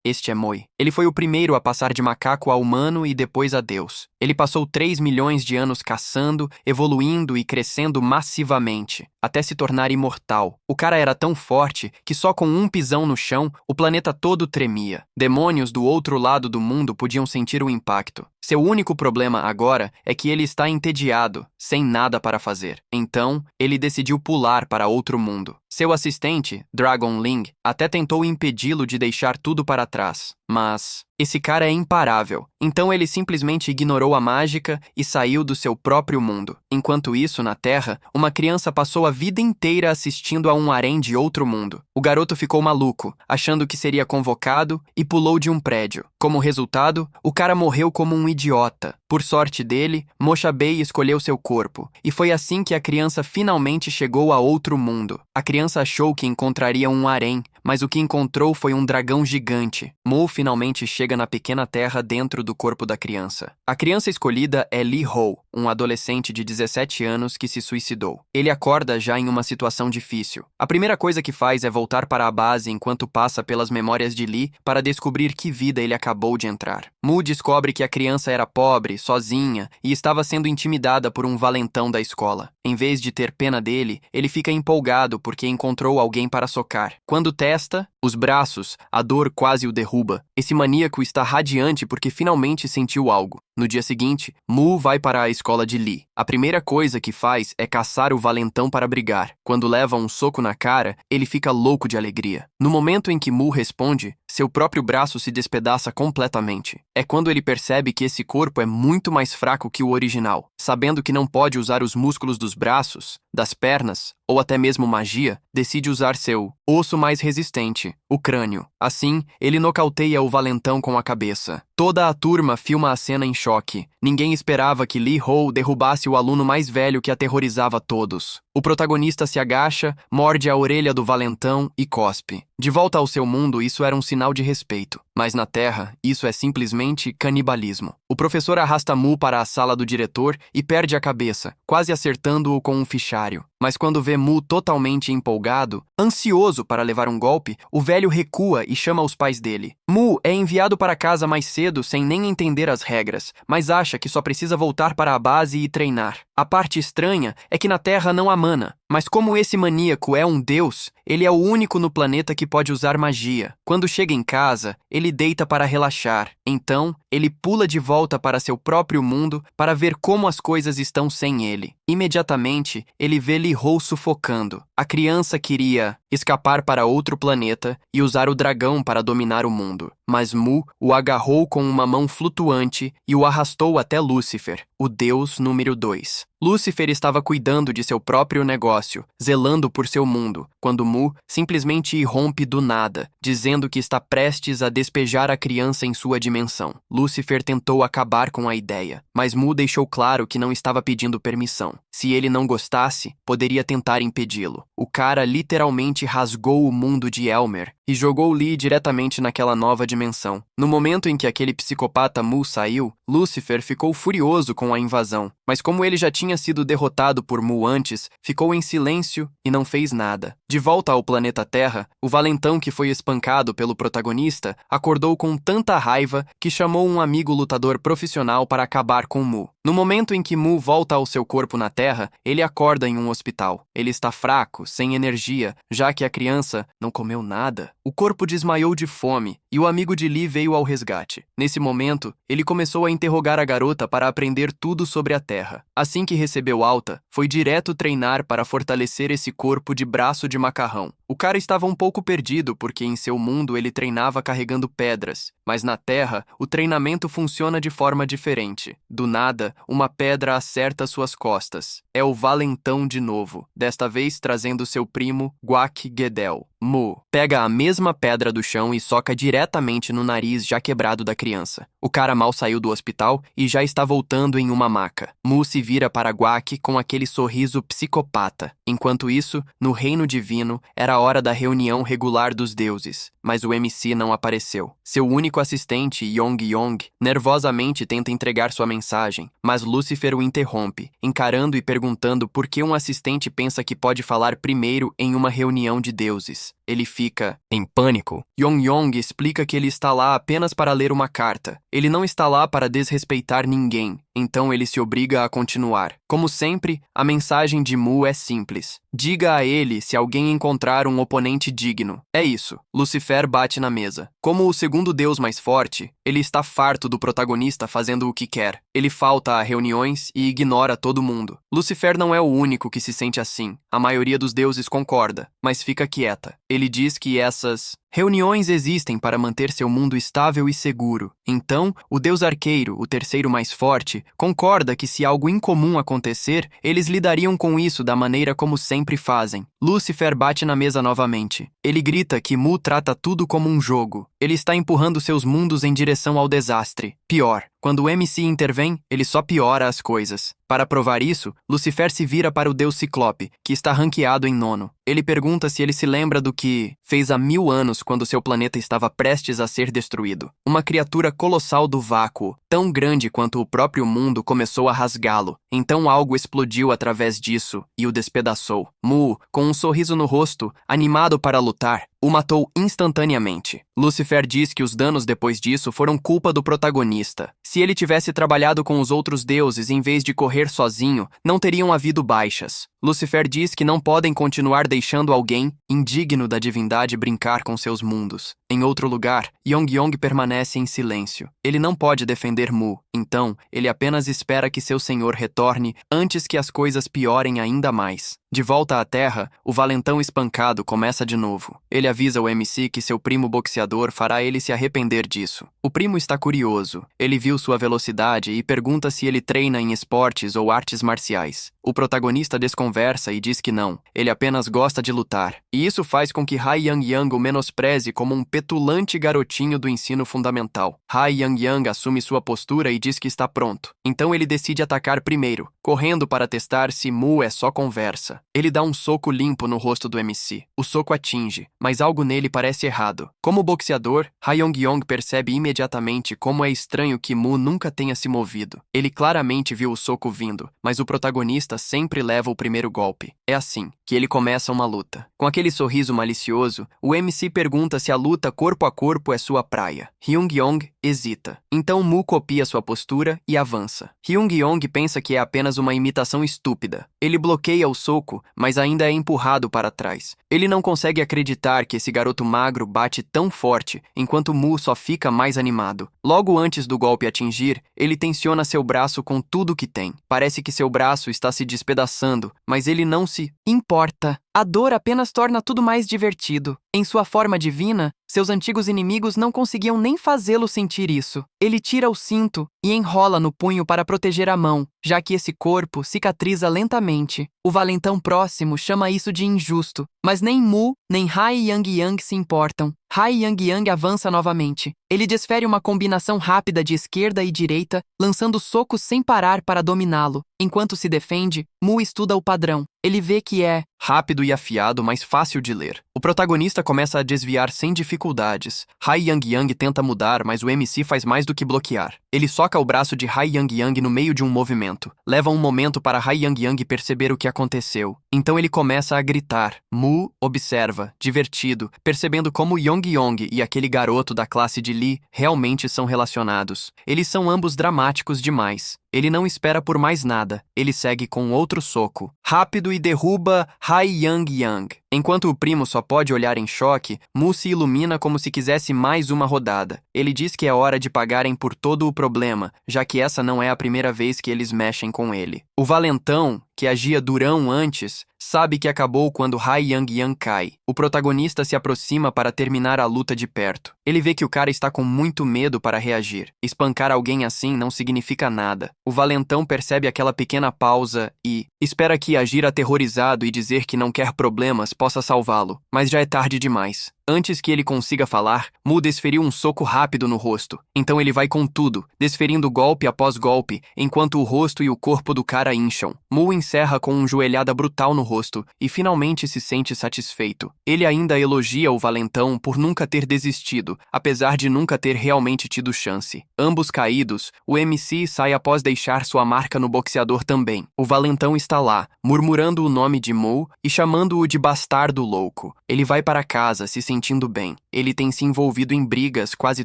Este é Moi. Ele foi o primeiro a passar de macaco a humano e depois a Deus. Ele passou 3 milhões de anos caçando, evoluindo e crescendo massivamente, até se tornar imortal. O cara era tão forte que só com um pisão no chão, o planeta todo tremia. Demônios do outro lado do mundo podiam sentir o impacto. Seu único problema agora é que ele está entediado, sem nada para fazer. Então, ele decidiu pular para outro mundo. Seu assistente, Dragon Ling, até tentou impedi-lo de deixar tudo para trás, mas esse cara é imparável. Então ele simplesmente ignorou a mágica e saiu do seu próprio mundo. Enquanto isso, na Terra, uma criança passou a vida inteira assistindo a um harém de outro mundo. O garoto ficou maluco, achando que seria convocado e pulou de um prédio. Como resultado, o cara morreu como um idiota. Por sorte dele, Moshabei escolheu seu corpo, e foi assim que a criança finalmente chegou a outro mundo. A criança achou que encontraria um harém, mas o que encontrou foi um dragão gigante. Mu finalmente chega na pequena terra dentro do corpo da criança. A criança escolhida é Li Hou, um adolescente de 17 anos que se suicidou. Ele acorda já em uma situação difícil. A primeira coisa que faz é voltar para a base enquanto passa pelas memórias de Li para descobrir que vida ele acabou de entrar. Mu descobre que a criança era pobre, sozinha e estava sendo intimidada por um valentão da escola. Em vez de ter pena dele, ele fica empolgado porque encontrou alguém para socar. Quando testa os braços, a dor quase o derruba. Esse maníaco está radiante porque finalmente sentiu algo. No dia seguinte, Mu vai para a escola de Li. A primeira coisa que faz é caçar o valentão para brigar. Quando leva um soco na cara, ele fica louco de alegria. No momento em que Mu responde, seu próprio braço se despedaça completamente. É quando ele percebe que esse corpo é muito mais fraco que o original. Sabendo que não pode usar os músculos dos braços, das pernas, ou até mesmo magia, decide usar seu osso mais resistente, o crânio. Assim, ele nocauteia o valentão com a cabeça. Toda a turma filma a cena em choque. Ninguém esperava que Li Hou derrubasse o aluno mais velho que aterrorizava todos. O protagonista se agacha, morde a orelha do valentão e cospe. De volta ao seu mundo, isso era um sinal de respeito. Mas na Terra, isso é simplesmente canibalismo. O professor arrasta Mu para a sala do diretor e perde a cabeça, quase acertando-o com um fichário. Mas quando vê Mu totalmente empolgado, ansioso para levar um golpe, o velho recua e chama os pais dele. Mu é enviado para casa mais cedo sem nem entender as regras, mas acha que só precisa voltar para a base e treinar. A parte estranha é que na Terra não há mana, mas como esse maníaco é um deus, ele é o único no planeta que pode usar magia. Quando chega em casa, ele deita para relaxar. Então, ele pula de volta para seu próprio mundo para ver como as coisas estão sem ele. Imediatamente, ele vê Li Hou sufocando. A criança queria escapar para outro planeta e usar o dragão para dominar o mundo. Mas Mu o agarrou com uma mão flutuante e o arrastou até Lúcifer, o deus número 2. Lúcifer estava cuidando de seu próprio negócio, zelando por seu mundo, quando Mu simplesmente irrompe do nada, dizendo que está prestes a despejar a criança em sua dimensão. Lúcifer tentou acabar com a ideia, mas Mu deixou claro que não estava pedindo permissão. Se ele não gostasse, poderia tentar impedi-lo. O cara literalmente rasgou o mundo de Elmer e jogou Li diretamente naquela nova dimensão. No momento em que aquele psicopata Mu saiu, Lúcifer ficou furioso com a invasão, mas como ele já tinha sido derrotado por Mu antes, ficou em silêncio e não fez nada. De volta ao planeta Terra, o valentão que foi espancado pelo protagonista acordou com tanta raiva que chamou um amigo lutador profissional para acabar com Mu. No momento em que Mu volta ao seu corpo na Terra, ele acorda em um hospital. Ele está fraco, sem energia, já que a criança não comeu nada. O corpo desmaiou de fome e o amigo de Li veio ao resgate. Nesse momento, ele começou a interrogar a garota para aprender tudo sobre a Terra. Assim que recebeu alta, foi direto treinar para fortalecer esse corpo de braço de macarrão. O cara estava um pouco perdido porque em seu mundo ele treinava carregando pedras, mas na Terra o treinamento funciona de forma diferente. Do nada, uma pedra acerta suas costas. É o valentão de novo, desta vez trazendo seu primo, Guak Gedel. Mu pega a mesma pedra do chão e soca diretamente no nariz já quebrado da criança. O cara mal saiu do hospital e já está voltando em uma maca. Mu se vira para Guak com aquele sorriso psicopata. Enquanto isso, no reino divino, era a hora da reunião regular dos deuses, mas o MC não apareceu. Seu único assistente, Yong Yong, nervosamente tenta entregar sua mensagem, mas Lúcifer o interrompe, encarando e perguntando por que um assistente pensa que pode falar primeiro em uma reunião de deuses. Ele fica em pânico. Yong-yong explica que ele está lá apenas para ler uma carta. Ele não está lá para desrespeitar ninguém. Então ele se obriga a continuar. Como sempre, a mensagem de Mu é simples. Diga a ele se alguém encontrar um oponente digno. É isso. Lucifer bate na mesa. Como o segundo deus mais forte, ele está farto do protagonista fazendo o que quer. Ele falta a reuniões e ignora todo mundo. Lucifer não é o único que se sente assim. A maioria dos deuses concorda, mas fica quieta. Ele diz que essas reuniões existem para manter seu mundo estável e seguro. Então, o deus arqueiro, o terceiro mais forte, concorda que se algo incomum acontecer, eles lidariam com isso da maneira como sempre fazem. Lucifer bate na mesa novamente. Ele grita que Mu trata tudo como um jogo. Ele está empurrando seus mundos em direção ao desastre. Pior, quando o MC intervém, ele só piora as coisas. Para provar isso, Lucifer se vira para o deus Ciclope, que está ranqueado em 9º. Ele pergunta se ele se lembra do que fez há 1000 anos quando seu planeta estava prestes a ser destruído. Uma criatura colossal do vácuo, tão grande quanto o próprio mundo, começou a rasgá-lo. Então algo explodiu através disso e o despedaçou. Mu, com um sorriso no rosto, animado para lutar, o matou instantaneamente. Lucifer diz que os danos depois disso foram culpa do protagonista. Se ele tivesse trabalhado com os outros deuses em vez de correr sozinho, não teriam havido baixas. Lucifer diz que não podem continuar deixando alguém indigno da divindade brincar com seus mundos. Em outro lugar, Yong-yong permanece em silêncio. Ele não pode defender Mu, então ele apenas espera que seu senhor retorne antes que as coisas piorem ainda mais. De volta à Terra, o valentão espancado começa de novo. Ele avisa o MC que seu primo boxeador fará ele se arrepender disso. O primo está curioso. Ele viu sua velocidade e pergunta se ele treina em esportes ou artes marciais. O protagonista desconversa e diz que não. Ele apenas gosta de lutar. E isso faz com que Hai Yang-yang o menospreze como um petulante garotinho do ensino fundamental. Hai Yang-yang assume sua postura e diz que está pronto. Então ele decide atacar primeiro, correndo para testar se Mu é só conversa. Ele dá um soco limpo no rosto do MC. O soco atinge, mas algo nele parece errado. Como boxeador, Hai Yong-yong percebe imediatamente como é estranho que Mu nunca tenha se movido. Ele claramente viu o soco vindo, mas o protagonista sempre leva o primeiro golpe. É assim que ele começa uma luta. Com aquele sorriso malicioso, o MC pergunta se a luta corpo a corpo é sua praia. Hyung-yong hesita. Então Mu copia sua postura e avança. Hyung-yong pensa que é apenas uma imitação estúpida. Ele bloqueia o soco, mas ainda é empurrado para trás. Ele não consegue acreditar que esse garoto magro bate tão forte, enquanto Mu só fica mais animado. Logo antes do golpe atingir, ele tensiona seu braço com tudo que tem. Parece que seu braço está se despedaçando, mas ele não se importa. A dor apenas torna tudo mais divertido. Em sua forma divina, seus antigos inimigos não conseguiam nem fazê-lo sentir isso. Ele tira o cinto e enrola no punho para proteger a mão, já que esse corpo cicatriza lentamente. O valentão próximo chama isso de injusto, mas nem Mu nem Hai Yang-yang se importam. Hai Yang-yang avança novamente. Ele desfere uma combinação rápida de esquerda e direita, lançando socos sem parar para dominá-lo. Enquanto se defende, Mu estuda o padrão. Ele vê que é rápido e afiado, mas fácil de ler. O protagonista começa a desviar sem dificuldades. Hai Yang-yang tenta mudar, mas o MC faz mais do que bloquear. Ele soca o braço de Hai Yang-yang no meio de um movimento. Leva um momento para Hai Yang-yang perceber o que aconteceu. Então ele começa a gritar. Mu observa, divertido, percebendo como Yong-yong e aquele garoto da classe de Lee realmente são relacionados. Eles são ambos dramáticos demais. Ele não espera por mais nada. Ele segue com outro soco. Rápido e derruba Hai Yang-yang. Enquanto o primo só pode olhar em choque, Mu se ilumina como se quisesse mais uma rodada. Ele diz que é hora de pagarem por todo o problema, já que essa não é a primeira vez que eles mexem com ele. O valentão, que agia durão antes, sabe que acabou quando Hai Yang-yang cai. O protagonista se aproxima para terminar a luta de perto. Ele vê que o cara está com muito medo para reagir. Espancar alguém assim não significa nada. O valentão percebe aquela pequena pausa e espera que agir aterrorizado e dizer que não quer problemas possa salvá-lo, mas já é tarde demais. Antes que ele consiga falar, Mu desferiu um soco rápido no rosto. Então ele vai com tudo, desferindo golpe após golpe, enquanto o rosto e o corpo do cara incham. Mu insiste encerra com uma joelhada brutal no rosto e finalmente se sente satisfeito. Ele ainda elogia o valentão por nunca ter desistido, apesar de nunca ter realmente tido chance. Ambos caídos, o MC sai após deixar sua marca no boxeador também. O valentão está lá, murmurando o nome de Mu e chamando-o de bastardo louco. Ele vai para casa se sentindo bem. Ele tem se envolvido em brigas quase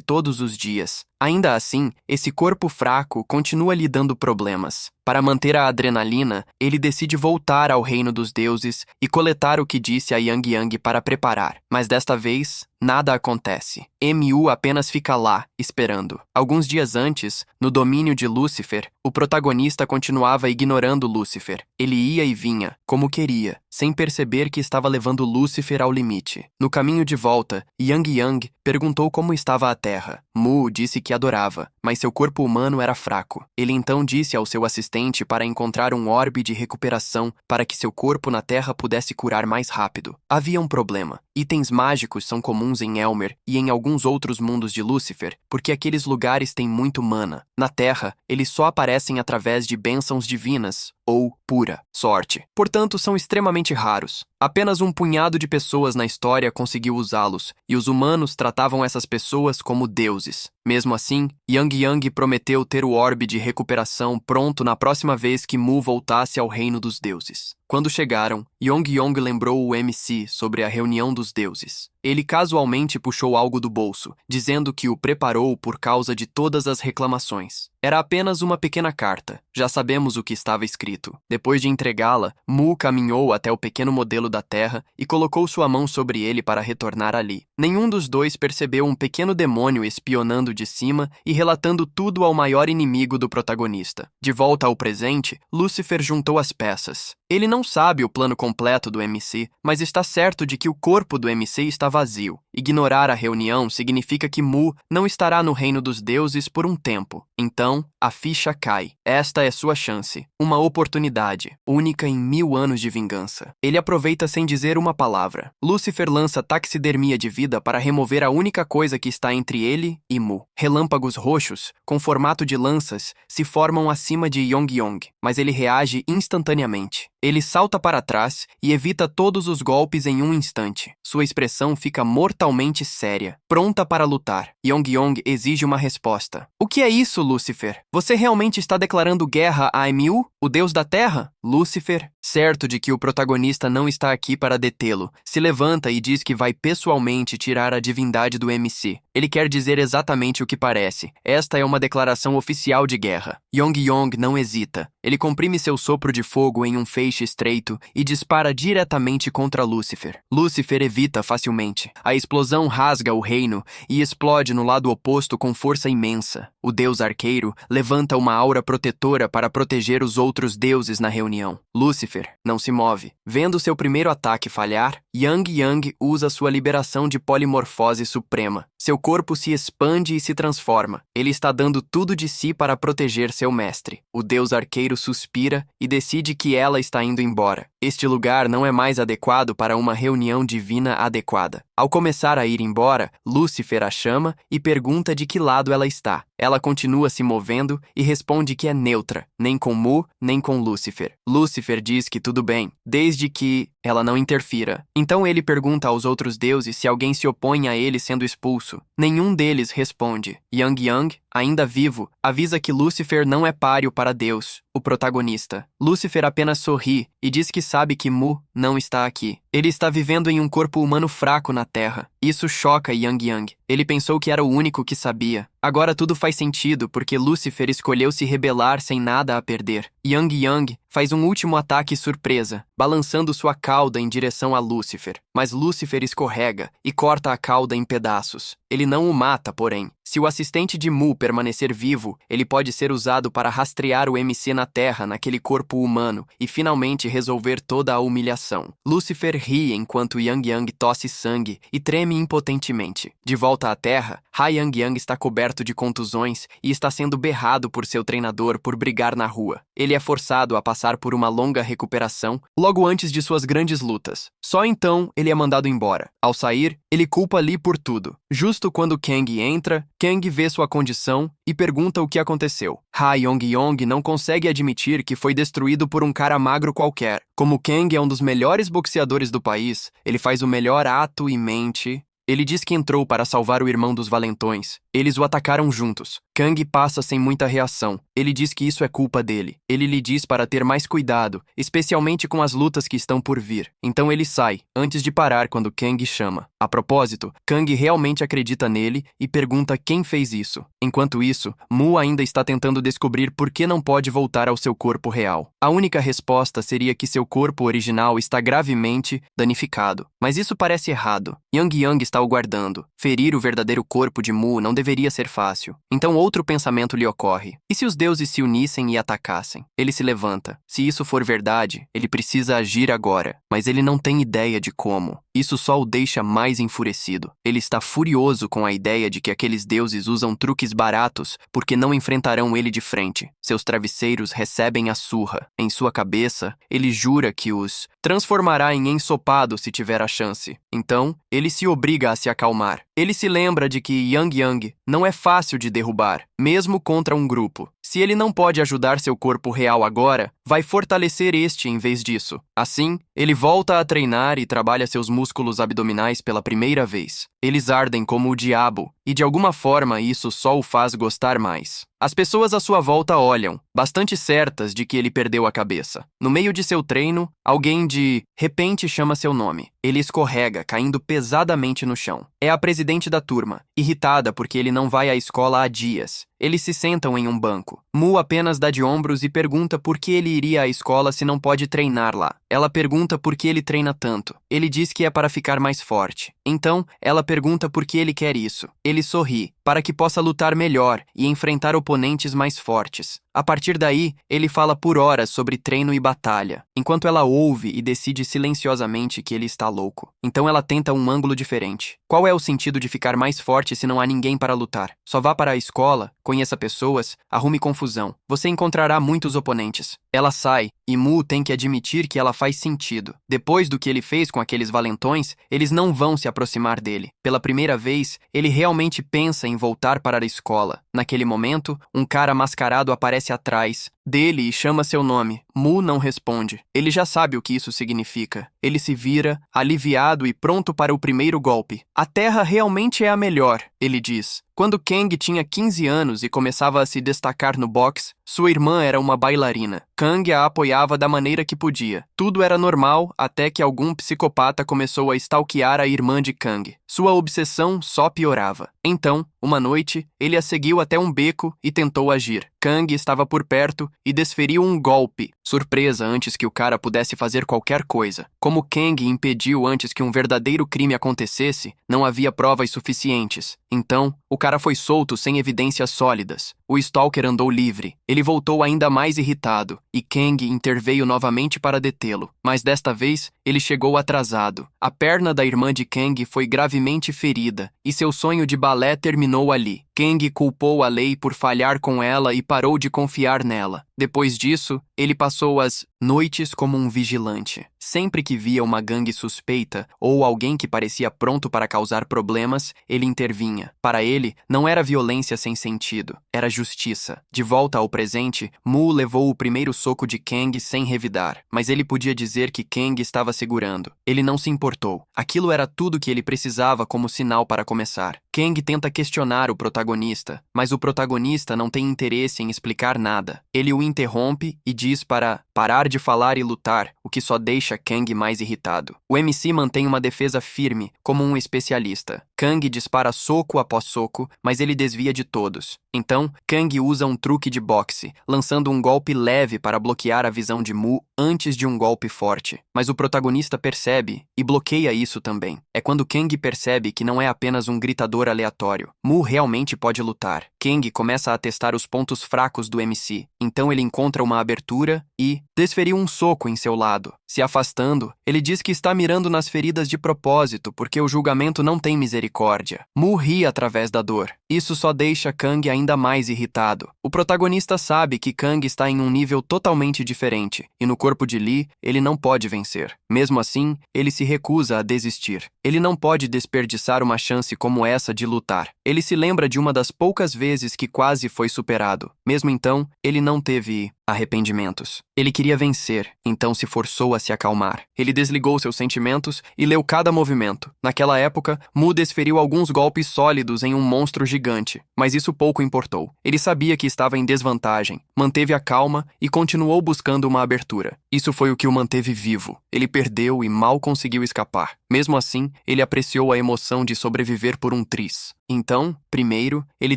todos os dias. Ainda assim, esse corpo fraco continua lhe dando problemas. Para manter a adrenalina, ele decide voltar ao reino dos deuses e coletar o que disse a Yang Yang para preparar. Mas desta vez, nada acontece. MU apenas fica lá, esperando. Alguns dias antes, no domínio de Lúcifer, o protagonista continuava ignorando Lúcifer. Ele ia e vinha, como queria, sem perceber que estava levando Lúcifer ao limite. No caminho de volta, Yang Yang perguntou como estava a Terra. Mu disse que adorava, mas seu corpo humano era fraco. Ele então disse ao seu assistente para encontrar um orbe de recuperação para que seu corpo na Terra pudesse curar mais rápido. Havia um problema. Itens mágicos são comuns em Elmer e em alguns outros mundos de Lúcifer, porque aqueles lugares têm muito mana. Na Terra, eles só aparecem através de bênçãos divinas, ou pura sorte. Portanto, são extremamente raros. Apenas um punhado de pessoas na história conseguiu usá-los, e os humanos tratavam essas pessoas como deuses. Mesmo assim, Yang Yang prometeu ter o orbe de recuperação pronto na próxima vez que Mu voltasse ao reino dos deuses. Quando chegaram, Yong Yong lembrou o MC sobre a reunião dos deuses. Ele casualmente puxou algo do bolso, dizendo que o preparou por causa de todas as reclamações. Era apenas uma pequena carta. Já sabemos o que estava escrito. Depois de entregá-la, Mu caminhou até o pequeno modelo da Terra e colocou sua mão sobre ele para retornar ali. Nenhum dos dois percebeu um pequeno demônio espionando de cima e relatando tudo ao maior inimigo do protagonista. De volta ao presente, Lúcifer juntou as peças. Ele não sabe o plano completo do MC, mas está certo de que o corpo do MC está vazio. Ignorar a reunião significa que Mu não estará no reino dos deuses por um tempo. Então, a ficha cai. Esta é sua chance. Uma oportunidade, única em 1000 anos de vingança. Ele aproveita sem dizer uma palavra. Lúcifer lança taxidermia de vida para remover a única coisa que está entre ele e Mu. Relâmpagos roxos, com formato de lanças, se formam acima de Yong Yong, mas ele reage instantaneamente. Ele salta para trás e evita todos os golpes em um instante. Sua expressão fica mortalmente séria, pronta para lutar. Yong Yong exige uma resposta. O que é isso, Lúcifer? Você realmente está declarando guerra a Mu, o deus da terra? Lúcifer, certo de que o protagonista não está aqui para detê-lo, se levanta e diz que vai pessoalmente tirar a divindade do MC. Ele quer dizer exatamente o que parece. Esta é uma declaração oficial de guerra. Yong Yong não hesita. Ele comprime seu sopro de fogo em um feixe estreito e dispara diretamente contra Lúcifer. Lúcifer evita facilmente. A explosão rasga o reino e explode no lado oposto com força imensa. O deus arqueiro levanta uma aura protetora para proteger os outros deuses na reunião. Lúcifer não se move. Vendo seu primeiro ataque falhar, Yang Yang usa sua liberação de polimorfose suprema. Seu corpo se expande e se transforma. Ele está dando tudo de si para proteger seu mestre. O deus arqueiro suspira e decide que ela está indo embora. Este lugar não é mais adequado para uma reunião divina adequada. Ao começar a ir embora, Lúcifer a chama e pergunta de que lado ela está. Ela continua se movendo e responde que é neutra, nem com Mu, nem com Lúcifer. Lúcifer diz que tudo bem, desde que ela não interfira. Então ele pergunta aos outros deuses se alguém se opõe a ele sendo expulso. Nenhum deles responde. Yang Yang, ainda vivo, avisa que Lúcifer não é páreo para Deus, o protagonista. Lúcifer apenas sorri e diz que sabe que Mu não está aqui. Ele está vivendo em um corpo humano fraco na Terra. Isso choca Yang Yang. Ele pensou que era o único que sabia. Agora tudo faz sentido porque Lúcifer escolheu se rebelar sem nada a perder. Yang Yang faz um último ataque surpresa, balançando sua cauda em direção a Lúcifer. Mas Lúcifer escorrega e corta a cauda em pedaços. Ele não o mata, porém. Se o assistente de Mu permanecer vivo, ele pode ser usado para rastrear o MC na Terra, naquele corpo humano, e finalmente resolver toda a humilhação. Lúcifer ri enquanto Yang Yang tosse sangue e treme impotentemente. De volta à Terra, Yang Yang está coberto de contusões e está sendo berrado por seu treinador por brigar na rua. Ele é forçado a passar por uma longa recuperação logo antes de suas grandes lutas. Só então ele é mandado embora. Ao sair, ele culpa Lee por tudo. Justo quando Kang entra, Kang vê sua condição e pergunta o que aconteceu. Ha Yong-yong não consegue admitir que foi destruído por um cara magro qualquer. Como Kang é um dos melhores boxeadores do país, ele faz o melhor ato e mente. Ele diz que entrou para salvar o irmão dos valentões. Eles o atacaram juntos. Kang passa sem muita reação. Ele diz que isso é culpa dele. Ele lhe diz para ter mais cuidado, especialmente com as lutas que estão por vir. Então ele sai, antes de parar quando Kang chama. A propósito, Kang realmente acredita nele e pergunta quem fez isso. Enquanto isso, Mu ainda está tentando descobrir por que não pode voltar ao seu corpo real. A única resposta seria que seu corpo original está gravemente danificado. Mas isso parece errado. Yang está o guardando. Ferir o verdadeiro corpo de Mu não deveria ser fácil. Então outro pensamento lhe ocorre. E se os deuses se unissem e atacassem? Ele se levanta. Se isso for verdade, ele precisa agir agora. Mas ele não tem ideia de como. Isso só o deixa mais enfurecido. Ele está furioso com a ideia de que aqueles deuses usam truques baratos porque não enfrentarão ele de frente. Seus travesseiros recebem a surra. Em sua cabeça, ele jura que os transformará em ensopado se tiver a chance. Então, ele se obriga a se acalmar. Ele se lembra de que Yang não é fácil de derrubar, mesmo contra um grupo. Se ele não pode ajudar seu corpo real agora, vai fortalecer este em vez disso. Assim, ele volta a treinar e trabalha seus músculos abdominais pela primeira vez. Eles ardem como o diabo, e de alguma forma isso só o faz gostar mais. As pessoas à sua volta olham, bastante certas de que ele perdeu a cabeça. No meio de seu treino, alguém de repente chama seu nome. Ele escorrega, caindo pesadamente no chão. É a presidente da turma, irritada porque ele não vai à escola há dias. Eles se sentam em um banco. Mu apenas dá de ombros e pergunta por que ele iria à escola se não pode treinar lá. Ela pergunta por que ele treina tanto. Ele diz que é para ficar mais forte. Então, ela pergunta por que ele quer isso. Ele sorri, para que possa lutar melhor e enfrentar oponentes mais fortes. A partir daí, ele fala por horas sobre treino e batalha, enquanto ela ouve e decide silenciosamente que ele está louco. Então ela tenta um ângulo diferente. Qual é o sentido de ficar mais forte se não há ninguém para lutar? Só vá para a escola, conheça pessoas, arrume confusão. Você encontrará muitos oponentes. Ela sai, e Mu tem que admitir que ela faz sentido. Depois do que ele fez com aqueles valentões, eles não vão se aproximar dele. Pela primeira vez, ele realmente pensa em voltar para a escola. Naquele momento, um cara mascarado aparece atrás dele e chama seu nome. Mu não responde. Ele já sabe o que isso significa. Ele se vira, aliviado e pronto para o primeiro golpe. A terra realmente é a melhor, ele diz. Quando Kang tinha 15 anos e começava a se destacar no boxe, sua irmã era uma bailarina. Kang a apoiava da maneira que podia. Tudo era normal até que algum psicopata começou a stalkear a irmã de Kang. Sua obsessão só piorava. Então, uma noite, ele a seguiu até um beco e tentou agir. Kang estava por perto e desferiu um golpe. Surpresa antes que o cara pudesse fazer qualquer coisa. Como Kang impediu antes que um verdadeiro crime acontecesse, não havia provas suficientes. Então, o cara foi solto sem evidências sólidas. O stalker andou livre. Ele voltou ainda mais irritado, e Kang interveio novamente para detê-lo. Mas desta vez, ele chegou atrasado. A perna da irmã de Kang foi gravemente ferida, e seu sonho de balé terminou ali. Kang culpou a lei por falhar com ela e parou de confiar nela. Depois disso, ele passou as noites como um vigilante. Sempre que via uma gangue suspeita ou alguém que parecia pronto para causar problemas, ele intervinha. Para ele, não era violência sem sentido, era justiça. De volta ao presente, Mu levou o primeiro soco de Kang sem revidar, mas ele podia dizer que Kang estava segurando. Ele não se importou. Aquilo era tudo que ele precisava como sinal para começar. Kang tenta questionar o protagonista, mas o protagonista não tem interesse em explicar nada. Ele o interrompe e diz para parar de falar e lutar, o que só deixa Kang mais irritado. O MC mantém uma defesa firme, como um especialista. Kang dispara soco após soco, mas ele desvia de todos. Então, Kang usa um truque de boxe, lançando um golpe leve para bloquear a visão de Mu antes de um golpe forte. Mas o protagonista percebe e bloqueia isso também. É quando Kang percebe que não é apenas um gritador aleatório. Mu realmente pode lutar. Kang começa a testar os pontos fracos do MC. Então ele encontra uma abertura e desferiu um soco em seu lado. Se afastando, ele diz que está mirando nas feridas de propósito porque o julgamento não tem misericórdia. Mu ri através da dor. Isso só deixa Kang ainda mais irritado. O protagonista sabe que Kang está em um nível totalmente diferente e no corpo de Lee ele não pode vencer. Mesmo assim, ele se recusa a desistir. Ele não pode desperdiçar uma chance como essa de lutar. Ele se lembra de uma das poucas vezes que quase foi superado. Mesmo então, ele não teve arrependimentos. Ele queria vencer, então se forçou a se acalmar. Ele desligou seus sentimentos e leu cada movimento. Naquela época, Mu desferiu alguns golpes sólidos em um monstro gigante, mas isso pouco importou. Ele sabia que estava em desvantagem, manteve a calma e continuou buscando uma abertura. Isso foi o que o manteve vivo. Ele perdeu e mal conseguiu escapar. Mesmo assim, ele apreciou a emoção de sobreviver por um triz. Então, primeiro, ele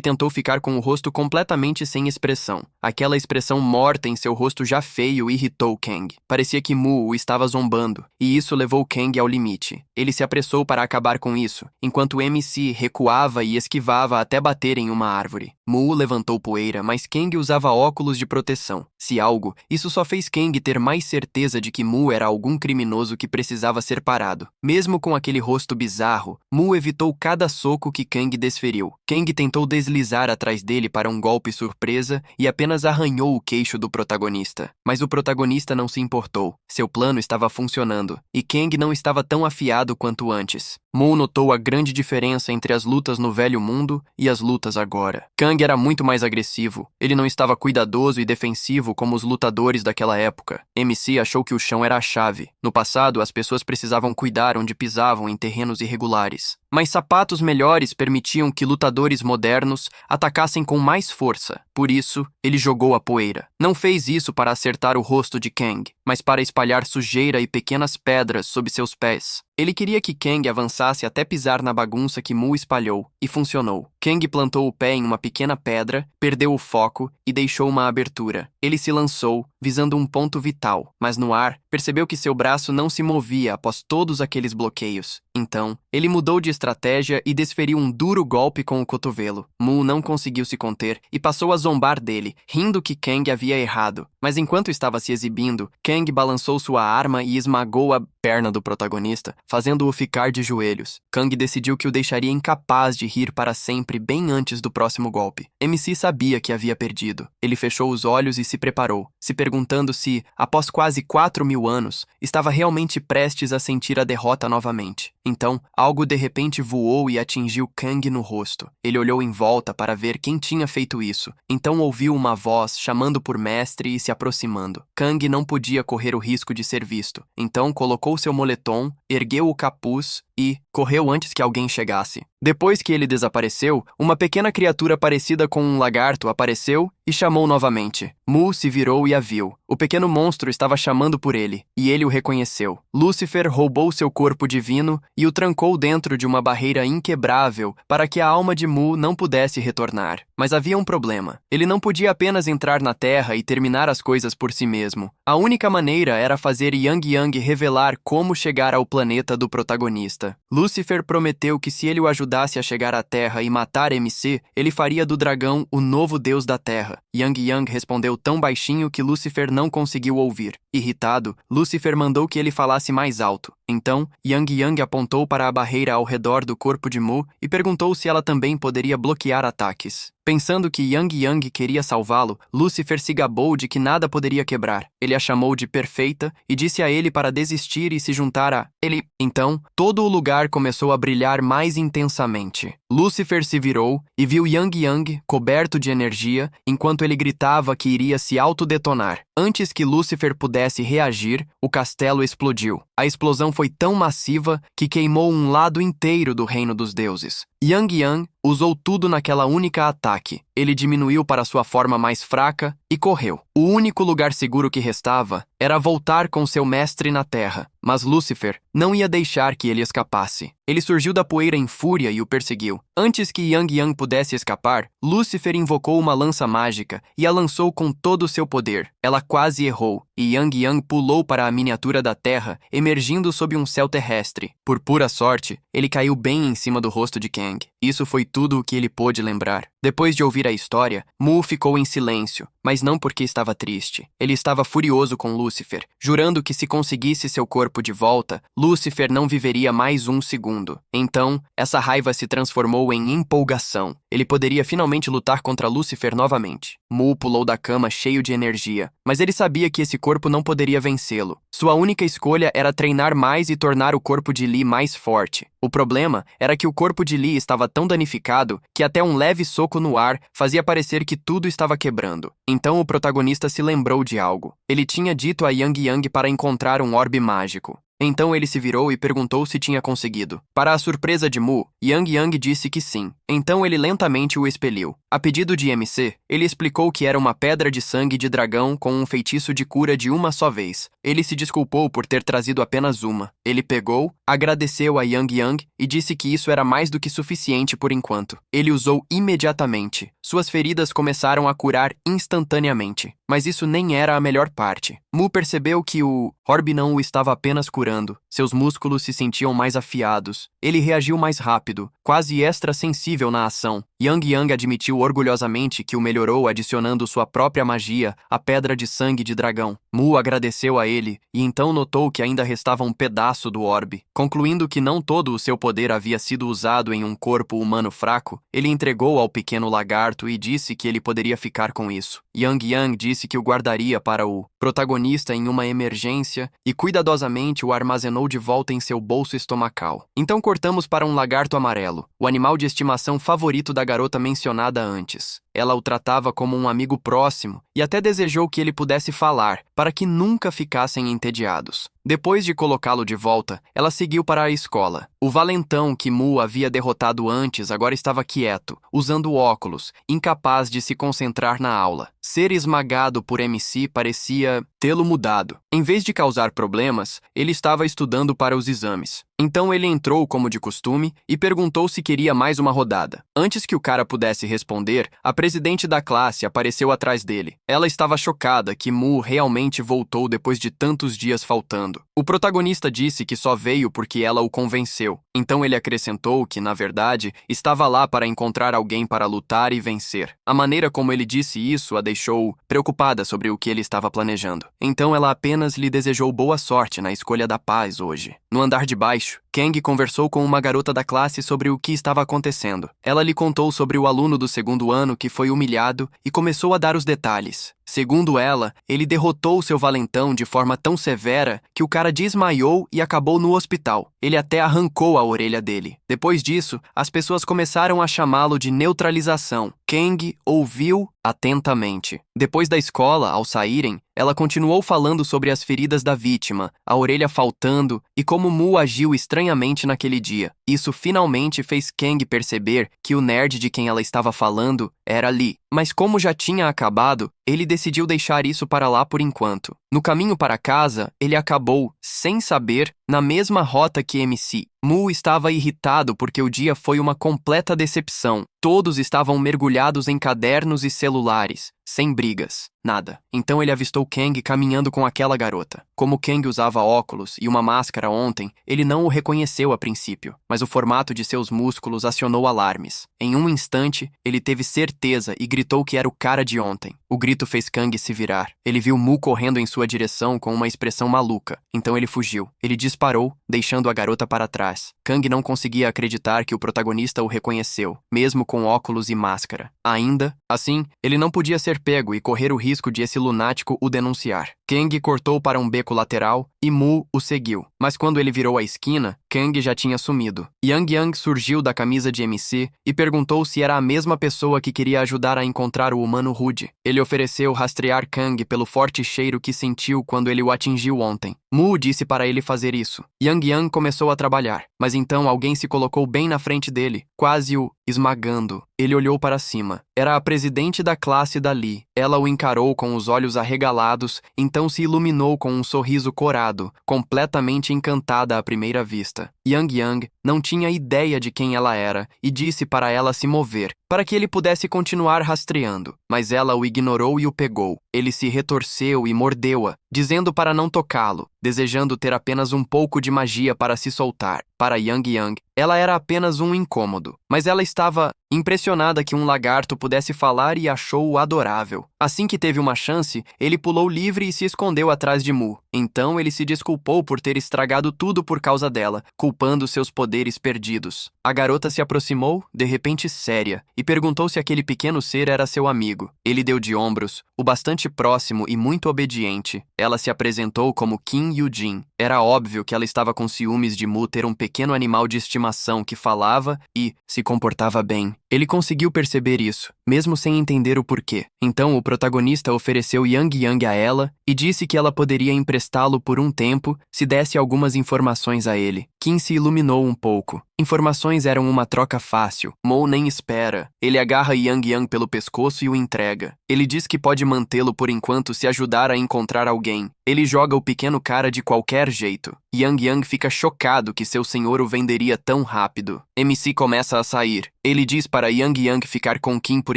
tentou ficar com o rosto completamente sem expressão. Aquela expressão morta em seu rosto já feio irritou Kang. Parecia que Mu o estava zombando, e isso levou Kang ao limite. Ele se apressou para acabar com isso, enquanto o MC recuava e esquivava até bater em uma árvore. Mu levantou poeira, mas Kang usava óculos de proteção. Se algo, isso só fez Kang ter mais certeza de que Mu era algum criminoso que precisava ser parado. Mesmo com aquele rosto bizarro, Mu evitou cada soco que Kang desferiu. Kang tentou deslizar atrás dele para um golpe surpresa e apenas arranhou o queixo do protagonista. Mas o protagonista não se importou. Seu plano estava funcionando, e Kang não estava tão afiado quanto antes. Mu notou a grande diferença entre as lutas no velho mundo e as lutas agora. Kang era muito mais agressivo. Ele não estava cuidadoso e defensivo como os lutadores daquela época. MC achou que o chão era a chave. No passado, as pessoas precisavam cuidar onde pisavam em terrenos irregulares. Mas sapatos melhores permitiam que lutadores modernos atacassem com mais força. Por isso, ele jogou a poeira. Não fez isso para acertar o rosto de Kang, mas para espalhar sujeira e pequenas pedras sob seus pés. Ele queria que Kang avançasse até pisar na bagunça que Mu espalhou, e funcionou. Kang plantou o pé em uma pequena pedra, perdeu o foco e deixou uma abertura. Ele se lançou, visando um ponto vital, mas no ar, percebeu que seu braço não se movia após todos aqueles bloqueios. Então, ele mudou de estratégia e desferiu um duro golpe com o cotovelo. Mu não conseguiu se conter e passou a zombar dele, rindo que Kang havia errado. Mas enquanto estava se exibindo, Kang balançou sua arma e esmagou a perna do protagonista, fazendo-o ficar de joelhos. Kang decidiu que o deixaria incapaz de rir para sempre bem antes do próximo golpe. MC sabia que havia perdido. Ele fechou os olhos e se preparou, se perguntando se, após quase 4.000 anos, estava realmente prestes a sentir a derrota novamente. Então, algo de repente voou e atingiu Kang no rosto. Ele olhou em volta para ver quem tinha feito isso. Então ouviu uma voz chamando por mestre e se aproximando. Kang não podia correr o risco de ser visto. Então colocou seu moletom, ergueu o capuz e correu antes que alguém chegasse. Depois que ele desapareceu, uma pequena criatura parecida com um lagarto apareceu e chamou novamente. Mu se virou e a viu. O pequeno monstro estava chamando por ele, e ele o reconheceu. Lúcifer roubou seu corpo divino e o trancou dentro de uma barreira inquebrável para que a alma de Mu não pudesse retornar. Mas havia um problema. Ele não podia apenas entrar na Terra e terminar as coisas por si mesmo. A única maneira era fazer Yang Yang revelar como chegar ao planeta do protagonista. Lúcifer prometeu que se ele o ajudasse a chegar à Terra e matar MC, ele faria do dragão o novo deus da Terra. Yang Yang respondeu tão baixinho que Lúcifer não conseguiu ouvir. Irritado, Lúcifer mandou que ele falasse mais alto. Então, Yang Yang apontou para a barreira ao redor do corpo de Mu e perguntou se ela também poderia bloquear ataques. Pensando que Yang Yang queria salvá-lo, Lúcifer se gabou de que nada poderia quebrar. Ele a chamou de perfeita e disse a ele para desistir e se juntar a ele. Então, todo o lugar começou a brilhar mais intensamente. Lúcifer se virou e viu Yang Yang coberto de energia enquanto ele gritava que iria se autodetonar. Antes que Lúcifer pudesse reagir, o castelo explodiu. A explosão foi tão massiva que queimou um lado inteiro do reino dos deuses. Yang Yang usou tudo naquela única ataque. Ele diminuiu para sua forma mais fraca e correu. O único lugar seguro que restava era voltar com seu mestre na Terra, mas Lúcifer não ia deixar que ele escapasse. Ele surgiu da poeira em fúria e o perseguiu. Antes que Yang Yang pudesse escapar, Lúcifer invocou uma lança mágica e a lançou com todo o seu poder. Ela quase errou, e Yang Yang pulou para a miniatura da Terra, emergindo sob um céu terrestre. Por pura sorte, ele caiu bem em cima do rosto de Kang. Isso foi tudo o que ele pôde lembrar. Depois de ouvir a história, Mu ficou em silêncio, mas não porque estava triste. Ele estava furioso com Lúcifer, jurando que se conseguisse seu corpo de volta, Lúcifer não viveria mais um segundo. Então, essa raiva se transformou em empolgação. Ele poderia finalmente lutar contra Lúcifer novamente. Mu pulou da cama cheio de energia, mas ele sabia que esse corpo não poderia vencê-lo. Sua única escolha era treinar mais e tornar o corpo de Lee mais forte. O problema era que o corpo de Lee estava tão danificado que até um leve soco no ar fazia parecer que tudo estava quebrando. Então o protagonista se lembrou de algo. Ele tinha dito a Yang Yang para encontrar um orbe mágico. Então ele se virou e perguntou se tinha conseguido. Para a surpresa de Mu, Yang Yang disse que sim. Então ele lentamente o expeliu. A pedido de MC, ele explicou que era uma pedra de sangue de dragão com um feitiço de cura de uma só vez. Ele se desculpou por ter trazido apenas uma. Ele pegou, agradeceu a Yang Yang e disse que isso era mais do que suficiente por enquanto. Ele usou imediatamente. Suas feridas começaram a curar instantaneamente. Mas isso nem era a melhor parte. Mu percebeu que o orbe não o estava apenas curando. Seus músculos se sentiam mais afiados. Ele reagiu mais rápido, quase extra-sensível na ação. Yang Yang admitiu orgulhosamente que o melhorou adicionando sua própria magia, a pedra de sangue de dragão. Mu agradeceu a ele e então notou que ainda restava um pedaço do orbe. Concluindo que não todo o seu poder havia sido usado em um corpo humano fraco, ele entregou ao pequeno lagarto e disse que ele poderia ficar com isso. Yang Yang disse que o guardaria para o protagonista em uma emergência e cuidadosamente o armazenou de volta em seu bolso estomacal. Então cortamos para um lagarto amarelo, o animal de estimação favorito da garota mencionada antes. Ela o tratava como um amigo próximo e até desejou que ele pudesse falar, para que nunca ficassem entediados. Depois de colocá-lo de volta, ela seguiu para a escola. O valentão que Mu havia derrotado antes agora estava quieto, usando óculos, incapaz de se concentrar na aula. Ser esmagado por MC parecia tê-lo mudado. Em vez de causar problemas, ele estava estudando para os exames. Então ele entrou como de costume e perguntou se queria mais uma rodada. Antes que o cara pudesse responder, a presidente da classe apareceu atrás dele. Ela estava chocada que Mu realmente voltou depois de tantos dias faltando. O protagonista disse que só veio porque ela o convenceu. Então ele acrescentou que, na verdade, estava lá para encontrar alguém para lutar e vencer. A maneira como ele disse isso a deixou preocupada sobre o que ele estava planejando. Então ela apenas lhe desejou boa sorte na escolha da paz hoje. No andar de baixo, Kang conversou com uma garota da classe sobre o que estava acontecendo. Ela lhe contou sobre o aluno do segundo ano que foi humilhado e começou a dar os detalhes. Segundo ela, ele derrotou seu valentão de forma tão severa que o cara desmaiou e acabou no hospital. Ele até arrancou a orelha dele. Depois disso, as pessoas começaram a chamá-lo de neutralização. Kang ouviu atentamente. Depois da escola, ao saírem, ela continuou falando sobre as feridas da vítima, a orelha faltando e como Mu agiu estranhamente naquele dia. Isso finalmente fez Kang perceber que o nerd de quem ela estava falando era Lee. Mas como já tinha acabado, ele decidiu deixar isso para lá por enquanto. No caminho para casa, ele acabou, sem saber, na mesma rota que MC. Mu estava irritado porque o dia foi uma completa decepção. Todos estavam mergulhados em cadernos e celulares, sem brigas, nada. Então ele avistou Kang caminhando com aquela garota. Como Kang usava óculos e uma máscara ontem, ele não o reconheceu a princípio, mas o formato de seus músculos acionou alarmes. Em um instante, ele teve certeza e gritou que era o cara de ontem. O grito fez Kang se virar. Ele viu Mu correndo em sua direção com uma expressão maluca. Então ele fugiu. Ele disparou, deixando a garota para trás. Kang não conseguia acreditar que o protagonista o reconheceu, mesmo com óculos e máscara. Ainda assim, ele não podia ser pego e correr o risco de esse lunático o denunciar. Kang cortou para um beco lateral e Mu o seguiu. Mas quando ele virou a esquina, Kang já tinha sumido. Yang Yang surgiu da camisa de MC e perguntou se era a mesma pessoa que queria ajudar a encontrar o humano rude. Ele ofereceu rastrear Kang pelo forte cheiro que sentiu quando ele o atingiu ontem. Mu disse para ele fazer isso. Yang Yang começou a trabalhar, mas então alguém se colocou bem na frente dele, quase o esmagando. Ele olhou para cima. Era a presidente da classe da Lee. Ela o encarou com os olhos arregalados, então se iluminou com um sorriso corado, completamente encantada à primeira vista. Yang Yang não tinha ideia de quem ela era e disse para ela se mover, para que ele pudesse continuar rastreando. Mas ela o ignorou e o pegou. Ele se retorceu e mordeu-a, dizendo para não tocá-lo, desejando ter apenas um pouco de magia para se soltar. Para Yang Yang, ela era apenas um incômodo. mas ela estava impressionada que um lagarto pudesse falar e achou-o adorável. Assim que teve uma chance, ele pulou livre e se escondeu atrás de Mu. Então ele se desculpou por ter estragado tudo por causa dela, culpando seus poderes perdidos. A garota se aproximou, de repente séria, e perguntou se aquele pequeno ser era seu amigo. Ele deu de ombros, o bastante próximo e muito obediente. Ela se apresentou como Kim Yoo-jin. Era óbvio que ela estava com ciúmes de Mu ter um pequeno animal de estimação que falava e se comportava bem. Ele conseguiu perceber isso, mesmo sem entender o porquê. Então o protagonista ofereceu Yang Yang a ela e disse que ela poderia emprestá-lo por um tempo se desse algumas informações a ele. Kim se iluminou um pouco. Informações eram uma troca fácil. Mo nem espera. Ele agarra Yang Yang pelo pescoço e o entrega. Ele diz que pode mantê-lo por enquanto se ajudar a encontrar alguém. Ele joga o pequeno cara de qualquer jeito. Yang Yang fica chocado que seu senhor o venderia tão rápido. MC começa a sair. Ele diz para Yang Yang ficar com Kim por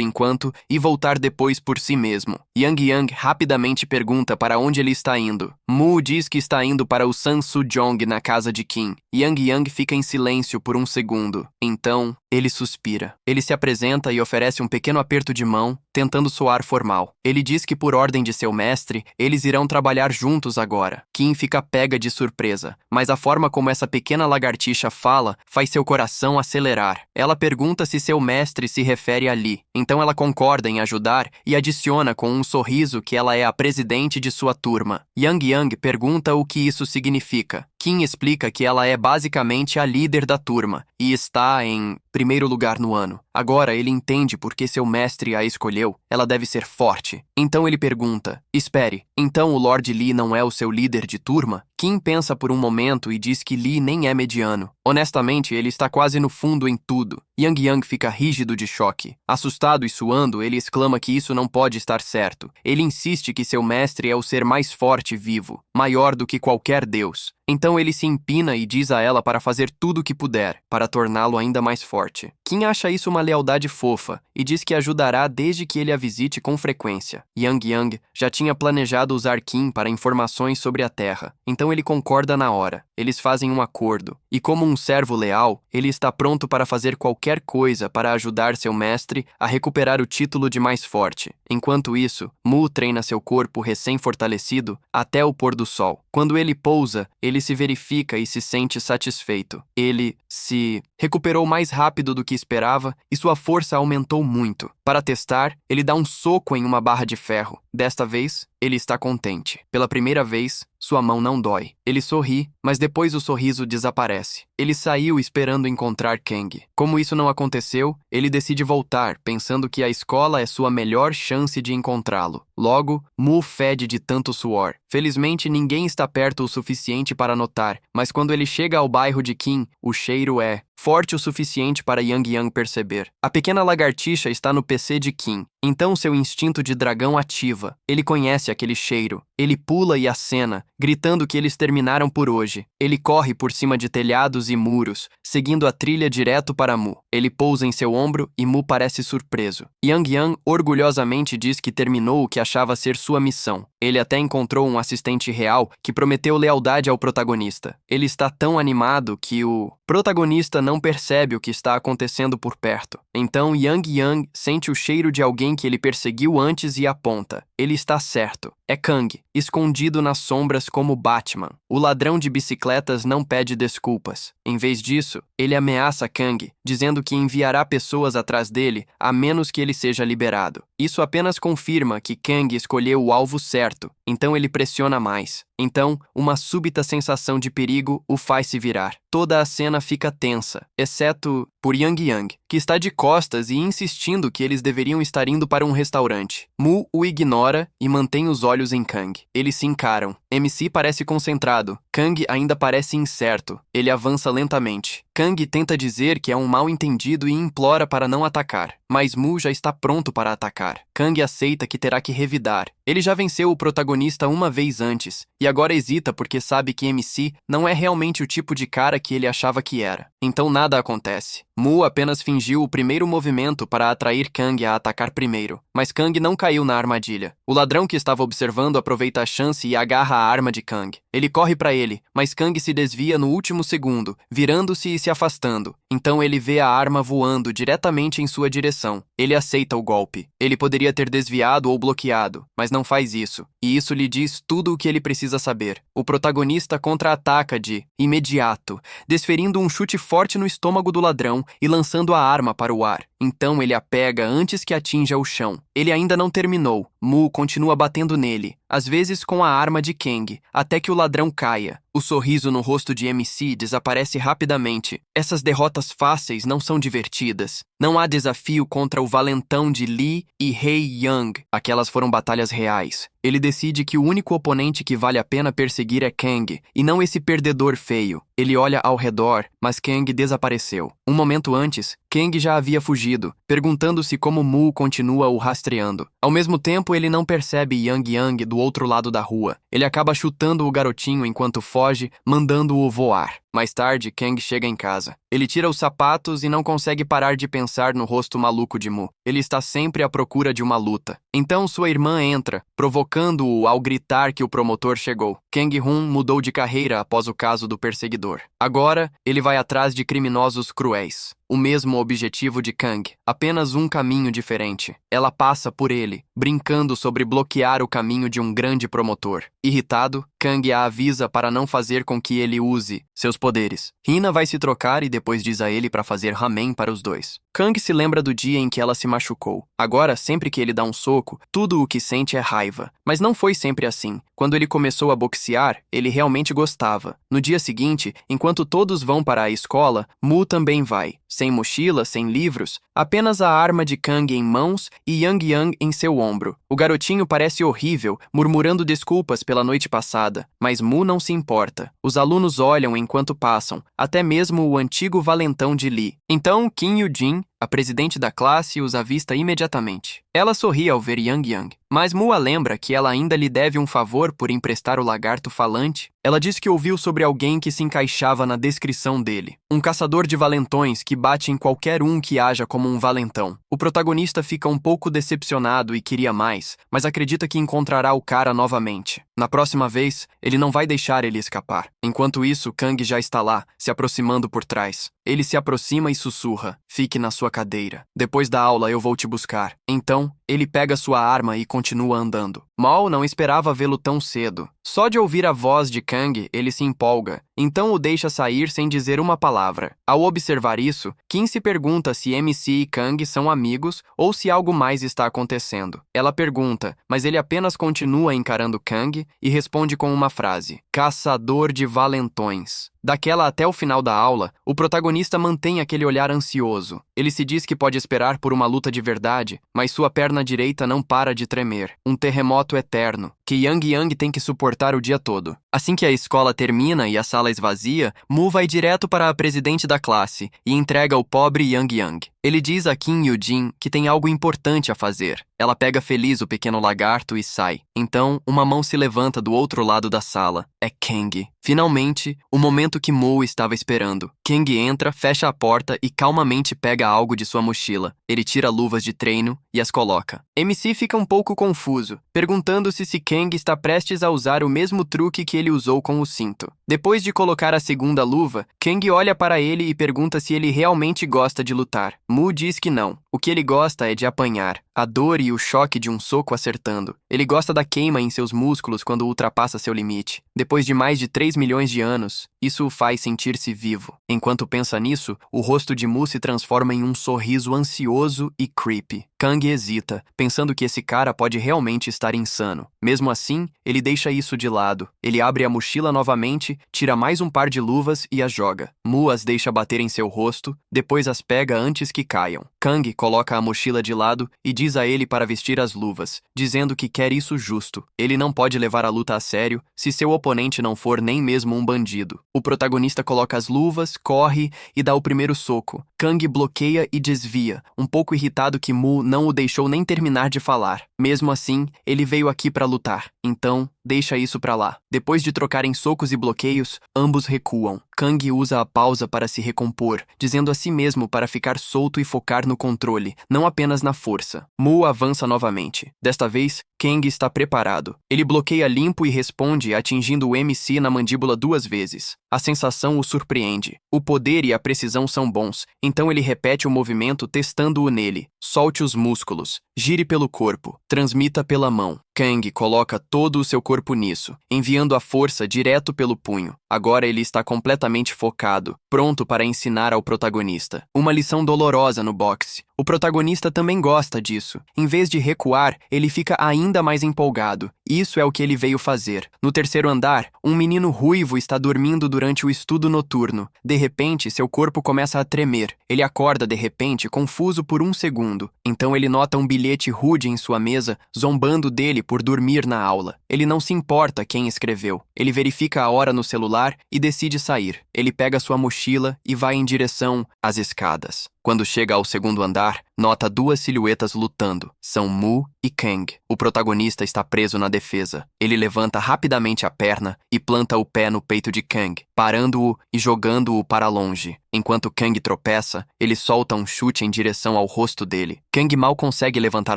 enquanto e voltar depois por si mesmo. Yang Yang rapidamente pergunta para onde ele está indo. Mu diz que está indo para o Sansujong na casa de Kim. Yang Yang fica em silêncio por um segundo. Então, ele suspira. Ele se apresenta e oferece um pequeno aperto de mão, tentando soar formal. Ele diz que por ordem de seu mestre, eles irão trabalhar juntos agora. Kim fica pega de surpresa, mas a forma como essa pequena lagartixa fala faz seu coração acelerar. Ela pergunta se seu mestre se refere a Lee. Então ela concorda em ajudar e adiciona com um sorriso que ela é a presidente de sua turma. Yang Yang pergunta o que isso significa. Kim explica que ela é basicamente a líder da turma e está em primeiro lugar no ano. Agora ele entende por que seu mestre a escolheu. Ela deve ser forte. Então ele pergunta, espere, então o Lord Lee não é o seu líder de turma? Kim pensa por um momento e diz que Lee nem é mediano. Honestamente, ele está quase no fundo em tudo. Yang Yang fica rígido de choque. Assustado e suando, ele exclama que isso não pode estar certo. Ele insiste que seu mestre é o ser mais forte vivo, maior do que qualquer deus. Então ele se empina e diz a ela para fazer tudo o que puder, para torná-lo ainda mais forte. Kim acha isso uma lealdade fofa e diz que ajudará desde que ele a visite com frequência. Yang Yang já tinha planejado usar Kim para informações sobre a Terra, então ele concorda na hora. Eles fazem um acordo, e como um servo leal, ele está pronto para fazer qualquer coisa para ajudar seu mestre a recuperar o título de mais forte. Enquanto isso, Mu treina seu corpo recém-fortalecido até o pôr do sol. Quando ele pousa, ele se verifica e se sente satisfeito. Ele se recuperou mais rápido do que esperava e sua força aumentou muito. Para testar, ele dá um soco em uma barra de ferro. Desta vez, ele está contente. Pela primeira vez, sua mão não dói. Ele sorri, mas depois o sorriso desaparece. Ele saiu esperando encontrar Kang. Como isso não aconteceu, ele decide voltar, pensando que a escola é sua melhor chance de encontrá-lo. Logo, Mu fede de tanto suor. Felizmente, ninguém está perto o suficiente para notar, mas quando ele chega ao bairro de Kim, o cheiro é forte o suficiente para Yang Yang perceber. A pequena lagartixa está no PC de Kim. Então seu instinto de dragão ativa. Ele conhece aquele cheiro. Ele pula e acena, gritando que eles terminaram por hoje. Ele corre por cima de telhados e muros, seguindo a trilha direto para Mu. Ele pousa em seu ombro e Mu parece surpreso. Yang Yang orgulhosamente diz que terminou o que achava ser sua missão. Ele até encontrou um assistente real que prometeu lealdade ao protagonista. Ele está tão animado que o protagonista não percebe o que está acontecendo por perto. Então Yang Yang sente o cheiro de alguém que ele perseguiu antes e aponta. Ele está certo. É Kang, escondido nas sombras como Batman. O ladrão de bicicletas não pede desculpas. Em vez disso, ele ameaça Kang, dizendo que enviará pessoas atrás dele a menos que ele seja liberado. Isso apenas confirma que Kang escolheu o alvo certo, então ele pressiona mais. Então, uma súbita sensação de perigo o faz se virar. Toda a cena fica tensa, exceto por Yang Yang, que está de costas e insistindo que eles deveriam estar indo para um restaurante. Mu o ignora e mantém os olhos em Kang. Eles se encaram. MC parece concentrado. Kang ainda parece incerto. Ele avança lentamente. Kang tenta dizer que é um mal-entendido e implora para não atacar, mas Mu já está pronto para atacar. Kang aceita que terá que revidar. Ele já venceu o protagonista uma vez antes, e agora hesita porque sabe que MC não é realmente o tipo de cara que ele achava que era. Então nada acontece. Mu apenas fingiu o primeiro movimento para atrair Kang a atacar primeiro, mas Kang não caiu na armadilha. O ladrão que estava observando aproveita a chance e agarra a arma de Kang. Ele corre para ele, mas Kang se desvia no último segundo, virando-se e se afastando. Então ele vê a arma voando diretamente em sua direção. Ele aceita o golpe. Ele poderia ter desviado ou bloqueado, mas não faz isso. E isso lhe diz tudo o que ele precisa saber. O protagonista contra-ataca de imediato, desferindo um chute forte no estômago do ladrão e lançando a arma para o ar. Então ele a pega antes que atinja o chão. Ele ainda não terminou. Mu continua batendo nele, às vezes com a arma de Kang, até que o ladrão caia. O sorriso no rosto de MC desaparece rapidamente. Essas derrotas fáceis não são divertidas. Não há desafio contra o valentão de Lee e Hei Young. Aquelas foram batalhas reais. Ele decide que o único oponente que vale a pena perseguir é Kang, e não esse perdedor feio. Ele olha ao redor, mas Kang desapareceu. Um momento antes, Kang já havia fugido, perguntando-se como Mu continua o rastreando. Ao mesmo tempo, ele não percebe Yang Yang do outro lado da rua. Ele acaba chutando o garotinho enquanto foge, mandando-o voar. Mais tarde, Kang chega em casa. Ele tira os sapatos e não consegue parar de pensar no rosto maluco de Mu. Ele está sempre à procura de uma luta. Então sua irmã entra, provocando-o ao gritar que o promotor chegou. Kang-hun mudou de carreira após o caso do perseguidor. Agora, ele vai atrás de criminosos cruéis. O mesmo objetivo de Kang, apenas um caminho diferente. Ela passa por ele, brincando sobre bloquear o caminho de um grande promotor. Irritado, Kang a avisa para não fazer com que ele use seus poderes. Hina vai se trocar e depois diz a ele para fazer ramen para os dois. Kang se lembra do dia em que ela se machucou. Agora, sempre que ele dá um soco, tudo o que sente é raiva. Mas não foi sempre assim. Quando ele começou a boxear, ele realmente gostava. No dia seguinte, enquanto todos vão para a escola, Mu também vai. Sem mochila, sem livros, apenas a arma de Kang em mãos e Yang Yang em seu ombro. O garotinho parece horrível, murmurando desculpas pela noite passada, mas Mu não se importa. Os alunos olham enquanto passam, até mesmo o antigo valentão de Lee. Então, Kim Yoo-jin, a presidente da classe, os avista imediatamente. Ela sorri ao ver Yang Yang, mas Mu a lembra que ela ainda lhe deve um favor por emprestar o lagarto falante. Ela diz que ouviu sobre alguém que se encaixava na descrição dele. Um caçador de valentões que bate em qualquer um que haja como um valentão. O protagonista fica um pouco decepcionado e queria mais, mas acredita que encontrará o cara novamente. Na próxima vez, ele não vai deixar ele escapar. Enquanto isso, Kang já está lá, se aproximando por trás. Ele se aproxima e sussurra: "Fique na sua cadeira. Depois da aula eu vou te buscar." Então, ele pega sua arma e continua andando. Mal não esperava vê-lo tão cedo. Só de ouvir a voz de Kang, ele se empolga. Então o deixa sair sem dizer uma palavra. Ao observar isso, Kim se pergunta se MC e Kang são amigos ou se algo mais está acontecendo. Ela pergunta, mas ele apenas continua encarando Kang e responde com uma frase: "Caçador de valentões." Daquela até o final da aula, o protagonista mantém aquele olhar ansioso. Ele se diz que pode esperar por uma luta de verdade, mas sua perna direita não para de tremer. Um terremoto eterno, que Yang Yang tem que suportar o dia todo. Assim que a escola termina e a sala esvazia, Mu vai direto para a presidente da classe e entrega o pobre Yang Yang. Ele diz a Kim Yoo-jin que tem algo importante a fazer. Ela pega feliz o pequeno lagarto e sai. Então, uma mão se levanta do outro lado da sala. É Kang. Finalmente, o momento que Mu estava esperando. Kang entra, fecha a porta e calmamente pega algo de sua mochila. Ele tira luvas de treino e as coloca. MC fica um pouco confuso, perguntando-se se Kang está prestes a usar o mesmo truque que ele usou com o cinto. Depois de colocar a segunda luva, Kang olha para ele e pergunta se ele realmente gosta de lutar. Mu diz que não. O que ele gosta é de apanhar. A dor e o choque de um soco acertando. Ele gosta da queima em seus músculos quando ultrapassa seu limite. Depois de mais de 3 milhões de anos, isso o faz sentir-se vivo. Enquanto pensa nisso, o rosto de Mu se transforma em um sorriso ansioso e creepy. Kang hesita, pensando que esse cara pode realmente estar insano. Mesmo assim, ele deixa isso de lado. Ele abre a mochila novamente, tira mais um par de luvas e as joga. Mu as deixa bater em seu rosto, depois as pega antes que caiam. Kang coloca a mochila de lado e diz a ele para vestir as luvas, dizendo que quer isso justo. Ele não pode levar a luta a sério se seu oponente não for nem mesmo um bandido. O protagonista coloca as luvas, corre e dá o primeiro soco. Kang bloqueia e desvia, um pouco irritado que Mu não o deixou nem terminar de falar. Mesmo assim, ele veio aqui para lutar. Então, deixa isso pra lá. Depois de trocarem socos e bloqueios, ambos recuam. Kang usa a pausa para se recompor, dizendo a si mesmo para ficar solto e focar no controle, não apenas na força. Mu avança novamente. Desta vez, Kang está preparado. Ele bloqueia limpo e responde, atingindo o MC na mandíbula 2 vezes. A sensação o surpreende. O poder e a precisão são bons, então ele repete o movimento testando-o nele. Solte os músculos, gire pelo corpo, transmita pela mão. Kang coloca todo o seu corpo nisso, enviando a força direto pelo punho. Agora ele está completamente focado, pronto para ensinar ao protagonista. Uma lição dolorosa no boxe. O protagonista também gosta disso. Em vez de recuar, ele fica ainda mais empolgado. Isso é o que ele veio fazer. No 3º andar, um menino ruivo está dormindo durante o estudo noturno. De repente, seu corpo começa a tremer. Ele acorda de repente, confuso por 1 segundo. Então ele nota um bilhete rude em sua mesa, zombando dele por dormir na aula. Ele não se importa quem escreveu. Ele verifica a hora no celular e decide sair. Ele pega sua mochila e vai em direção às escadas. Quando chega ao 2º andar, nota 2 silhuetas lutando. São Mu e Kang. O protagonista está preso na defesa. Ele levanta rapidamente a perna e planta o pé no peito de Kang, parando-o e jogando-o para longe. Enquanto Kang tropeça, ele solta um chute em direção ao rosto dele. Kang mal consegue levantar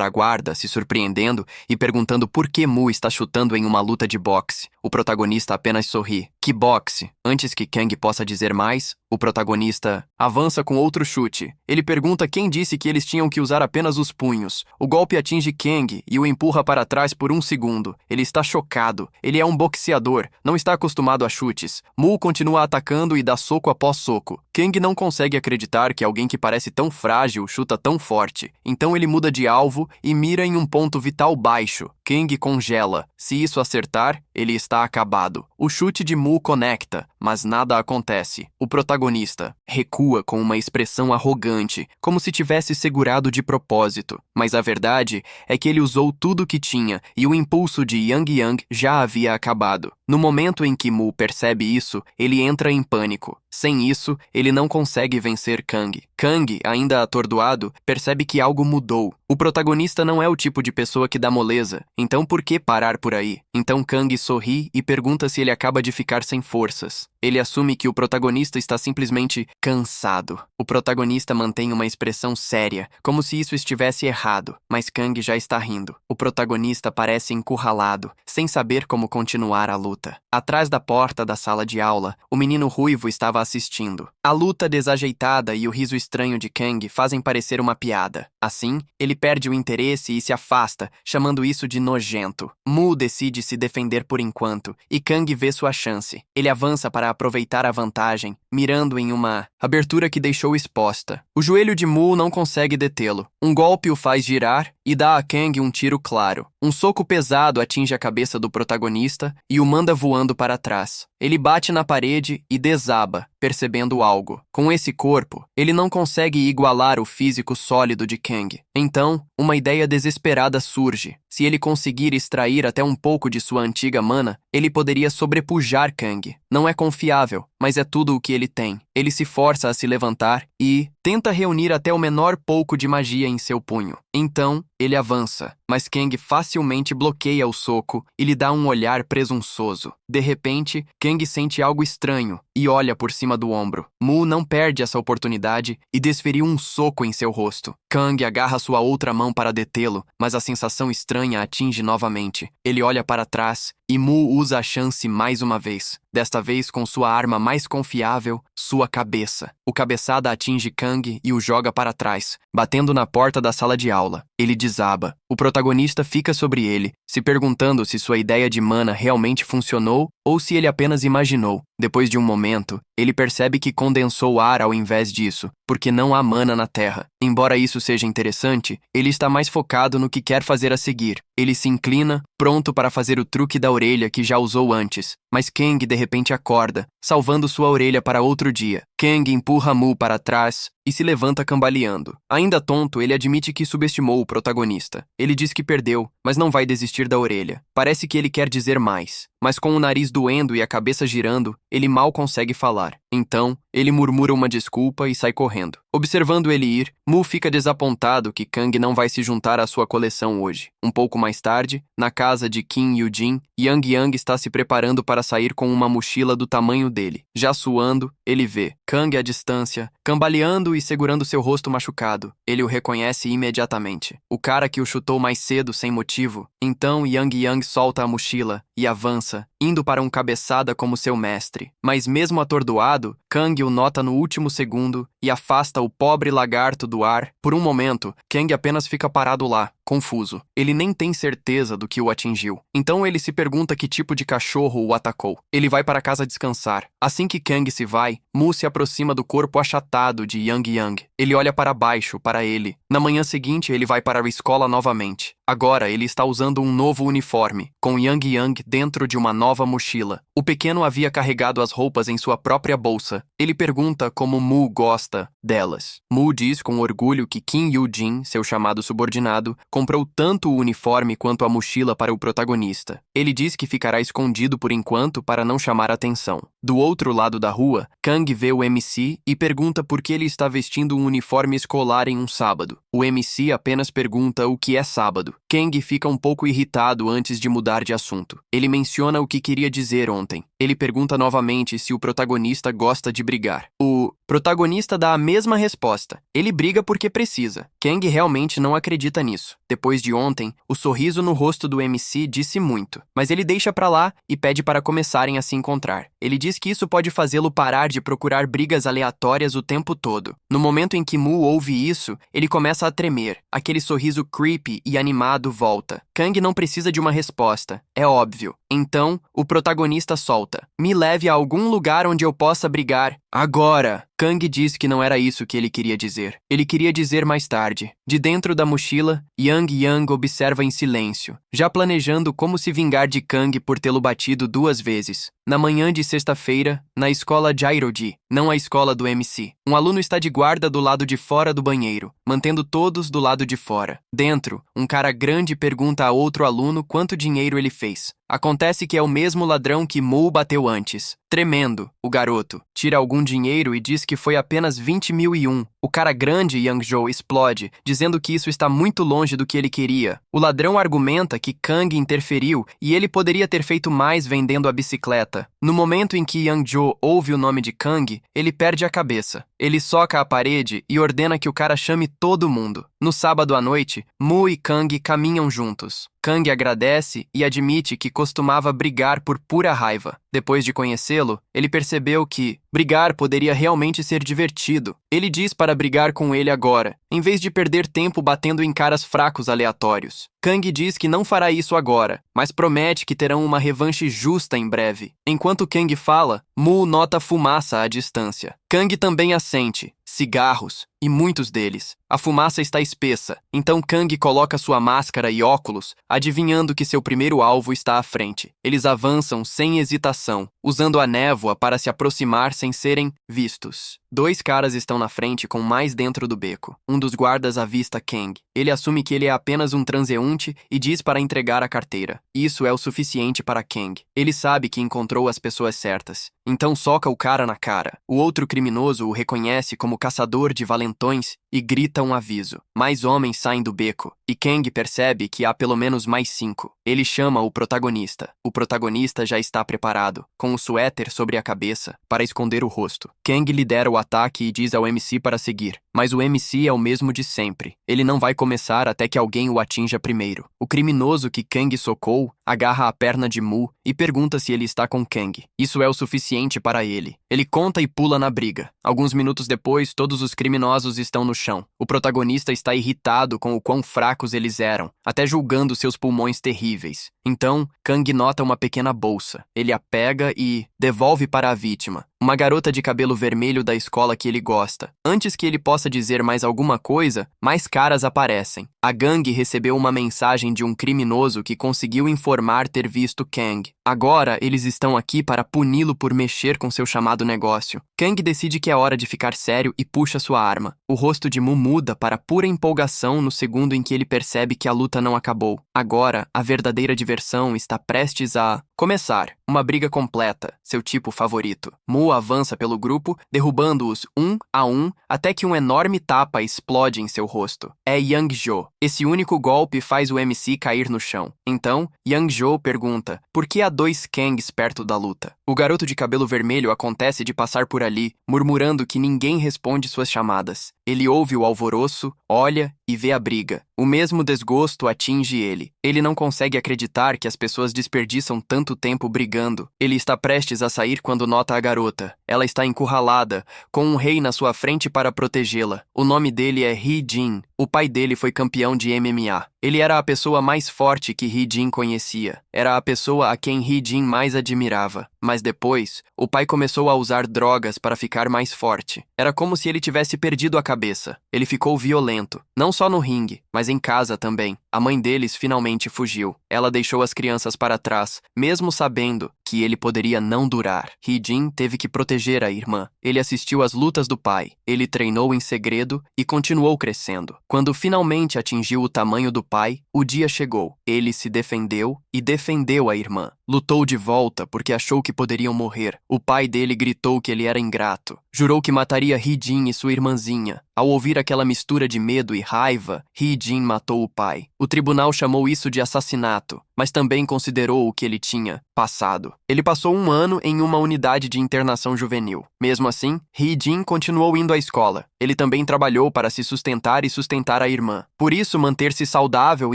a guarda, se surpreendendo e perguntando por que Mu está chutando em uma luta de boxe. O protagonista apenas sorri. Que boxe? Antes que Kang possa dizer mais, o protagonista avança com outro chute. Ele pergunta quem disse que eles tinham que usar apenas os punhos. O golpe atinge Kang e o empurra para trás por 1 segundo. Ele está chocado. Ele é um boxeador, não está acostumado a chutes. Mu continua atacando e dá soco após soco. Kang não consegue acreditar que alguém que parece tão frágil chuta tão forte. Então ele muda de alvo e mira em um ponto vital baixo. Kang congela. Se isso acertar, ele está acabado. O chute de Mu conecta, mas nada acontece. O protagonista recua com uma expressão arrogante, como se tivesse segurado de propósito. Mas a verdade é que ele usou tudo o que tinha e o impulso de Yang Yang já havia acabado. No momento em que Mu percebe isso, ele entra em pânico. Sem isso, ele não consegue vencer Kang. Kang, ainda atordoado, percebe que algo mudou. O protagonista não é o tipo de pessoa que dá moleza, então por que parar por aí? Então Kang sorri e pergunta se ele acaba de ficar sem forças. Ele assume que o protagonista está simplesmente cansado. O protagonista mantém uma expressão séria, como se isso estivesse errado, mas Kang já está rindo. O protagonista parece encurralado, sem saber como continuar a luta. Atrás da porta da sala de aula, o menino ruivo estava assistindo. A luta desajeitada e o riso estranho de Kang fazem parecer uma piada. Assim, ele perde o interesse e se afasta, chamando isso de nojento. Mu decide se defender por enquanto, e Kang vê sua chance. Ele avança para aproveitar a vantagem, mirando em uma abertura que deixou exposta. O joelho de Mu não consegue detê-lo. Um golpe o faz girar e dá a Kang um tiro claro. Um soco pesado atinge a cabeça do protagonista e o manda voando para trás. Ele bate na parede e desaba, percebendo algo. Com esse corpo, ele não consegue igualar o físico sólido de Kang. Então, uma ideia desesperada surge. Se ele conseguir extrair até um pouco de sua antiga mana, ele poderia sobrepujar Kang. Não é confiável, mas é tudo o que ele tem. Ele se força a se levantar e tenta reunir até o menor pouco de magia em seu punho. Então, ele avança, mas Kang facilmente bloqueia o soco e lhe dá um olhar presunçoso. De repente, Kang sente algo estranho e olha por cima do ombro. Mu não perde essa oportunidade e desferiu um soco em seu rosto. Kang agarra sua outra mão para detê-lo, mas a sensação estranha atinge novamente. Ele olha para trás e Mu usa a chance mais uma vez. Desta vez com sua arma mais confiável, sua cabeça. O cabeçada atinge Kang e o joga para trás, batendo na porta da sala de aula. Ele desaba. O protagonista fica sobre ele, se perguntando se sua ideia de mana realmente funcionou ou se ele apenas imaginou. Depois de um momento, ele percebe que condensou ar ao invés disso, porque não há mana na Terra. Embora isso seja interessante, ele está mais focado no que quer fazer a seguir. Ele se inclina, pronto para fazer o truque da orelha que já usou antes, mas Kang de repente acorda, salvando sua orelha para outro dia. Kang empurra Mu para trás e se levanta cambaleando. Ainda tonto, ele admite que subestimou o protagonista. Ele diz que perdeu, mas não vai desistir da orelha. Parece que ele quer dizer mais, mas com o nariz doendo e a cabeça girando, ele mal consegue falar. Então, ele murmura uma desculpa e sai correndo. Observando ele ir, Mu fica desapontado que Kang não vai se juntar à sua coleção hoje. Um pouco mais tarde, na casa de Kim Yoo-jin, Yang Yang está se preparando para sair com uma mochila do tamanho dele. Já suando, ele vê Kang à distância, cambaleando e segurando seu rosto machucado. Ele o reconhece imediatamente. O cara que o chutou mais cedo sem motivo. Então Yang Yang solta a mochila e avança, indo para um cabeçada como seu mestre. Mas mesmo atordoado, Kang o nota no último segundo e afasta o pobre lagarto do ar. Por um momento, Kang apenas fica parado lá, confuso. Ele nem tem certeza do que o atingiu. Então ele se pergunta que tipo de cachorro o atacou. Ele vai para casa descansar. Assim que Kang se vai, Mu se aproxima do corpo achatado de Yang Yang. Ele olha para baixo, para ele. Na manhã seguinte, ele vai para a escola novamente. Agora, ele está usando um novo uniforme, com Yang Yang dentro de uma nova mochila. O pequeno havia carregado as roupas em sua própria bolsa. Ele pergunta como Mu gosta delas. Mu diz com orgulho que Kim Yoo-jin, seu chamado subordinado, comprou tanto o uniforme quanto a mochila para o protagonista. Ele diz que ficará escondido por enquanto para não chamar atenção. Do outro lado da rua, Kang vê o MC e pergunta por que ele está vestindo um uniforme escolar em um sábado. O MC apenas pergunta o que é sábado. Kang fica um pouco irritado antes de mudar de assunto. Ele menciona o que queria dizer ontem. Ele pergunta novamente se o protagonista gosta de brigar. O protagonista dá a mesma resposta. Ele briga porque precisa. Kang realmente não acredita nisso. Depois de ontem, o sorriso no rosto do MC disse muito, mas ele deixa pra lá e pede para começarem a se encontrar. Ele diz que isso pode fazê-lo parar de procurar brigas aleatórias o tempo todo. No momento em que Mu ouve isso, ele começa a tremer. Aquele sorriso creepy e animado volta. Kang não precisa de uma resposta, é óbvio. Então, o protagonista solta. Me leve a algum lugar onde eu possa brigar. Agora! Kang diz que não era isso que ele queria dizer. Ele queria dizer mais tarde. De dentro da mochila, Yang Yang observa em silêncio, já planejando como se vingar de Kang por tê-lo batido 2 vezes. Na manhã de sexta-feira, na escola Jairoji, não a escola do MC, um aluno está de guarda do lado de fora do banheiro, mantendo todos do lado de fora. Dentro, um cara grande pergunta a outro aluno quanto dinheiro ele fez. Acontece que é o mesmo ladrão que Mu bateu antes. Tremendo, o garoto tira algum dinheiro e diz que foi apenas 20.001. O cara grande, Yang Jo, explode, dizendo que isso está muito longe do que ele queria. O ladrão argumenta que Kang interferiu e ele poderia ter feito mais vendendo a bicicleta. No momento em que Yang Jo ouve o nome de Kang, ele perde a cabeça. Ele soca a parede e ordena que o cara chame todo mundo. No sábado à noite, Mu e Kang caminham juntos. Kang agradece e admite que costumava brigar por pura raiva. Depois de conhecê-lo, ele percebeu que brigar poderia realmente ser divertido. Ele diz para brigar com ele agora, em vez de perder tempo batendo em caras fracos aleatórios. Kang diz que não fará isso agora, mas promete que terão uma revanche justa em breve. Enquanto Kang fala, Mu nota fumaça à distância. Kang também assente. Cigarros, e muitos deles. A fumaça está espessa, então Kang coloca sua máscara e óculos, adivinhando que seu primeiro alvo está à frente. Eles avançam sem hesitação, usando a névoa para se aproximar sem serem vistos. 2 caras estão na frente com mais dentro do beco. Um dos guardas avista Kang. Ele assume que ele é apenas um transeunte e diz para entregar a carteira. Isso é o suficiente para Kang. Ele sabe que encontrou as pessoas certas. Então soca o cara na cara. O outro criminoso o reconhece como caçador de valentões e grita um aviso. Mais homens saem do beco, e Kang percebe que há pelo menos mais 5. Ele chama o protagonista. O protagonista já está preparado, com o suéter sobre a cabeça, para esconder o rosto. Kang lidera o ataque e diz ao MC para seguir, mas o MC é o mesmo de sempre. Ele não vai começar até que alguém o atinja primeiro. O criminoso que Kang socou agarra a perna de Mu e pergunta se ele está com Kang. Isso é o suficiente para ele. Ele conta e pula na briga. Alguns minutos depois, todos os criminosos estão no chão. O protagonista está irritado com o quão fracos eles eram, até julgando seus pulmões terríveis. Então, Kang nota uma pequena bolsa. Ele a pega e devolve para a vítima. Uma garota de cabelo vermelho da escola que ele gosta. Antes que ele possa dizer mais alguma coisa, mais caras aparecem. A gangue recebeu uma mensagem de um criminoso que conseguiu informar ter visto Kang. Agora, eles estão aqui para puni-lo por mexer com seu chamado negócio. Kang decide que é hora de ficar sério e puxa sua arma. O rosto de Mu muda para pura empolgação no segundo em que ele percebe que a luta não acabou. Agora, a verdadeira diversão está prestes a começar. Uma briga completa, seu tipo favorito. Mu avança pelo grupo, derrubando-os um a um, até que um enorme tapa explode em seu rosto. É Yang-jo. Esse único golpe faz o MC cair no chão. Então, Yang-jo pergunta, por que há dois Kangs perto da luta? O garoto de cabelo vermelho acontece de passar por ali, murmurando que ninguém responde suas chamadas. Ele ouve o alvoroço, olha e vê a briga. O mesmo desgosto atinge ele. Ele não consegue acreditar que as pessoas desperdiçam tanto tempo brigando. Ele está prestes a sair quando nota a garota. Ela está encurralada, com um rei na sua frente para protegê-la. O nome dele é Hee-jin. O pai dele foi campeão de MMA. Ele era a pessoa mais forte que Hee-jin conhecia. Era a pessoa a quem Hee-jin mais admirava. Mas depois, o pai começou a usar drogas para ficar mais forte. Era como se ele tivesse perdido a cabeça. Ele ficou violento, não só no ringue, mas em casa também. A mãe deles finalmente fugiu. Ela deixou as crianças para trás, mesmo sabendo que ele poderia não durar. Hee-jin teve que proteger a irmã. Ele assistiu às lutas do pai. Ele treinou em segredo e continuou crescendo. Quando finalmente atingiu o tamanho do pai, o dia chegou. Ele se defendeu e defendeu a irmã. Lutou de volta porque achou que poderiam morrer. O pai dele gritou que ele era ingrato. Jurou que mataria Hee-jin e sua irmãzinha. Ao ouvir aquela mistura de medo e raiva, Hee-jin matou o pai. O tribunal chamou isso de assassinato, mas também considerou o que ele tinha passado. Ele passou 1 ano em uma unidade de internação juvenil. Mesmo assim, Hee-jin continuou indo à escola. Ele também trabalhou para se sustentar e sustentar a irmã. Por isso, manter-se saudável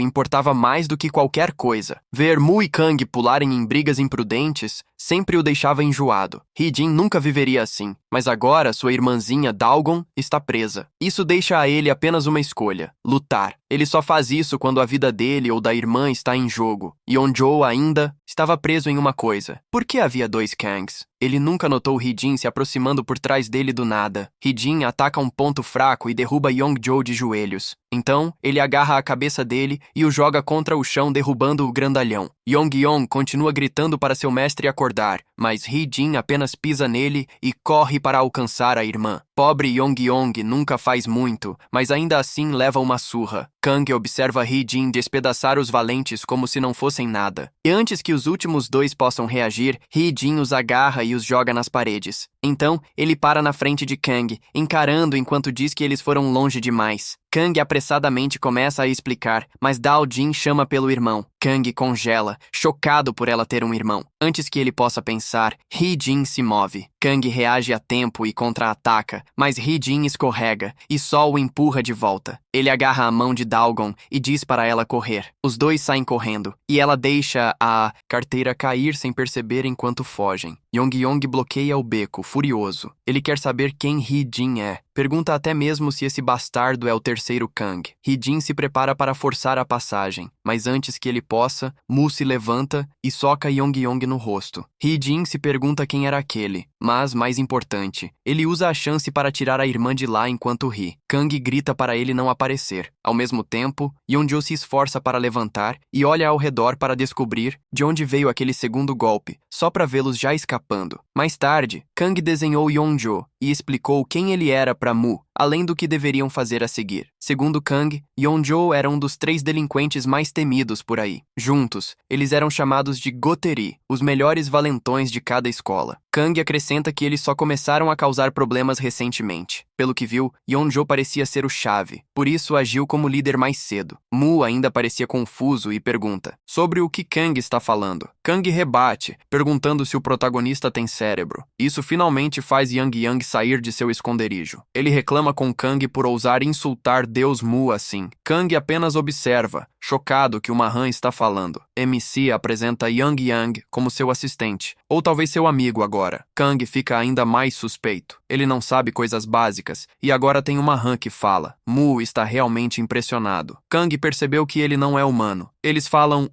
importava mais do que qualquer coisa. Ver Mu e Kang pularem em brigas imprudentes sempre o deixava enjoado. Hee-jin nunca viveria assim, mas agora sua irmãzinha Dalgon está presa. Isso deixa a ele apenas uma escolha: lutar. Ele só faz isso quando a vida dele ou da irmã está em jogo. Yeon-jo ainda estava preso em uma coisa. Por que havia 2 Kangs? Ele nunca notou Hee-jin se aproximando por trás dele do nada. Hee-jin ataca um ponto fraco e derruba Yeon-jo de joelhos. Então, ele agarra a cabeça dele e o joga contra o chão, derrubando o grandalhão. Yeon-yeon continua gritando para seu mestre acordar, mas Hee-jin apenas pisa nele e corre para alcançar a irmã. Pobre Yeon-yeon nunca faz muito, mas ainda assim leva uma surra. Kang observa Hee-jin despedaçar os valentes como se não fossem nada. E antes que os últimos 2 possam reagir, Hee-jin os agarra e os joga nas paredes. Então, ele para na frente de Kang, encarando enquanto diz que eles foram longe demais. Kang apressadamente começa a explicar, mas Dao-jin chama pelo irmão. Kang congela, chocado por ela ter um irmão. Antes que ele possa pensar, Hee-jin se move. Kang reage a tempo e contra-ataca, mas Hee-jin escorrega e só o empurra de volta. Ele agarra a mão de Dalgon e diz para ela correr. Os dois saem correndo, e ela deixa a carteira cair sem perceber enquanto fogem. Yeon-yeon bloqueia o beco, furioso. Ele quer saber quem Hee-jin é. Pergunta até mesmo se esse bastardo é o terceiro Kang. Hee-jin se prepara para forçar a passagem, mas antes que ele possa, Mu se levanta e soca Yeon-yeon no rosto. Hee-jin se pergunta quem era aquele, mas, mais importante, ele usa a chance para tirar a irmã de lá enquanto ri. Kang grita para ele não aparecer. Ao mesmo tempo, Yeon-jo se esforça para levantar e olha ao redor para descobrir de onde veio aquele segundo golpe, só para vê-los já escapando. Mais tarde, Kang desenhou Yeon-jo e explicou quem ele era para Mu, além do que deveriam fazer a seguir. Segundo Kang, Yeon-jo era um dos 3 delinquentes mais temidos por aí. Juntos, eles eram chamados de Goteri, os melhores valentões de cada escola. Kang acrescenta que eles só começaram a causar problemas recentemente. Pelo que viu, Yeon-jo parecia ser o chave, por isso agiu como líder mais cedo. Mu ainda parecia confuso e pergunta sobre o que Kang está falando. Kang rebate, perguntando se o protagonista tem cérebro. Isso finalmente faz Yang sair de seu esconderijo. Ele reclama com Kang por ousar insultar Deus Mu assim. Kang apenas observa, chocado que uma rã está falando. MC apresenta Yang como seu assistente, ou talvez seu amigo agora. Kang fica ainda mais suspeito. Ele não sabe coisas básicas, e agora tem uma rã que fala. Mu está realmente impressionado. Kang percebeu que ele não é humano. Eles falam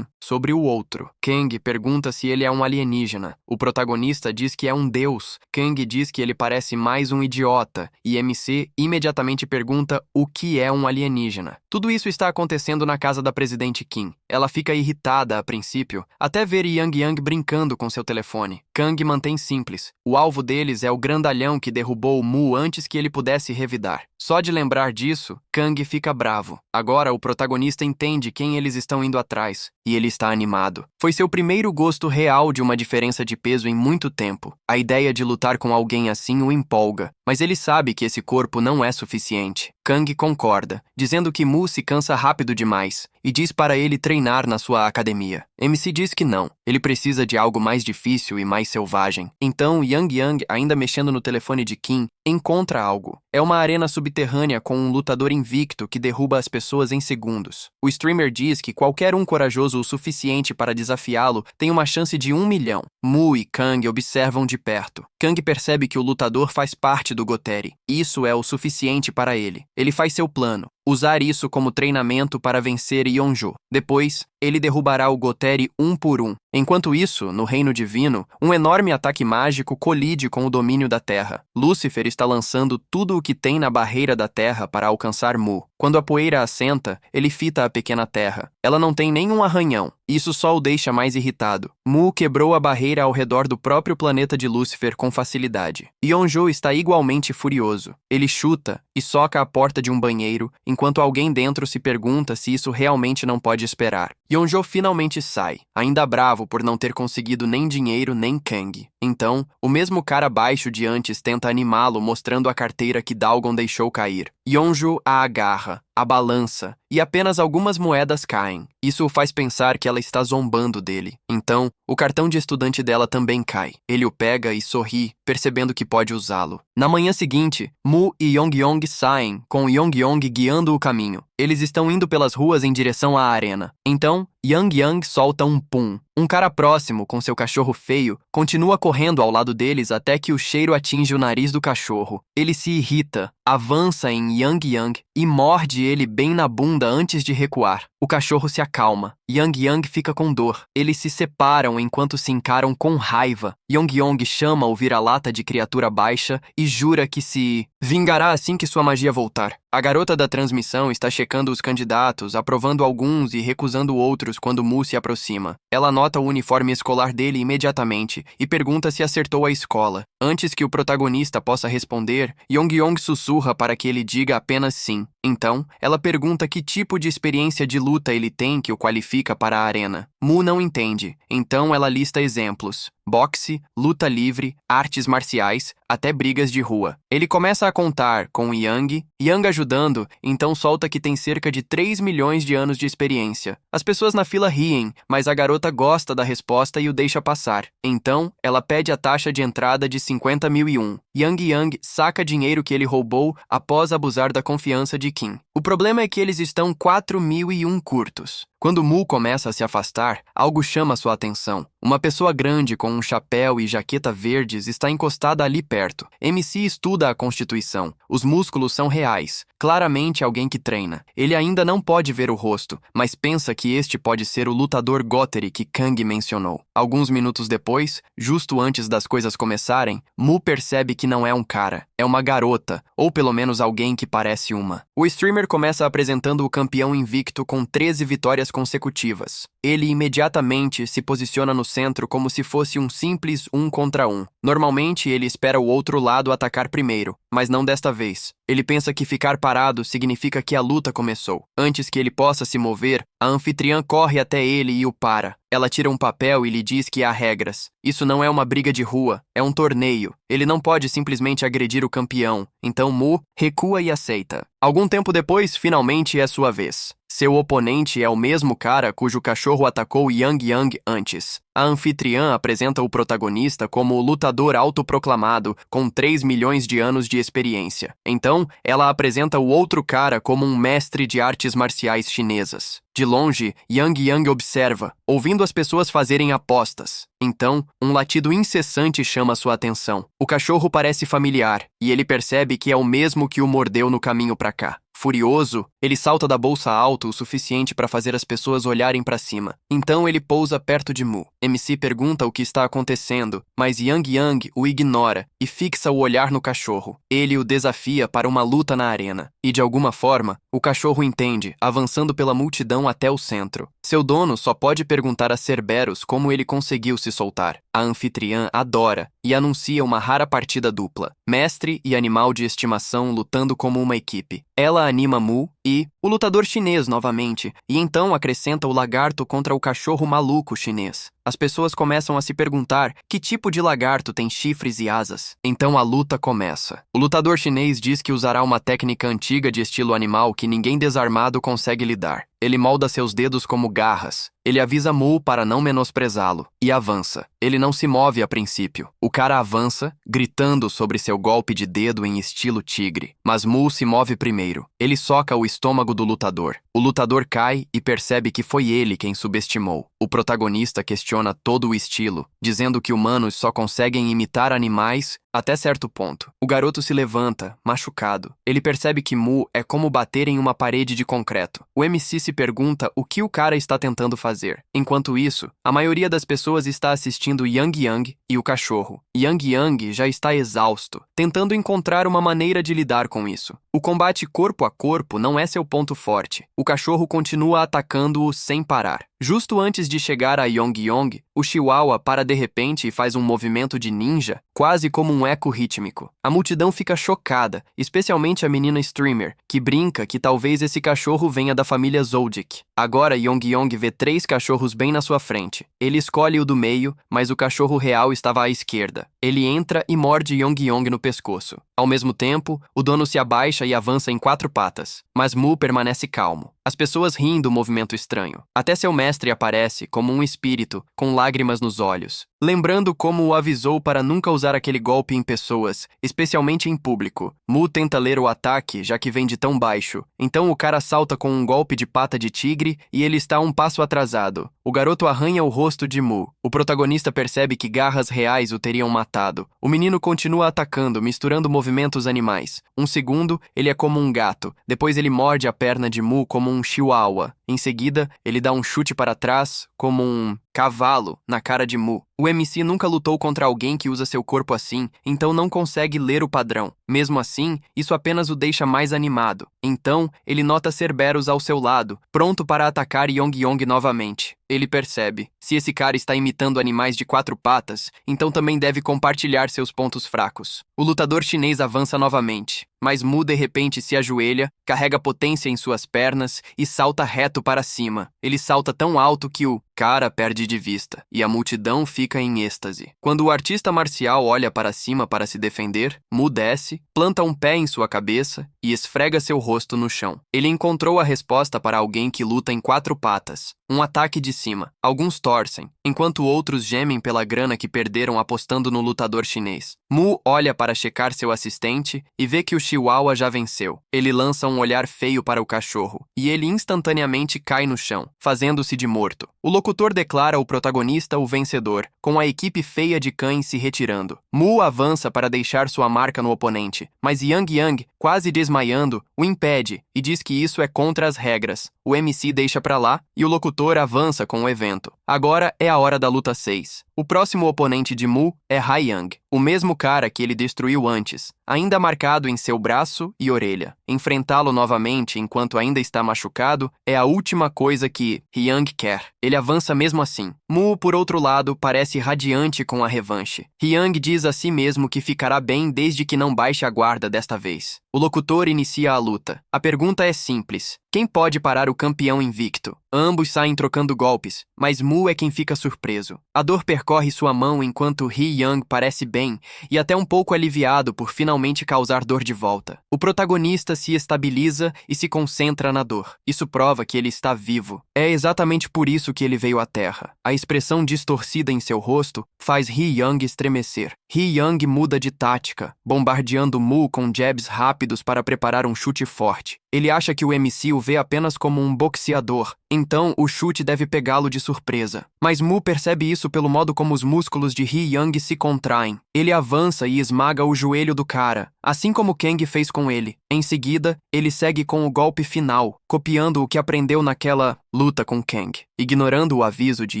sobre o outro. Kang pergunta se ele é um alienígena. O protagonista diz que é um deus. Kang diz que ele parece mais um idiota, e MC imediatamente pergunta o que é um alienígena. Tudo isso está acontecendo na casa da presidente Kim. Ela fica irritada a princípio, até ver Yang brincando com seu telefone. Kang mantém simples. O alvo deles é o grandalhão que derrubou Mu antes que ele pudesse revidar. Só de lembrar disso, Kang fica bravo. Agora o protagonista entende quem eles estão indo atrás, e ele está animado. Foi seu primeiro gosto real de uma diferença de peso em muito tempo. A ideia de lutar com alguém assim o empolga, mas ele sabe que esse corpo não é suficiente. Kang concorda, dizendo que Mu se cansa rápido demais, e diz para ele treinar na sua academia. MC diz que não, ele precisa de algo mais difícil e mais selvagem. Então, Yang Yang, ainda mexendo no telefone de Kim, encontra algo. É uma arena subterrânea com um lutador invicto que derruba as pessoas em segundos. O streamer diz que qualquer um corajoso o suficiente para desafiá-lo tem uma chance de 1 milhão. Mu e Kang observam de perto. Kang percebe que o lutador faz parte do Goteri. Isso é o suficiente para ele. Ele faz seu plano, usar isso como treinamento para vencer Yeonjo. Depois, ele derrubará o Goteri um por um. Enquanto isso, no Reino Divino, um enorme ataque mágico colide com o domínio da Terra. Lúcifer está lançando tudo o que tem na barreira da Terra para alcançar Mu. Quando a poeira assenta, ele fita a pequena Terra. Ela não tem nenhum arranhão. Isso só o deixa mais irritado. Mu quebrou a barreira ao redor do próprio planeta de Lúcifer com facilidade. Yeonjo está igualmente furioso. Ele chuta e soca a porta de um banheiro, enquanto alguém dentro se pergunta se isso realmente não pode esperar. Yeonjo finalmente sai, ainda bravo por não ter conseguido nem dinheiro nem Kang. Então, o mesmo cara baixo de antes tenta animá-lo mostrando a carteira que Dalgon deixou cair. Yeonjo a agarra, a balança, e apenas algumas moedas caem. Isso o faz pensar que ela está zombando dele. Então, o cartão de estudante dela também cai. Ele o pega e sorri, percebendo que pode usá-lo. Na manhã seguinte, Mu e Yongyong saem, com Yongyong guiando o caminho. Eles estão indo pelas ruas em direção à arena. Então, Yang solta um pum. Um cara próximo, com seu cachorro feio, continua correndo ao lado deles até que o cheiro atinge o nariz do cachorro. Ele se irrita, avança em Yang e morde ele bem na bunda antes de recuar. O cachorro se acalma. Yang fica com dor. Eles se separam enquanto se encaram com raiva. Yongyong chama o vira-lata de criatura baixa e jura que se vingará assim que sua magia voltar. A garota da transmissão está checando os candidatos, aprovando alguns e recusando outros quando Mu se aproxima. Ela nota o uniforme escolar dele imediatamente e pergunta se acertou a escola. Antes que o protagonista possa responder, Yongyong sussurra para que ele diga apenas sim. Então, ela pergunta que tipo de experiência de luta ele tem que o qualifica para a arena. Mu não entende, então ela lista exemplos: boxe, luta livre, artes marciais, até brigas de rua. Ele começa a contar, com Yang ajudando, então solta que tem cerca de 3 milhões de anos de experiência. As pessoas na fila riem, mas a garota gosta da resposta e o deixa passar. Então, ela pede a taxa de entrada de 50.001. Yang saca dinheiro que ele roubou após abusar da confiança de Kim. O problema é que eles estão 4.001 curtos. Quando Mu começa a se afastar, algo chama sua atenção. Uma pessoa grande com um chapéu e jaqueta verdes está encostada ali perto. MC estuda a Constituição. Os músculos são reais. Claramente alguém que treina. Ele ainda não pode ver o rosto, mas pensa que este pode ser o lutador Goteri que Kang mencionou. Alguns minutos depois, justo antes das coisas começarem, Mu percebe que não é um cara. É uma garota, ou pelo menos alguém que parece uma. O streamer começa apresentando o campeão invicto com 13 vitórias consecutivas. Ele imediatamente se posiciona no centro como se fosse um simples 1 contra 1. Normalmente ele espera o outro lado atacar primeiro, mas não desta vez. Ele pensa que ficar parado significa que a luta começou. Antes que ele possa se mover, a anfitriã corre até ele e o para. Ela tira um papel e lhe diz que há regras. Isso não é uma briga de rua, é um torneio. Ele não pode simplesmente agredir o campeão. Então Mu recua e aceita. Algum tempo depois, finalmente é sua vez. Seu oponente é o mesmo cara cujo cachorro atacou Yang antes. A anfitriã apresenta o protagonista como o lutador autoproclamado com 3 milhões de anos de experiência. Então, ela apresenta o outro cara como um mestre de artes marciais chinesas. De longe, Yang observa, ouvindo as pessoas fazerem apostas. Então, um latido incessante chama sua atenção. O cachorro parece familiar, e ele percebe que é o mesmo que o mordeu no caminho para cá. Furioso, ele salta da bolsa alto o suficiente para fazer as pessoas olharem para cima. Então ele pousa perto de Mu. MC pergunta o que está acontecendo, mas Yang o ignora e fixa o olhar no cachorro. Ele o desafia para uma luta na arena. E de alguma forma, o cachorro entende, avançando pela multidão até o centro. Seu dono só pode perguntar a Cerberus como ele conseguiu se soltar. A anfitriã adora e anuncia uma rara partida dupla. Mestre e animal de estimação lutando como uma equipe. Ela anima Mu e o lutador chinês novamente, e então acrescenta o lagarto contra o cachorro maluco chinês. As pessoas começam a se perguntar que tipo de lagarto tem chifres e asas. Então a luta começa. O lutador chinês diz que usará uma técnica antiga de estilo animal que ninguém desarmado consegue lidar. Ele molda seus dedos como garras. Ele avisa Mu para não menosprezá-lo e avança. Ele não se move a princípio. O cara avança, gritando sobre seu golpe de dedo em estilo tigre. Mas Mu se move primeiro. Ele soca o estômago do lutador. O lutador cai e percebe que foi ele quem subestimou. O protagonista questiona todo o estilo, dizendo que humanos só conseguem imitar animais até certo ponto. O garoto se levanta, machucado. Ele percebe que Mu é como bater em uma parede de concreto. O MC se pergunta o que o cara está tentando fazer. Enquanto isso, a maioria das pessoas está assistindo Yang Yang e o cachorro. Yang Yang já está exausto, tentando encontrar uma maneira de lidar com isso. O combate corpo a corpo não é seu ponto forte. O cachorro continua atacando-o sem parar. Justo antes de chegar a Yong Yong, o Chihuahua para de repente e faz um movimento de ninja, quase como um eco rítmico. A multidão fica chocada, especialmente a menina streamer, que brinca que talvez esse cachorro venha da família Zoldyck. Agora Yong Yong vê 3 cachorros bem na sua frente. Ele escolhe o do meio, mas o cachorro real estava à esquerda. Ele entra e morde Yong Yong no pescoço. Ao mesmo tempo, o dono se abaixa e avança em 4 patas, mas Mu permanece calmo. As pessoas riem do movimento estranho. Até seu mestre aparece como um espírito, com lágrimas nos olhos, lembrando como o avisou para nunca usar aquele golpe em pessoas, especialmente em público. Mu tenta ler o ataque, já que vem de tão baixo. Então o cara salta com um golpe de pata de tigre e ele está um passo atrasado. O garoto arranha o rosto de Mu. O protagonista percebe que garras reais o teriam matado. O menino continua atacando, misturando movimentos animais. Um segundo, ele é como um gato. Depois ele morde a perna de Mu como um chihuahua. Em seguida, ele dá um chute para trás, como um cavalo, na cara de Mu. O MC nunca lutou contra alguém que usa seu corpo assim, então não consegue ler o padrão. Mesmo assim, isso apenas o deixa mais animado. Então, ele nota Cerberus ao seu lado, pronto para atacar Yong Yong novamente. Ele percebe, se esse cara está imitando animais de 4 patas, então também deve compartilhar seus pontos fracos. O lutador chinês avança novamente, mas Mu de repente se ajoelha, carrega potência em suas pernas e salta reto para cima. Ele salta tão alto que o cara perde de vista, e a multidão fica em êxtase. Quando o artista marcial olha para cima para se defender, Mu desce, planta um pé em sua cabeça e esfrega seu rosto no chão. Ele encontrou a resposta para alguém que luta em 4 patas. Um ataque de cima. Alguns torcem, enquanto outros gemem pela grana que perderam apostando no lutador chinês. Mu olha para checar seu assistente e vê que o Chihuahua já venceu. Ele lança um olhar feio para o cachorro, e ele instantaneamente cai no chão, fazendo-se de morto. O locutor declara o protagonista o vencedor, com a equipe feia de cães se retirando. Mu avança para deixar sua marca no oponente, mas Yang Yang, quase desmaiando, o impede e diz que isso é contra as regras. O MC deixa pra lá e o locutor avança com o evento. Agora é a hora da luta 6. O próximo oponente de Mu é Hai Yang, o mesmo cara que ele destruiu antes, ainda marcado em seu braço e orelha. Enfrentá-lo novamente enquanto ainda está machucado é a última coisa que Hyang quer. Ele avança mesmo assim. Mu, por outro lado, parece radiante com a revanche. Hyang diz a si mesmo que ficará bem desde que não baixe a guarda desta vez. O locutor inicia a luta. A pergunta é simples. Quem pode parar o campeão invicto? Ambos saem trocando golpes, mas Mu é quem fica surpreso. A dor percorre sua mão enquanto Hyang parece bem e até um pouco aliviado por finalmente causar dor de volta. O protagonista se estabiliza e se concentra na dor. Isso prova que ele está vivo. É exatamente por isso que ele veio à Terra. A expressão distorcida em seu rosto faz Hyang estremecer. Hyang muda de tática, bombardeando Mu com jabs rápidos para preparar um chute forte. Ele acha que o MC o vê apenas como um boxeador, então o chute deve pegá-lo de surpresa. Mas Mu percebe isso pelo modo como os músculos de Hee-Young se contraem. Ele avança e esmaga o joelho do cara, assim como Kang fez com ele. Em seguida, ele segue com o golpe final, copiando o que aprendeu naquela luta com Kang. Ignorando o aviso de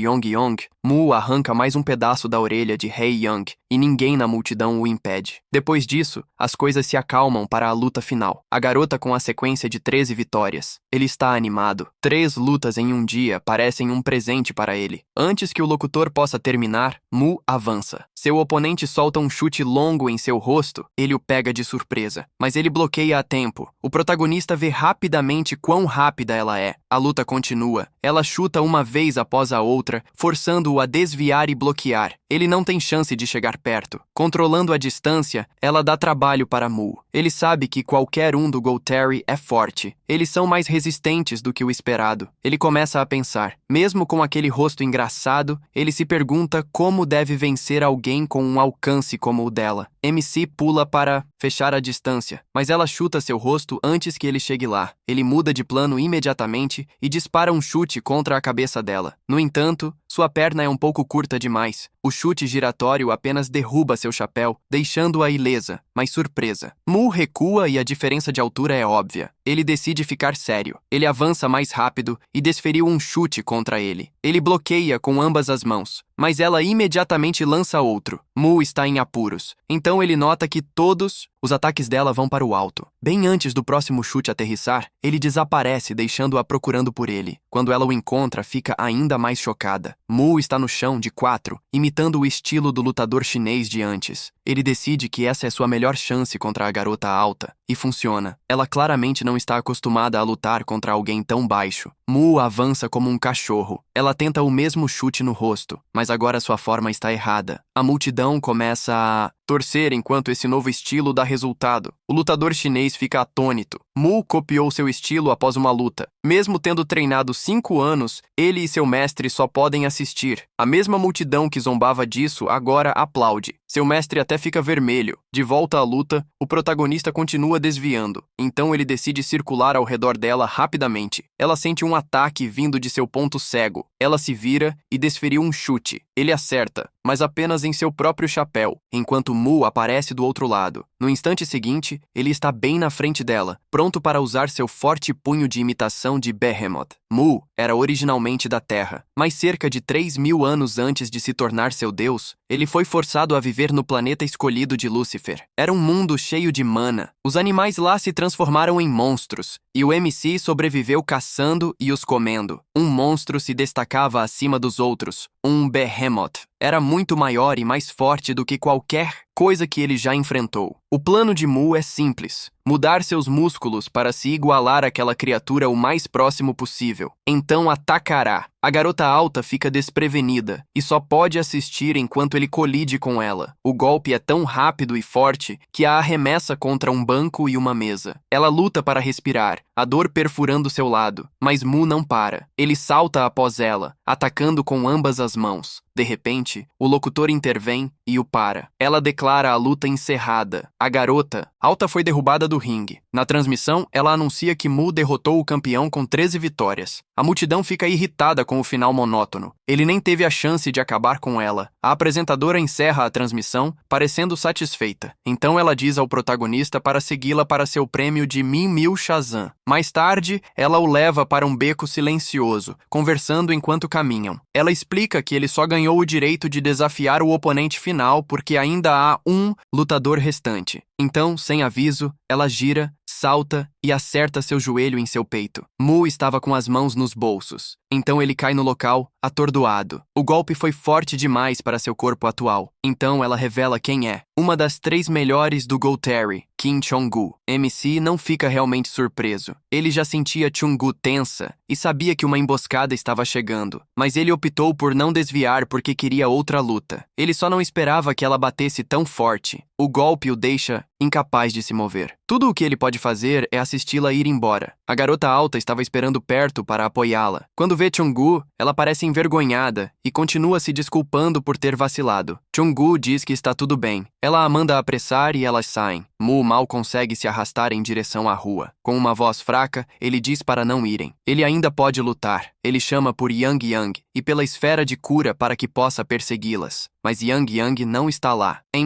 Yong-Yong, Mu arranca mais um pedaço da orelha de Hae-Young e ninguém na multidão o impede. Depois disso, as coisas se acalmam para a luta final. A garota com a sequência de 13 vitórias. Ele está animado. 3 lutas em um dia parecem um presente para ele. Antes que o locutor possa terminar, Mu avança. Seu oponente solta um chute longo em seu rosto, ele o pega de surpresa. Mas ele bloqueia a tempo. O protagonista vê rapidamente quão rápida ela é. A luta continua. Ela chuta uma vez após a outra, forçando-o a desviar e bloquear. Ele não tem chance de chegar perto. Controlando a distância, ela dá trabalho para Mu. Ele sabe que qualquer um do Golterry é forte. Eles são mais resistentes do que o esperado. Ele começa a pensar. Mesmo com aquele rosto engraçado, ele se pergunta como deve vencer alguém com um alcance como o dela. MC pula para fechar a distância, mas ela chuta seu rosto antes que ele chegue lá. Ele muda de plano imediatamente e dispara um chute contra a cabeça dela. No entanto, sua perna é um pouco curta demais. O chute giratório apenas derruba seu chapéu, deixando-a ilesa, mas surpresa. Mu recua e a diferença de altura é óbvia. Ele decide ficar sério. Ele avança mais rápido e desferiu um chute contra ele. Ele bloqueia com ambas as mãos, mas ela imediatamente lança outro. Mu está em apuros. Então ele nota que todos os ataques dela vão para o alto. Bem antes do próximo chute aterrissar, ele desaparece, deixando-a procurando por ele. Quando ela o encontra, fica ainda mais chocada. Mu está no chão de 4, imitando o estilo do lutador chinês de antes. Ele decide que essa é sua melhor chance contra a garota alta. E funciona. Ela claramente não está acostumada a lutar contra alguém tão baixo. Mu avança como um cachorro. Ela tenta o mesmo chute no rosto, mas agora sua forma está errada. A multidão começa a torcer enquanto esse novo estilo dá resultado. O lutador chinês fica atônito. Mu copiou seu estilo após uma luta. Mesmo tendo treinado 5 anos, ele e seu mestre só podem assistir. A mesma multidão que zombava disso agora aplaude. Seu mestre até fica vermelho. De volta à luta, o protagonista continua desviando. Então ele decide circular ao redor dela rapidamente. Ela sente um ataque vindo de seu ponto cego. Ela se vira e desferiu um chute. Ele acerta, mas apenas em seu próprio chapéu, enquanto Mu aparece do outro lado. No instante seguinte, ele está bem na frente dela, pronto para usar seu forte punho de imitação de Behemoth. Mu era originalmente da Terra, mas cerca de 3.000 anos antes de se tornar seu deus, ele foi forçado a viver no planeta escolhido de Lúcifer. Era um mundo cheio de mana. Os animais lá se transformaram em monstros, e o MC sobreviveu caçando e os comendo. Um monstro se destacava acima dos outros, um Behemoth. Era muito maior e mais forte do que qualquer coisa que ele já enfrentou. O plano de Mu é simples: mudar seus músculos para se igualar àquela criatura o mais próximo possível. Então atacará. A garota alta fica desprevenida e só pode assistir enquanto ele colide com ela. O golpe é tão rápido e forte que a arremessa contra um banco e uma mesa. Ela luta para respirar, a dor perfurando seu lado, mas Mu não para. Ele salta após ela, atacando com ambas as mãos. De repente, o locutor intervém e o para. Ela declara a luta encerrada. A garota alta foi derrubada do ringue. Na transmissão, ela anuncia que Mu derrotou o campeão com 13 vitórias. A multidão fica irritada com o final monótono. Ele nem teve a chance de acabar com ela. A apresentadora encerra a transmissão, parecendo satisfeita. Então ela diz ao protagonista para segui-la para seu prêmio de Min-Mil Shazam. Mais tarde, ela o leva para um beco silencioso, conversando enquanto caminham. Ela explica que ele só ganhou o direito de desafiar o oponente final porque ainda há um lutador restante. Então, sem aviso, ela gira, salta e acerta seu joelho em seu peito. Mu estava com as mãos nos bolsos. Então ele cai no local, atordoado. O golpe foi forte demais para seu corpo atual. Então ela revela quem é. Uma das 3 melhores do Golterry, Kim Chong-gu. MC não fica realmente surpreso. Ele já sentia Chung-gu tensa e sabia que uma emboscada estava chegando. Mas ele optou por não desviar porque queria outra luta. Ele só não esperava que ela batesse tão forte. O golpe o deixa incapaz de se mover. Tudo o que ele pode fazer é assisti-la ir embora. A garota alta estava esperando perto para apoiá-la. Quando vê Chung-gu, ela parece envergonhada e continua se desculpando por ter vacilado. Chung-gu diz que está tudo bem. Ela a manda apressar e elas saem. Mu mal consegue se arrastar em direção à rua. Com uma voz fraca, ele diz para não irem. Ele ainda pode lutar. Ele chama por Yang Yang e pela esfera de cura para que possa persegui-las. Mas Yang Yang não está lá. Em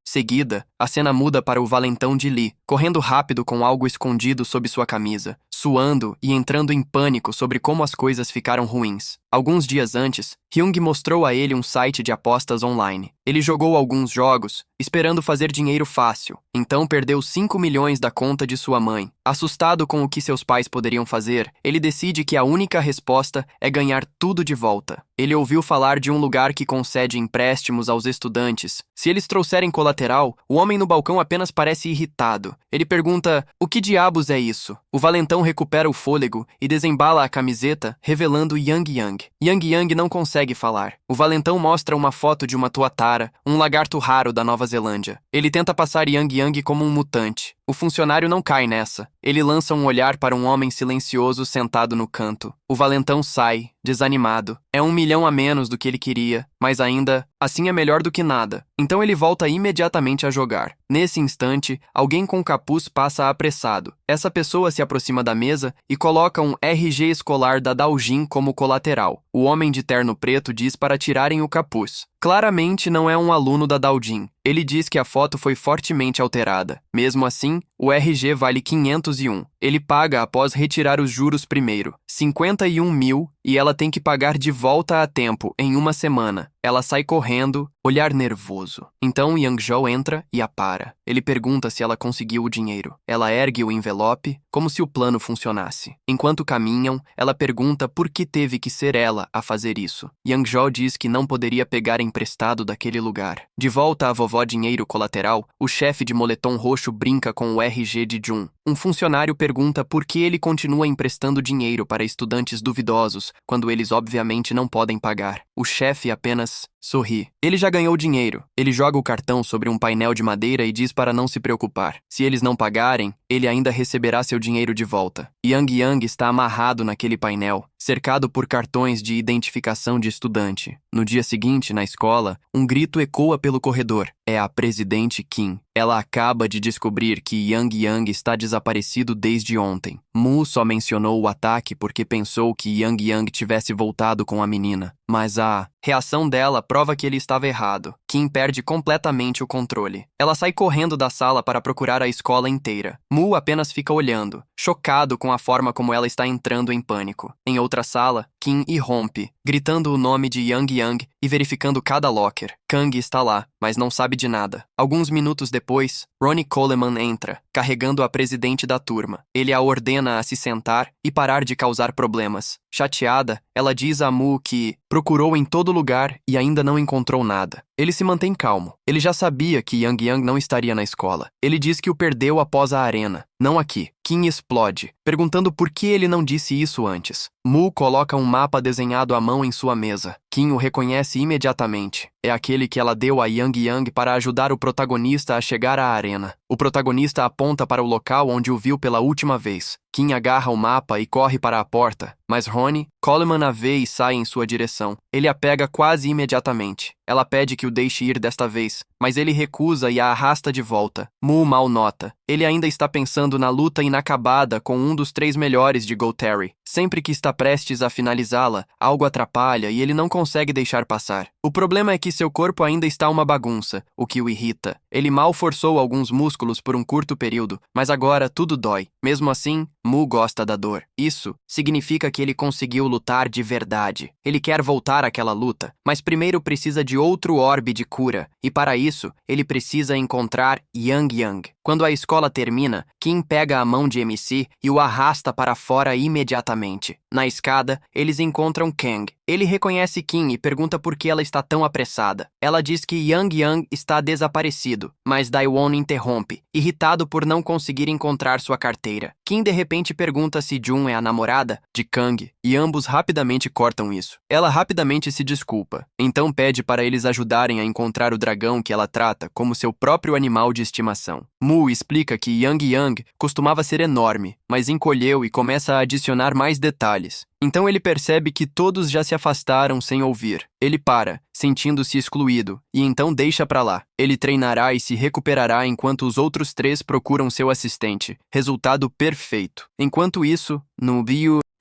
seguida, a cena muda para o valentão de Lee, correndo rápido com algo escondido sob sua camisa, suando e entrando em pânico sobre como as coisas ficaram ruins. Alguns dias antes, Hyung mostrou a ele um site de apostas online. Ele jogou alguns jogos, esperando fazer dinheiro fácil. Então perdeu 5 milhões da conta de sua mãe. Assustado com o que seus pais poderiam fazer, ele decide que a única resposta é ganhar tudo de volta. Ele ouviu falar de um lugar que concede empréstimos aos estudantes. Se eles trouxerem colateral, o homem no balcão apenas parece irritado. Ele pergunta: o que diabos é isso? O valentão recupera o fôlego e desembala a camiseta, revelando Yang Yang. Yang Yang não consegue falar. O valentão mostra uma foto de uma tuatara, um lagarto raro da Nova Zelândia. Ele tenta passar Yang Yang como um mutante. O funcionário não cai nessa. Ele lança um olhar para um homem silencioso sentado no canto. O valentão sai, desanimado. É 1 milhão a menos do que ele queria, mas ainda, assim é melhor do que nada. Então ele volta imediatamente a jogar. Nesse instante, alguém com capuz passa apressado. Essa pessoa se aproxima da mesa e coloca um RG escolar da Daojin como colateral. O homem de terno preto diz para tirarem o capuz. Claramente não é um aluno da Daojin. Ele diz que a foto foi fortemente alterada. Mesmo assim, o RG vale 501. Ele paga após retirar os juros primeiro, 51 mil, e ela tem que pagar de volta a tempo, em 1 semana. Ela sai correndo, olhar nervoso. Então Yang-jo entra e a para. Ele pergunta se ela conseguiu o dinheiro. Ela ergue o envelope, como se o plano funcionasse. Enquanto caminham, ela pergunta por que teve que ser ela a fazer isso. Yang-jo diz que não poderia pegar emprestado daquele lugar. De volta à vovó Dinheiro Colateral, o chefe de moletom roxo brinca com o RG de Jun. Um funcionário pergunta por que ele continua emprestando dinheiro para estudantes duvidosos, quando eles obviamente não podem pagar. O chefe apenas sorri. Ele já ganhou dinheiro. Ele joga o cartão sobre um painel de madeira e diz para não se preocupar. Se eles não pagarem, ele ainda receberá seu dinheiro de volta. Yang Yang está amarrado naquele painel, cercado por cartões de identificação de estudante. No dia seguinte, na escola, um grito ecoa pelo corredor. É a presidente Kim. Ela acaba de descobrir que Yang Yang está desaparecido desde ontem. Mu só mencionou o ataque porque pensou que Yang Yang tivesse voltado com a menina. Mas a reação dela prova que ele estava errado. Kim perde completamente o controle. Ela sai correndo da sala para procurar a escola inteira. Mu apenas fica olhando, chocado com a forma como ela está entrando em pânico. Em outra sala, Kim irrompe, gritando o nome de Yang Yang e verificando cada locker. Kang está lá, mas não sabe de nada. Alguns minutos depois, Ronnie Coleman entra, carregando a presidente da turma. Ele a ordena a se sentar e parar de causar problemas. Chateada, ela diz a Mu que procurou em todo lugar e ainda não encontrou nada. Ele se mantém calmo. Ele já sabia que Yang Yang não estaria na escola. Ele diz que o perdeu após a arena, não aqui. Kim explode, perguntando por que ele não disse isso antes. Mu coloca um mapa desenhado à mão em sua mesa. Kim o reconhece imediatamente. É aquele que ela deu a Yang Yang para ajudar o protagonista a chegar à arena. O protagonista aponta para o local onde o viu pela última vez. Kim agarra o mapa e corre para a porta, mas Ronnie, Coleman a vê e sai em sua direção. Ele a pega quase imediatamente. Ela pede que o deixe ir desta vez, mas ele recusa e a arrasta de volta. Mu mal nota. Ele ainda está pensando na luta inacabada com um dos 3 melhores de Go Terry. Sempre que está prestes a finalizá-la, algo atrapalha e ele não consegue deixar passar. O problema é que seu corpo ainda está uma bagunça, o que o irrita. Ele mal forçou alguns músculos por um curto período, mas agora tudo dói. Mesmo assim, Mu gosta da dor. Isso significa que ele conseguiu lutar de verdade. Ele quer voltar àquela luta, mas primeiro precisa de outro orbe de cura, e para isso, ele precisa encontrar Yang Yang. Quando a escola termina, Kim pega a mão de MC e o arrasta para fora imediatamente. Na escada, eles encontram Kang. Ele reconhece Kim e pergunta por que ela está tão apressada. Ela diz que Yang Yang está desaparecido, mas Daewon interrompe, irritado por não conseguir encontrar sua carteira. Kim de repente pergunta se Jun é a namorada de Kang, e ambos rapidamente cortam isso. Ela rapidamente se desculpa, então pede para eles ajudarem a encontrar o dragão que ela trata como seu próprio animal de estimação. Mu explica que Yang Yang costumava ser enorme, mas encolheu e começa a adicionar mais detalhes. Então ele percebe que todos já se afastaram sem ouvir. Ele para, sentindo-se excluído, e então deixa pra lá. Ele treinará e se recuperará enquanto os outros 3 procuram seu assistente. Resultado perfeito. Enquanto isso, no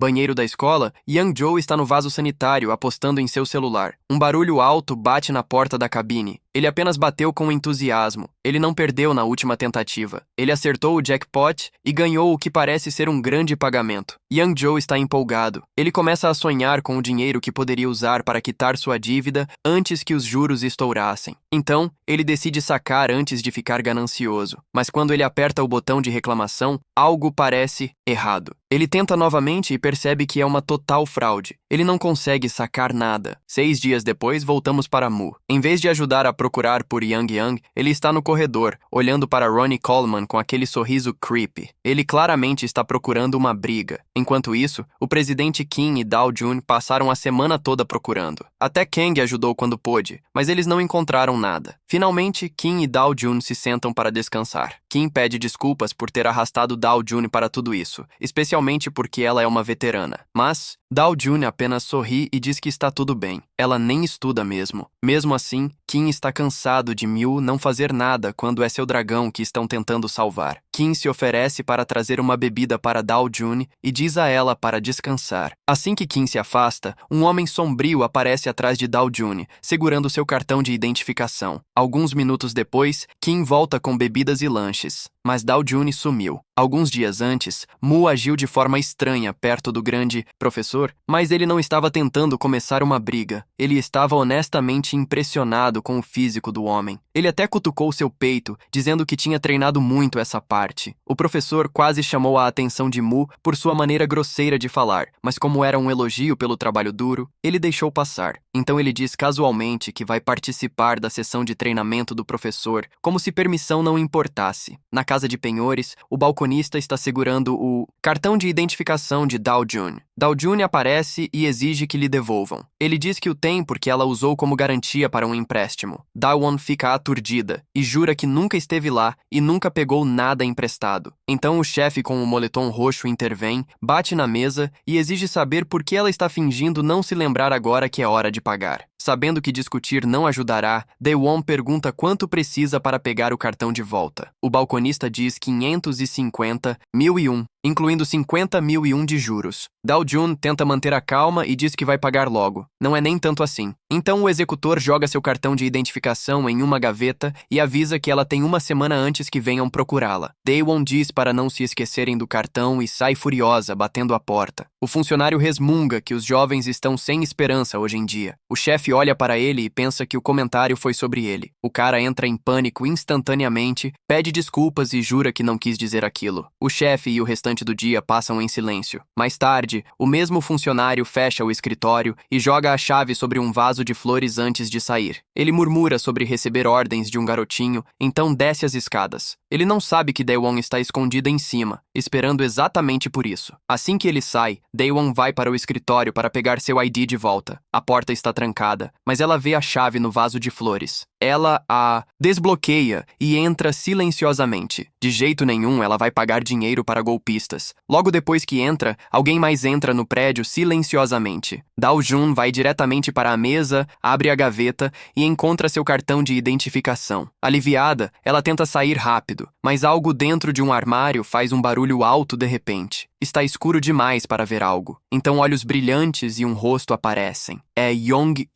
banheiro da escola, Young Joe está no vaso sanitário apostando em seu celular. Um barulho alto bate na porta da cabine. Ele apenas bateu com entusiasmo. Ele não perdeu na última tentativa. Ele acertou o jackpot e ganhou o que parece ser um grande pagamento. Young Joe está empolgado. Ele começa a sonhar com o dinheiro que poderia usar para quitar sua dívida antes que os juros estourassem. Então, ele decide sacar antes de ficar ganancioso. Mas quando ele aperta o botão de reclamação, algo parece errado. Ele tenta novamente e percebe que é uma total fraude. Ele não consegue sacar nada. 6 dias depois, voltamos para Mu. Em vez de ajudar a procurar por Young, ele está no corredor, olhando para Ronnie Coleman com aquele sorriso creepy. Ele claramente está procurando uma briga. Enquanto isso, o presidente Kim e Dao Jun passaram a semana toda procurando. Até Kang ajudou quando pôde, mas eles não encontraram nada. Finalmente, Kim e Dao Jun se sentam para descansar. Kim pede desculpas por ter arrastado Dao Jun para tudo isso, especialmente porque ela é uma veterana. Mas Dao Jun apenas sorri e diz que está tudo bem. Ela nem estuda mesmo. Mesmo assim, Kim está cansado de Mew não fazer nada quando é seu dragão que estão tentando salvar. Kim se oferece para trazer uma bebida para Dao Jun e diz a ela para descansar. Assim que Kim se afasta, um homem sombrio aparece atrás de Dao Jun, segurando seu cartão de identificação. Alguns minutos depois, Kim volta com bebidas e lanches, mas Dao Jun sumiu. Alguns dias antes, Mu agiu de forma estranha perto do grande professor, mas ele não estava tentando começar uma briga. Ele estava honestamente impressionado com o físico do homem. Ele até cutucou seu peito, dizendo que tinha treinado muito essa parte. O professor quase chamou a atenção de Mu por sua maneira grosseira de falar, mas como era um elogio pelo trabalho duro, ele deixou passar. Então ele diz casualmente que vai participar da sessão de treinamento do professor, como se permissão não importasse. Na casa de penhores, o balconista está segurando o cartão de identificação de Dao Jun. Dao Jun aparece e exige que lhe devolvam. Ele diz que o tem porque ela usou como garantia para um empréstimo. Dao-won fica aturdida e jura que nunca esteve lá e nunca pegou nada emprestado. Então o chefe com o moletom roxo intervém, bate na mesa e exige saber por que ela está fingindo não se lembrar agora que é hora de pagar. Sabendo que discutir não ajudará, Dae-won pergunta quanto precisa para pegar o cartão de volta. O balconista diz 550.001, incluindo 50.001 de juros. Dao Jun tenta manter a calma e diz que vai pagar logo. Não é nem tanto assim. Então o executor joga seu cartão de identificação em uma gaveta e avisa que ela tem uma semana antes que venham procurá-la. Dae-won diz para não se esquecerem do cartão e sai furiosa, batendo a porta. O funcionário resmunga que os jovens estão sem esperança hoje em dia. O chefe olha para ele e pensa que o comentário foi sobre ele. O cara entra em pânico instantaneamente, pede desculpas e jura que não quis dizer aquilo. O chefe e o restante do dia passam em silêncio. Mais tarde, o mesmo funcionário fecha o escritório e joga a chave sobre um vaso de flores antes de sair. Ele murmura sobre receber ordens de um garotinho, então desce as escadas. Ele não sabe que Dae-won está escondida em cima, esperando exatamente por isso. Assim que ele sai, Dae-won vai para o escritório para pegar seu ID de volta. A porta está trancada, mas ela vê a chave no vaso de flores. Ela a desbloqueia e entra silenciosamente. De jeito nenhum ela vai pagar dinheiro para golpistas. Logo depois que entra, alguém mais entra no prédio silenciosamente. Dao Jun vai diretamente para a mesa, abre a gaveta e encontra seu cartão de identificação. Aliviada, ela tenta sair rápido, mas algo dentro de um armário faz um barulho alto de repente. Está escuro demais para ver algo. Então olhos brilhantes e um rosto aparecem. É Yong.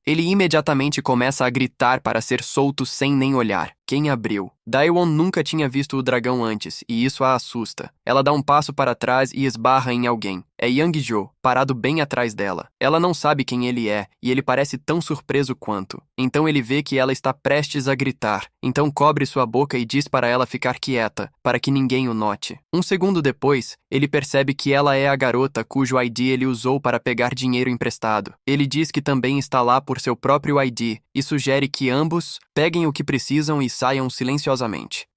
Ele imediatamente começa a gritar para ser solto sem nem olhar. Quem abriu? Dae-won nunca tinha visto o dragão antes, e isso a assusta. Ela dá um passo para trás e esbarra em alguém. É Young Jo, parado bem atrás dela. Ela não sabe quem ele é, e ele parece tão surpreso quanto. Então ele vê que ela está prestes a gritar. Então cobre sua boca e diz para ela ficar quieta, para que ninguém o note. Um segundo depois, ele percebe que ela é a garota cujo ID ele usou para pegar dinheiro emprestado. Ele diz que também está lá por seu próprio ID, e sugere que ambos peguem o que precisam e saiam silenciosamente.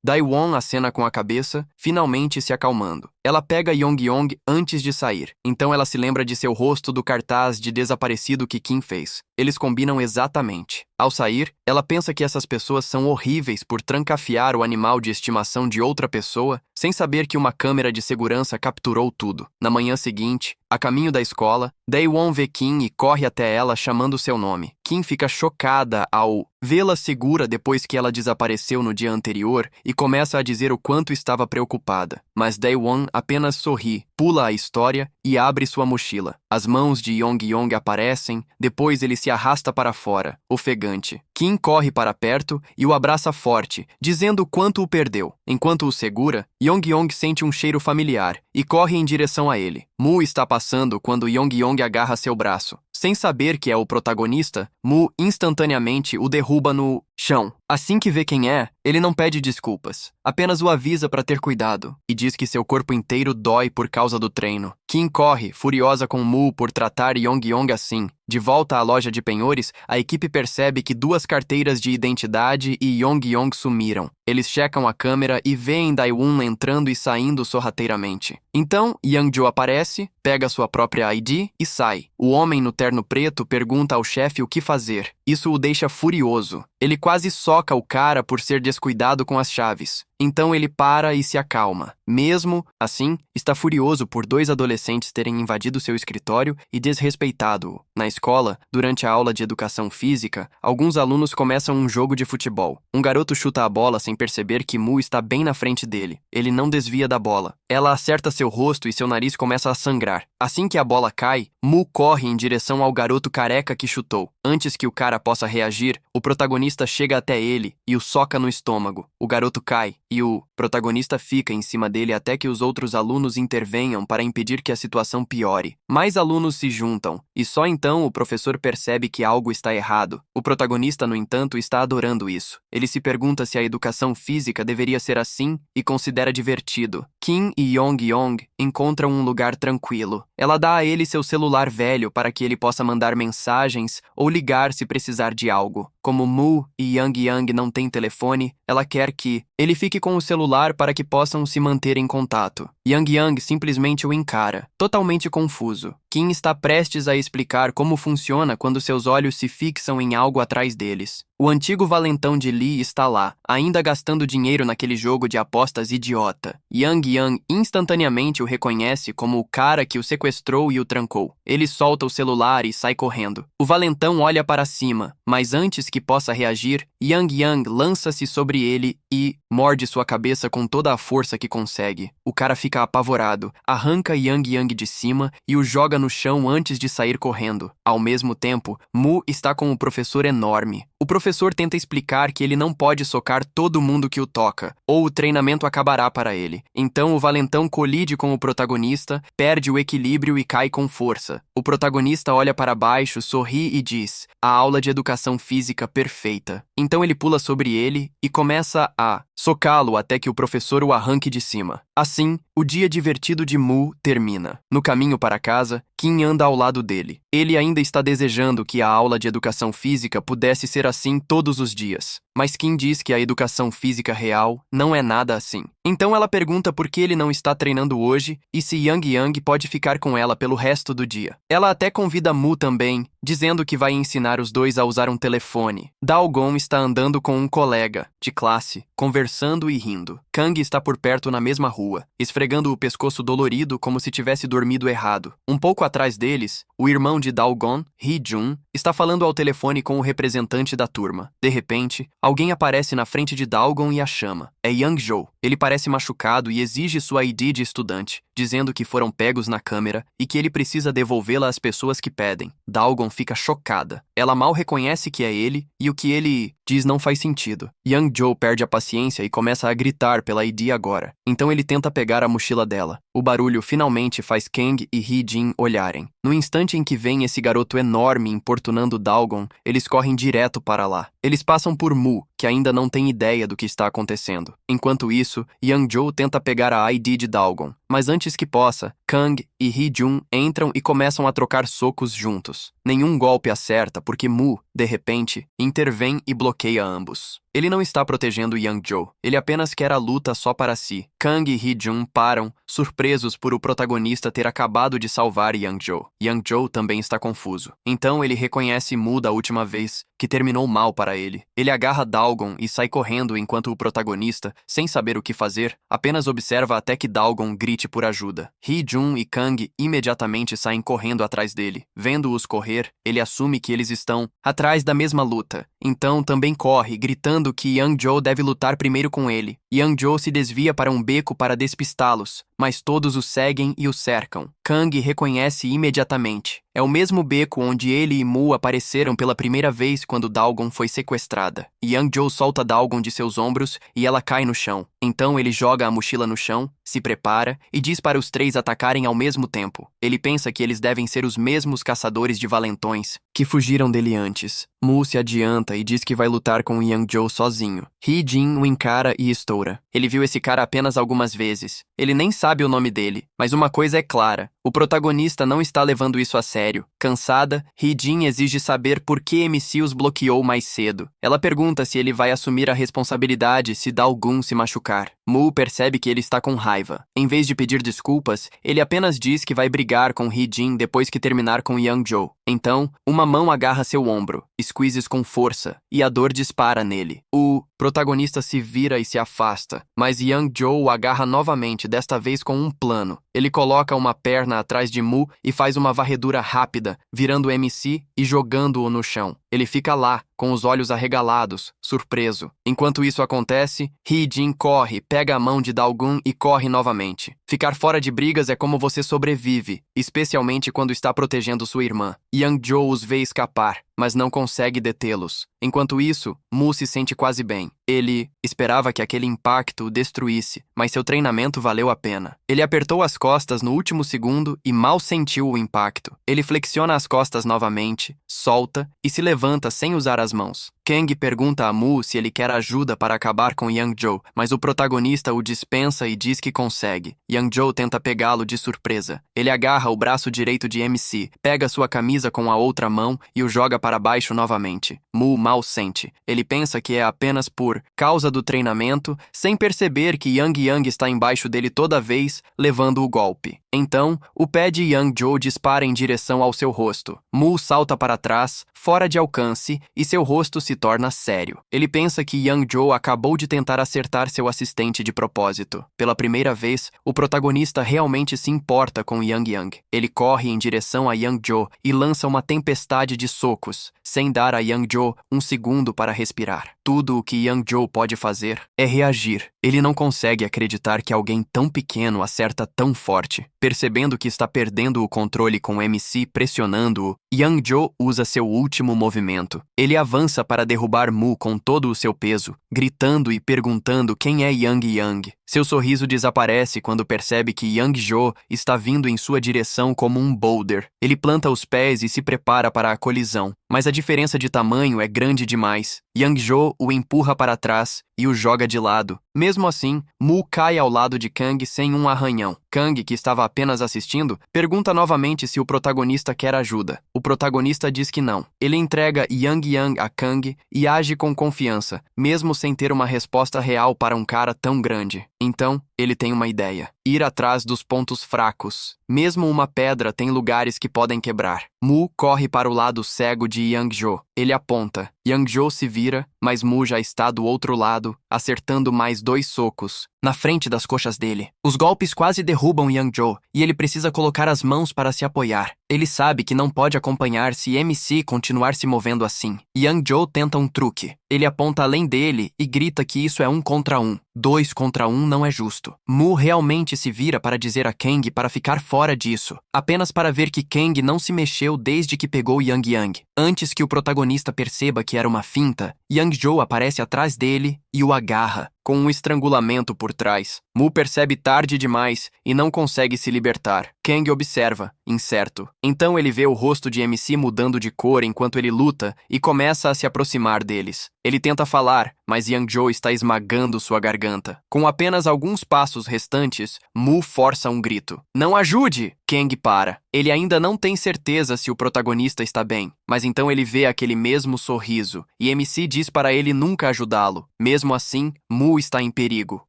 Daewon acena com a cabeça, finalmente se acalmando. Ela pega Yong-yong antes de sair, então ela se lembra de seu rosto do cartaz de desaparecido que Kim fez. Eles combinam exatamente. Ao sair, ela pensa que essas pessoas são horríveis por trancafiar o animal de estimação de outra pessoa, sem saber que uma câmera de segurança capturou tudo. Na manhã seguinte, a caminho da escola, Daewon vê Kim e corre até ela chamando seu nome. Kim fica chocada ao vê-la segura depois que ela desapareceu no dia anterior e começa a dizer o quanto estava preocupada. Mas Daewon apenas sorri, pula a história e abre sua mochila. As mãos de Yong-yong aparecem, depois ele se arrasta para fora, ofegante. Kim corre para perto e o abraça forte, dizendo o quanto o perdeu. Enquanto o segura, Yong-yong sente um cheiro familiar e corre em direção a ele. Mu está passando quando Yong-yong agarra seu braço. Sem saber que é o protagonista, Mu instantaneamente o derruba no chão. Assim que vê quem é, ele não pede desculpas, apenas o avisa para ter cuidado e diz que seu corpo inteiro dói por causa do treino. Kim corre, furiosa com Mu por tratar Yong-yong assim. De volta à loja de penhores, a equipe percebe que 2 carteiras de identidade e Yong-yong sumiram. Eles checam a câmera e veem Daewon entrando e saindo sorrateiramente. Então, Yang-jo aparece, pega sua própria ID e sai. O homem no terno preto pergunta ao chefe o que fazer. Isso o deixa furioso. Ele quase soca o cara por ser descuidado com as chaves. Então ele para e se acalma. Mesmo assim, está furioso por 2 adolescentes terem invadido seu escritório e desrespeitado-o. Na escola, durante a aula de educação física, alguns alunos começam um jogo de futebol. Um garoto chuta a bola sem perceber que Mu está bem na frente dele. Ele não desvia da bola. Ela acerta seu rosto e seu nariz começa a sangrar. Assim que a bola cai, Mu corre em direção ao garoto careca que chutou. Antes que o cara possa reagir, o protagonista chega até ele e o soca no estômago. O garoto cai e o protagonista fica em cima dele até que os outros alunos intervenham para impedir que a situação piore. Mais alunos se juntam e só então o professor percebe que algo está errado. O protagonista, no entanto, está adorando isso. Ele se pergunta se a educação física deveria ser assim e considera divertido. Kim e Yong-yong encontram um lugar tranquilo. Ela dá a ele seu celular velho para que ele possa mandar mensagens ou ligar se precisar de algo. Como Mu e Yang-yang não têm telefone, ela quer que ele fique com o celular para que possam se manter em contato. Yang-yang simplesmente o encara, totalmente confuso. Kim está prestes a explicar como funciona quando seus olhos se fixam em algo atrás deles. O antigo valentão de Lee está lá, ainda gastando dinheiro naquele jogo de apostas idiota. Yang-yang instantaneamente o reconhece como o cara que o sequestrou e o trancou. Ele solta o celular e sai correndo. O valentão olha para cima, mas antes que possa reagir, Yang-yang lança-se sobre ele e morde sua cabeça com toda a força que consegue. O cara fica apavorado, arranca Yang-yang de cima e o joga no chão antes de sair correndo. Ao mesmo tempo, Mu está com o professor enorme. O professor tenta explicar que ele não pode socar todo mundo que o toca, ou o treinamento acabará para ele. Então o valentão colide com o protagonista, perde o equilíbrio e cai com força. O protagonista olha para baixo, sorri e diz: "A aula de educação física perfeita." Então ele pula sobre ele e começa a socá-lo até que o professor o arranque de cima. Assim, o dia divertido de Mu termina. No caminho para casa, Kim anda ao lado dele. Ele ainda está desejando que a aula de educação física pudesse ser assim todos os dias. Mas Kim diz que a educação física real não é nada assim. Então ela pergunta por que ele não está treinando hoje e se Yang-yang pode ficar com ela pelo resto do dia. Ela até convida Mu também, dizendo que vai ensinar os dois a usar um telefone. Daegon está andando com um colega de classe, conversando e rindo. Kang está por perto na mesma rua, esfregando o pescoço dolorido como se tivesse dormido errado. Um pouco atrás deles, o irmão de Daegon, Hee-jun, está falando ao telefone com o representante da turma. De repente, alguém aparece na frente de Daegon e a chama. É Yang-jo. Ele parece machucado e exige sua ID de estudante, dizendo que foram pegos na câmera e que ele precisa devolvê-la às pessoas que pedem. Daegon fica chocada. Ela mal reconhece que é ele e o que ele diz não faz sentido. Yang-jo perde a paciência e começa a gritar pela ID agora. Então ele tenta pegar a mochila dela. O barulho finalmente faz Kang e Hee-jin olharem. No instante em que vem esse garoto enorme importunando Daegon, eles correm direto para lá. Eles passam por Mu, que ainda não tem ideia do que está acontecendo. Enquanto isso, Yang-jo tenta pegar a ID de Daegon. Mas antes que possa, Kang e Hee-jun entram e começam a trocar socos juntos. Nenhum golpe acerta porque Mu, de repente, intervém e bloqueia ambos. Ele não está protegendo Yang-jo, ele apenas quer a luta só para si. Kang e Hee-jun param, surpresos por o protagonista ter acabado de salvar Yang-jo. Yang-jo também está confuso. Então ele reconhece Mu da última vez, que terminou mal para ele. Ele agarra Dalgon e sai correndo enquanto o protagonista, sem saber o que fazer, apenas observa até que Dalgon grite por ajuda. Hee-jun e Kang imediatamente saem correndo atrás dele. Vendo-os correr, ele assume que eles estão atrás da mesma luta. Então também corre, gritando que Yang-jo deve lutar primeiro com ele. Yang-jo se desvia para um beco para despistá-los, mas todos o seguem e o cercam. Kang reconhece imediatamente. É o mesmo beco onde ele e Mu apareceram pela primeira vez quando Dalgon foi sequestrada. Yang-jo solta Dalgon de seus ombros e ela cai no chão. Então ele joga a mochila no chão, se prepara e diz para os três atacarem ao mesmo tempo. Ele pensa que eles devem ser os mesmos caçadores de valentões que fugiram dele antes. Mu se adianta e diz que vai lutar com Yang-jo sozinho. Hee-jin o encara e estoura. Ele viu esse cara apenas algumas vezes. Ele nem sabe o nome dele, mas uma coisa é clara. O protagonista não está levando isso a sério. Cansada, Hee-jin exige saber por que MC os bloqueou mais cedo. Ela pergunta se ele vai assumir a responsabilidade se Dalgon se machucar. Mu percebe que ele está com raiva. Em vez de pedir desculpas, ele apenas diz que vai brigar com Hee-jin depois que terminar com Yang-jo. Então, uma mão agarra seu ombro, squeezes com força, e a dor dispara nele. O protagonista se vira e se afasta, mas Yang-jo o agarra novamente, desta vez com um plano. Ele coloca uma perna atrás de Mu e faz uma varredura rápida, virando o MC e jogando-o no chão. Ele fica lá, com os olhos arregalados, surpreso. Enquanto isso acontece, Hee-jin corre, pega a mão de Dalgon e corre novamente. Ficar fora de brigas é como você sobrevive, especialmente quando está protegendo sua irmã. Yang-jo os vê escapar, mas não consegue detê-los. Enquanto isso, Mu se sente quase bem. Ele esperava que aquele impacto o destruísse, mas seu treinamento valeu a pena. Ele apertou as costas no último segundo e mal sentiu o impacto. Ele flexiona as costas novamente, solta e se levanta sem usar as mãos. Kang pergunta a Mu se ele quer ajuda para acabar com Yang-jo, mas o protagonista o dispensa e diz que consegue. Yang-jo tenta pegá-lo de surpresa. Ele agarra o braço direito de MC, pega sua camisa com a outra mão e o joga para baixo novamente. Mu mal sente. Ele pensa que é apenas por causa do treinamento, sem perceber que Yang está embaixo dele toda vez, levando o golpe. Então, o pé de Yang-jo dispara em direção ao seu rosto. Mu salta para trás, fora de alcance, e seu rosto se torna sério. Ele pensa que Yang-jo acabou de tentar acertar seu assistente de propósito. Pela primeira vez, o protagonista realmente se importa com Yang. Ele corre em direção a Yang-jo e lança uma tempestade de socos, sem dar a Yang-jo um segundo para respirar. Tudo o que Yang-jo pode fazer é reagir. Ele não consegue acreditar que alguém tão pequeno acerta tão forte. Percebendo que está perdendo o controle com o MC pressionando-o, Yang-jo usa seu último movimento. Ele avança para derrubar Mu com todo o seu peso, gritando e perguntando quem é Yang. Seu sorriso desaparece quando percebe que Yang-jo está vindo em sua direção como um boulder. Ele planta os pés e se prepara para a colisão, mas a diferença de tamanho é grande demais. Yang-jo o empurra para trás e o joga de lado. Mesmo assim, Mu cai ao lado de Kang sem um arranhão. Kang, que estava apenas assistindo, pergunta novamente se o protagonista quer ajuda. O protagonista diz que não. Ele entrega Yang a Kang e age com confiança, mesmo sem ter uma resposta real para um cara tão grande. Então, ele tem uma ideia. Ir atrás dos pontos fracos. Mesmo uma pedra tem lugares que podem quebrar. Mu corre para o lado cego de Yang-jo. Ele aponta. Yang-jo se vira, mas Mu já está do outro lado, acertando mais 2 socos, na frente das coxas dele. Os golpes quase derrubam Yang-jo, e ele precisa colocar as mãos para se apoiar. Ele sabe que não pode acompanhar se MC continuar se movendo assim. Yang-jo tenta um truque. Ele aponta além dele e grita que isso é 1 contra 1. 2 contra 1 não é justo. Mu realmente se vira para dizer a Kang para ficar fora disso, apenas para ver que Kang não se mexeu desde que pegou Yang. Antes que o protagonista perceba que era uma finta, Yang-jo aparece atrás dele e o agarra. com um estrangulamento por trás. Mu percebe tarde demais e não consegue se libertar. Kang observa, incerto. Então ele vê o rosto de MC mudando de cor enquanto ele luta e começa a se aproximar deles. Ele tenta falar, mas Yang-Jo está esmagando sua garganta. Com apenas alguns passos restantes, Mu força um grito. Não ajude! Kang para. Ele ainda não tem certeza se o protagonista está bem, mas então ele vê aquele mesmo sorriso, e MC diz para ele nunca ajudá-lo. Mesmo assim, Mu está em perigo.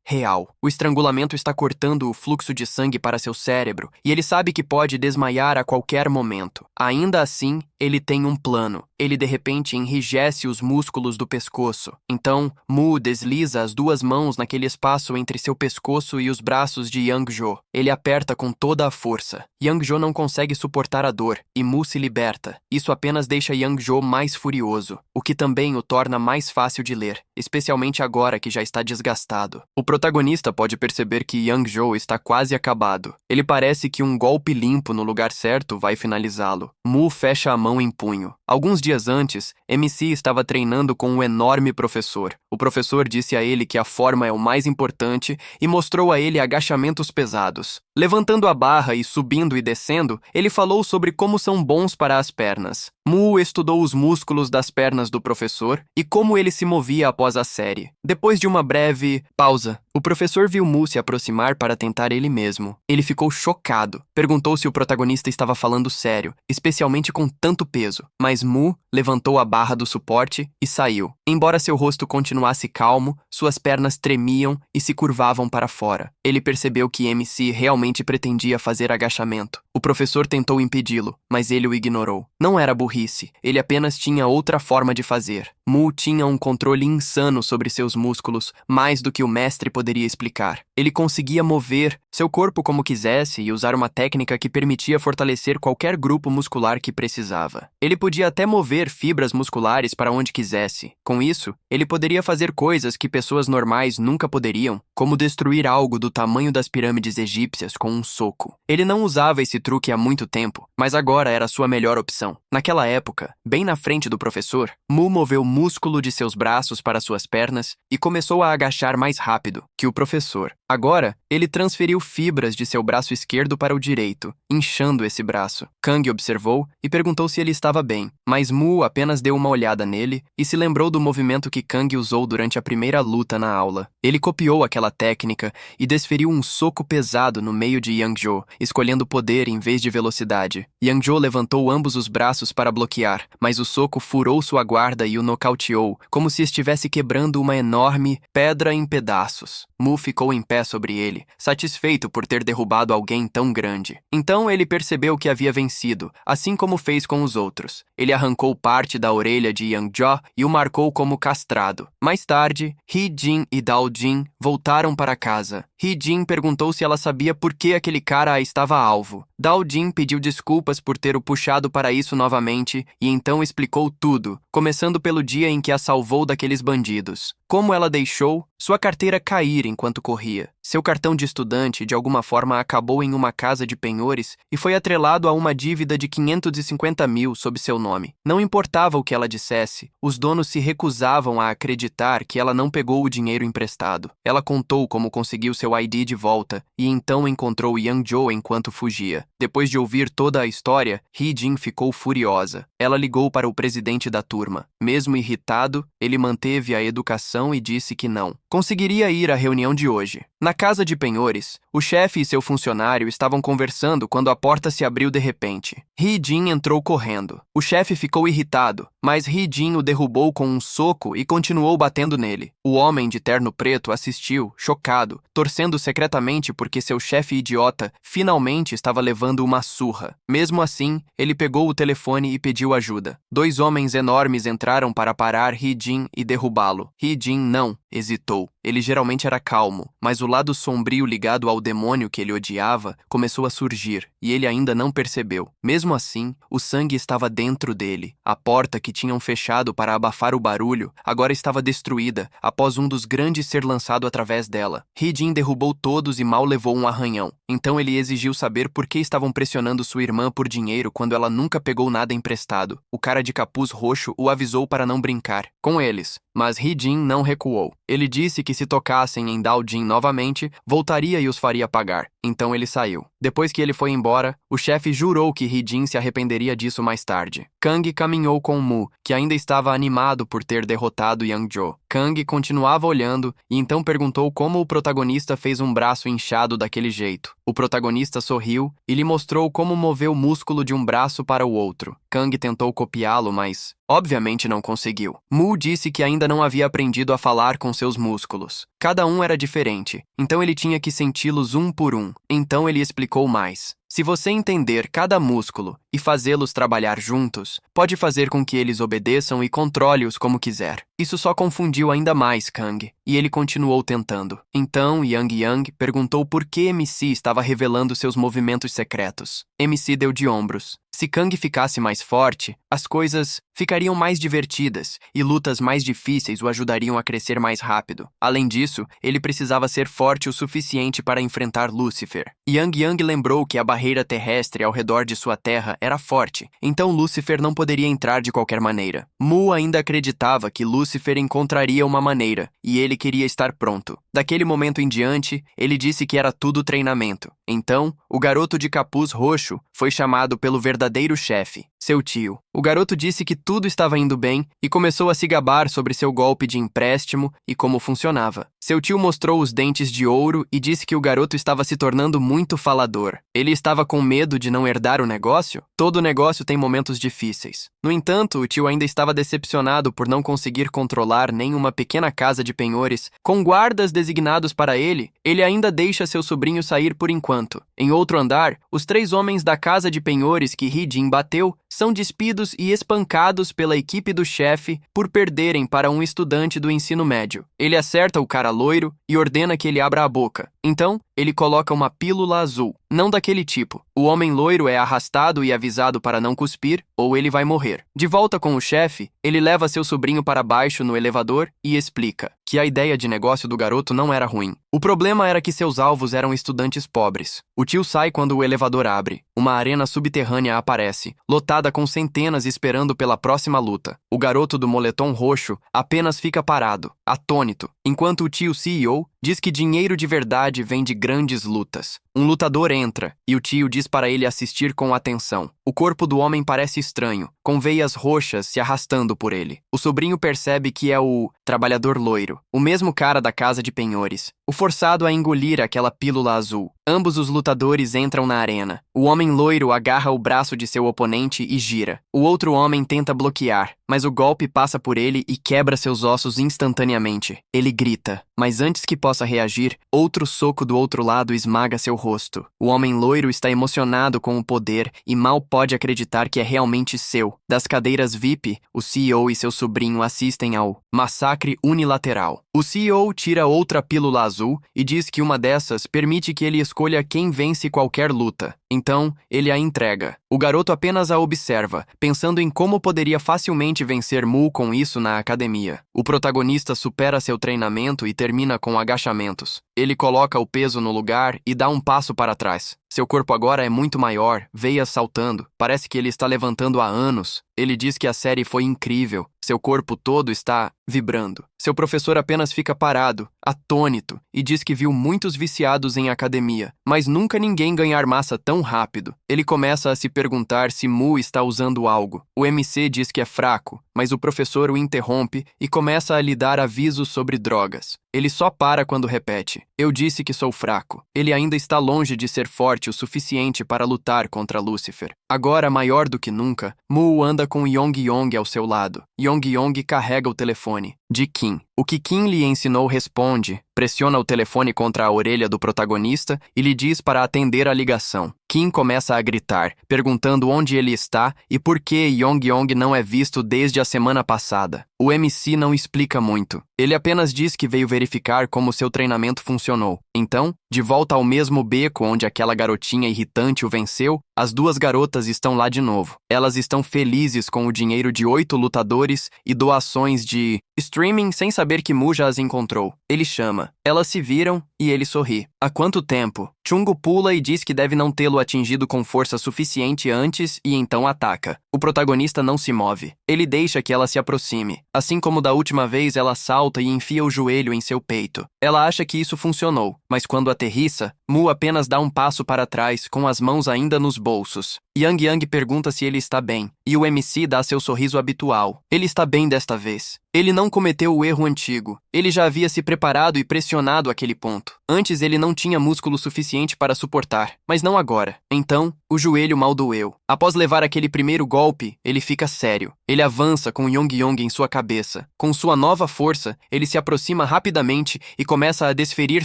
Real. O estrangulamento está cortando o fluxo de sangue para seu cérebro, e ele sabe que pode desmaiar a qualquer momento. Ainda assim, ele tem um plano. Ele de repente enrijece os músculos do pescoço. Então, Mu desliza as duas mãos naquele espaço entre seu pescoço e os braços de Yang-Jo. Ele aperta com toda a força. Yang-Jo não consegue suportar a dor, e Mu se liberta. Isso apenas deixa Yang-Jo mais furioso, o que também o torna mais fácil de ler, especialmente agora que já está desgastado. O protagonista pode perceber que Yang-Jo está quase acabado. Ele parece que um golpe limpo no lugar certo vai finalizá-lo. Mu fecha a mão em punho. Alguns dias antes, MC estava treinando com um enorme professor. O professor disse a ele que a forma é o mais importante e mostrou a ele agachamentos pesados. Levantando a barra e subindo e descendo, ele falou sobre como são bons para as pernas. Mu estudou os músculos das pernas do professor e como ele se movia após a série. Depois de uma breve pausa, o professor viu Mu se aproximar para tentar ele mesmo. Ele ficou chocado. Perguntou se o protagonista estava falando sério, especialmente com tanto peso. Mas Mu levantou a barra do suporte e saiu. Embora seu rosto continuasse calmo, suas pernas tremiam e se curvavam para fora. Ele percebeu que MC realmente pretendia fazer agachamento. O professor tentou impedi-lo, mas ele o ignorou. Não era burrice, ele apenas tinha outra forma de fazer. Mu tinha um controle insano sobre seus músculos, mais do que o mestre poderia explicar. Ele conseguia mover seu corpo como quisesse e usar uma técnica que permitia fortalecer qualquer grupo muscular que precisava. Ele podia até mover fibras musculares para onde quisesse. Com isso, ele poderia fazer coisas que pessoas normais nunca poderiam, como destruir algo do tamanho das pirâmides egípcias com um soco. Ele não usava esse truque há muito tempo, mas agora era sua melhor opção. Naquela época, bem na frente do professor, Mu moveu o músculo de seus braços para suas pernas e começou a agachar mais rápido que o professor. Agora, ele transferiu fibras de seu braço esquerdo para o direito, inchando esse braço. Kang observou e perguntou se ele estava bem, mas Mu apenas deu uma olhada nele e se lembrou do movimento que Kang usou durante a primeira luta na aula. Ele copiou aquela técnica e desferiu um soco pesado no meio de Yang-Jo, escolhendo poder em vez de velocidade. Yang-Jo levantou ambos os braços para bloquear, mas o soco furou sua guarda e o nocauteou, como se estivesse quebrando uma enorme pedra em pedaços. Mu ficou em pé sobre ele, satisfeito por ter derrubado alguém tão grande. Então ele percebeu que havia vencido, assim como fez com os outros. Ele arrancou parte da orelha de Yang-Jo e o marcou como castrado. Mais tarde, Hee-jin e Dao-jin voltaram para casa. Hee-jin perguntou se ela sabia por que aquele cara a estava alvo. Dao-jin pediu desculpas por ter o puxado para isso novamente e então explicou tudo, começando pelo dia em que a salvou daqueles bandidos. Como ela deixou sua carteira cair enquanto corria. Seu cartão de estudante, de alguma forma, acabou em uma casa de penhores e foi atrelado a uma dívida de 550 mil sob seu nome. Não importava o que ela dissesse, os donos se recusavam a acreditar que ela não pegou o dinheiro emprestado. Ela contou como conseguiu seu ID de volta e então encontrou Yang-Jo enquanto fugia. Depois de ouvir toda a história, Hee-jin ficou furiosa. Ela ligou para o presidente da turma. Mesmo irritado, ele manteve a educação e disse que não conseguiria ir à reunião de hoje. Na casa de penhores, o chefe e seu funcionário estavam conversando quando a porta se abriu de repente. Hee-jin entrou correndo. O chefe ficou irritado, mas Hee-jin o derrubou com um soco e continuou batendo nele. O homem de terno preto assistiu, chocado, torcendo secretamente porque seu chefe idiota finalmente estava levando uma surra. Mesmo assim, ele pegou o telefone e pediu ajuda. Dois homens enormes entraram para parar Hee-jin e derrubá-lo. Hee-jin não hesitou. Ele geralmente era calmo, mas o lado sombrio ligado ao demônio que ele odiava começou a surgir, e ele ainda não percebeu. Mesmo assim, o sangue estava dentro dele. A porta que tinham fechado para abafar o barulho agora estava destruída, após um dos grandes ser lançado através dela. Hee-jin derrubou todos e mal levou um arranhão. Então ele exigiu saber por que estavam pressionando sua irmã por dinheiro quando ela nunca pegou nada emprestado. O cara de capuz roxo o avisou para não brincar com eles, mas Hee-jin não recuou. Ele disse que se tocassem em Dao Jin novamente, voltaria e os faria pagar. Então ele saiu. Depois que ele foi embora, o chefe jurou que Hee-jin se arrependeria disso mais tarde. Kang caminhou com Mu, que ainda estava animado por ter derrotado Yang-jo. Kang continuava olhando e então perguntou como o protagonista fez um braço inchado daquele jeito. O protagonista sorriu e lhe mostrou como mover o músculo de um braço para o outro. Kang tentou copiá-lo, mas obviamente não conseguiu. Mu disse que ainda não havia aprendido a falar com seus músculos. Cada um era diferente, então ele tinha que senti-los um por um. Então ele explicou mais. Se você entender cada músculo e fazê-los trabalhar juntos, pode fazer com que eles obedeçam e controle-os como quiser. Isso só confundiu ainda mais Kang, e ele continuou tentando. Então, Yang perguntou por que MC estava revelando seus movimentos secretos. MC deu de ombros. Se Kang ficasse mais forte, as coisas ficariam mais divertidas e lutas mais difíceis o ajudariam a crescer mais rápido. Além disso, ele precisava ser forte o suficiente para enfrentar Lúcifer. Yang lembrou que a barreira terrestre ao redor de sua terra era forte, então Lúcifer não poderia entrar de qualquer maneira. Mu ainda acreditava que Lúcifer encontraria uma maneira, e ele queria estar pronto. Daquele momento em diante, ele disse que era tudo treinamento. Então, o garoto de capuz roxo foi chamado pelo verdadeiro chefe, seu tio. O garoto disse que tudo estava indo bem e começou a se gabar sobre seu golpe de empréstimo e como funcionava. Seu tio mostrou os dentes de ouro e disse que o garoto estava se tornando muito falador. Ele estava com medo de não herdar o negócio? Todo negócio tem momentos difíceis. No entanto, o tio ainda estava decepcionado por não conseguir controlar nem uma pequena casa de penhores com guardas designados para ele. Ele ainda deixa seu sobrinho sair por enquanto. Em outro andar, os 3 homens da casa de penhores que Hee-jin bateu são despidos e espancados pela equipe do chefe por perderem para um estudante do ensino médio. Ele acerta o cara loiro e ordena que ele abra a boca. Então, ele coloca uma pílula azul, não daquele tipo. O homem loiro é arrastado e avisado para não cuspir, ou ele vai morrer. De volta com o chefe, ele leva seu sobrinho para baixo no elevador e explica que a ideia de negócio do garoto não era ruim. O problema era que seus alvos eram estudantes pobres. O tio sai quando o elevador abre. Uma arena subterrânea aparece, lotada com centenas esperando pela próxima luta. O garoto do moletom roxo apenas fica parado, atônito, enquanto o tio CEO diz que dinheiro de verdade vem de grandes lutas. Um lutador entra, e o tio diz para ele assistir com atenção. O corpo do homem parece estranho, com veias roxas se arrastando por ele. O sobrinho percebe que é o trabalhador loiro, o mesmo cara da casa de penhores, o forçado a engolir aquela pílula azul. Ambos os lutadores entram na arena. O homem loiro agarra o braço de seu oponente e gira. O outro homem tenta bloquear, mas o golpe passa por ele e quebra seus ossos instantaneamente. Ele grita, mas antes que possa reagir, outro soco do outro lado esmaga seu rosto. O homem loiro está emocionado com o poder e mal pode acreditar que é realmente seu. Das cadeiras VIP, o CEO e seu sobrinho assistem ao massacre unilateral. O CEO tira outra pílula azul e diz que uma dessas permite que ele escolha quem vence qualquer luta. Então, ele a entrega. O garoto apenas a observa, pensando em como poderia facilmente vencer Mu com isso na academia. O protagonista supera seu treinamento e termina com agachamentos. Ele coloca o peso no lugar e dá um passo para trás. Seu corpo agora é muito maior, veias saltando. Parece que ele está levantando há anos. Ele diz que a série foi incrível. Seu corpo todo está vibrando. Seu professor apenas fica parado, atônito, e diz que viu muitos viciados em academia, mas nunca ninguém ganhar massa tão rápido. Ele começa a se perguntar se Mu está usando algo. O MC diz que é fraco, mas o professor o interrompe e começa a lhe dar avisos sobre drogas. Ele só para quando repete: "Eu disse que sou fraco." Ele ainda está longe de ser forte o suficiente para lutar contra Lúcifer. Agora, maior do que nunca, Mu anda com Yong ao seu lado. Yong carrega o telefone de Kim. O que Kim lhe ensinou responde, pressiona o telefone contra a orelha do protagonista e lhe diz para atender a ligação. Kim começa a gritar, perguntando onde ele está e por que Yong não é visto desde a semana passada. O MC não explica muito. Ele apenas diz que veio verificar como seu treinamento funcionou. Então, de volta ao mesmo beco onde aquela garotinha irritante o venceu, as 2 garotas estão lá de novo. Elas estão felizes com o dinheiro de 8 lutadores e doações de streaming sem saber que Mu já as encontrou. Ele chama. Elas se viram e ele sorri. Há quanto tempo? Chungo pula e diz que deve não tê-lo cotovelo atingido com força suficiente antes e então ataca. O protagonista não se move. Ele deixa que ela se aproxime. Assim como da última vez, ela salta e enfia o joelho em seu peito. Ela acha que isso funcionou, mas quando aterrissa, Mu apenas dá um passo para trás, com as mãos ainda nos bolsos. Yang Yang pergunta se ele está bem, e o MC dá seu sorriso habitual. Ele está bem desta vez. Ele não cometeu o erro antigo. Ele já havia se preparado e pressionado aquele ponto. Antes ele não tinha músculo suficiente para suportar, mas não agora. Então, o joelho mal doeu. Após levar aquele primeiro golpe, ele fica sério. Ele avança com Yong Yong em sua cabeça. Com sua nova força, ele se aproxima rapidamente e começa a desferir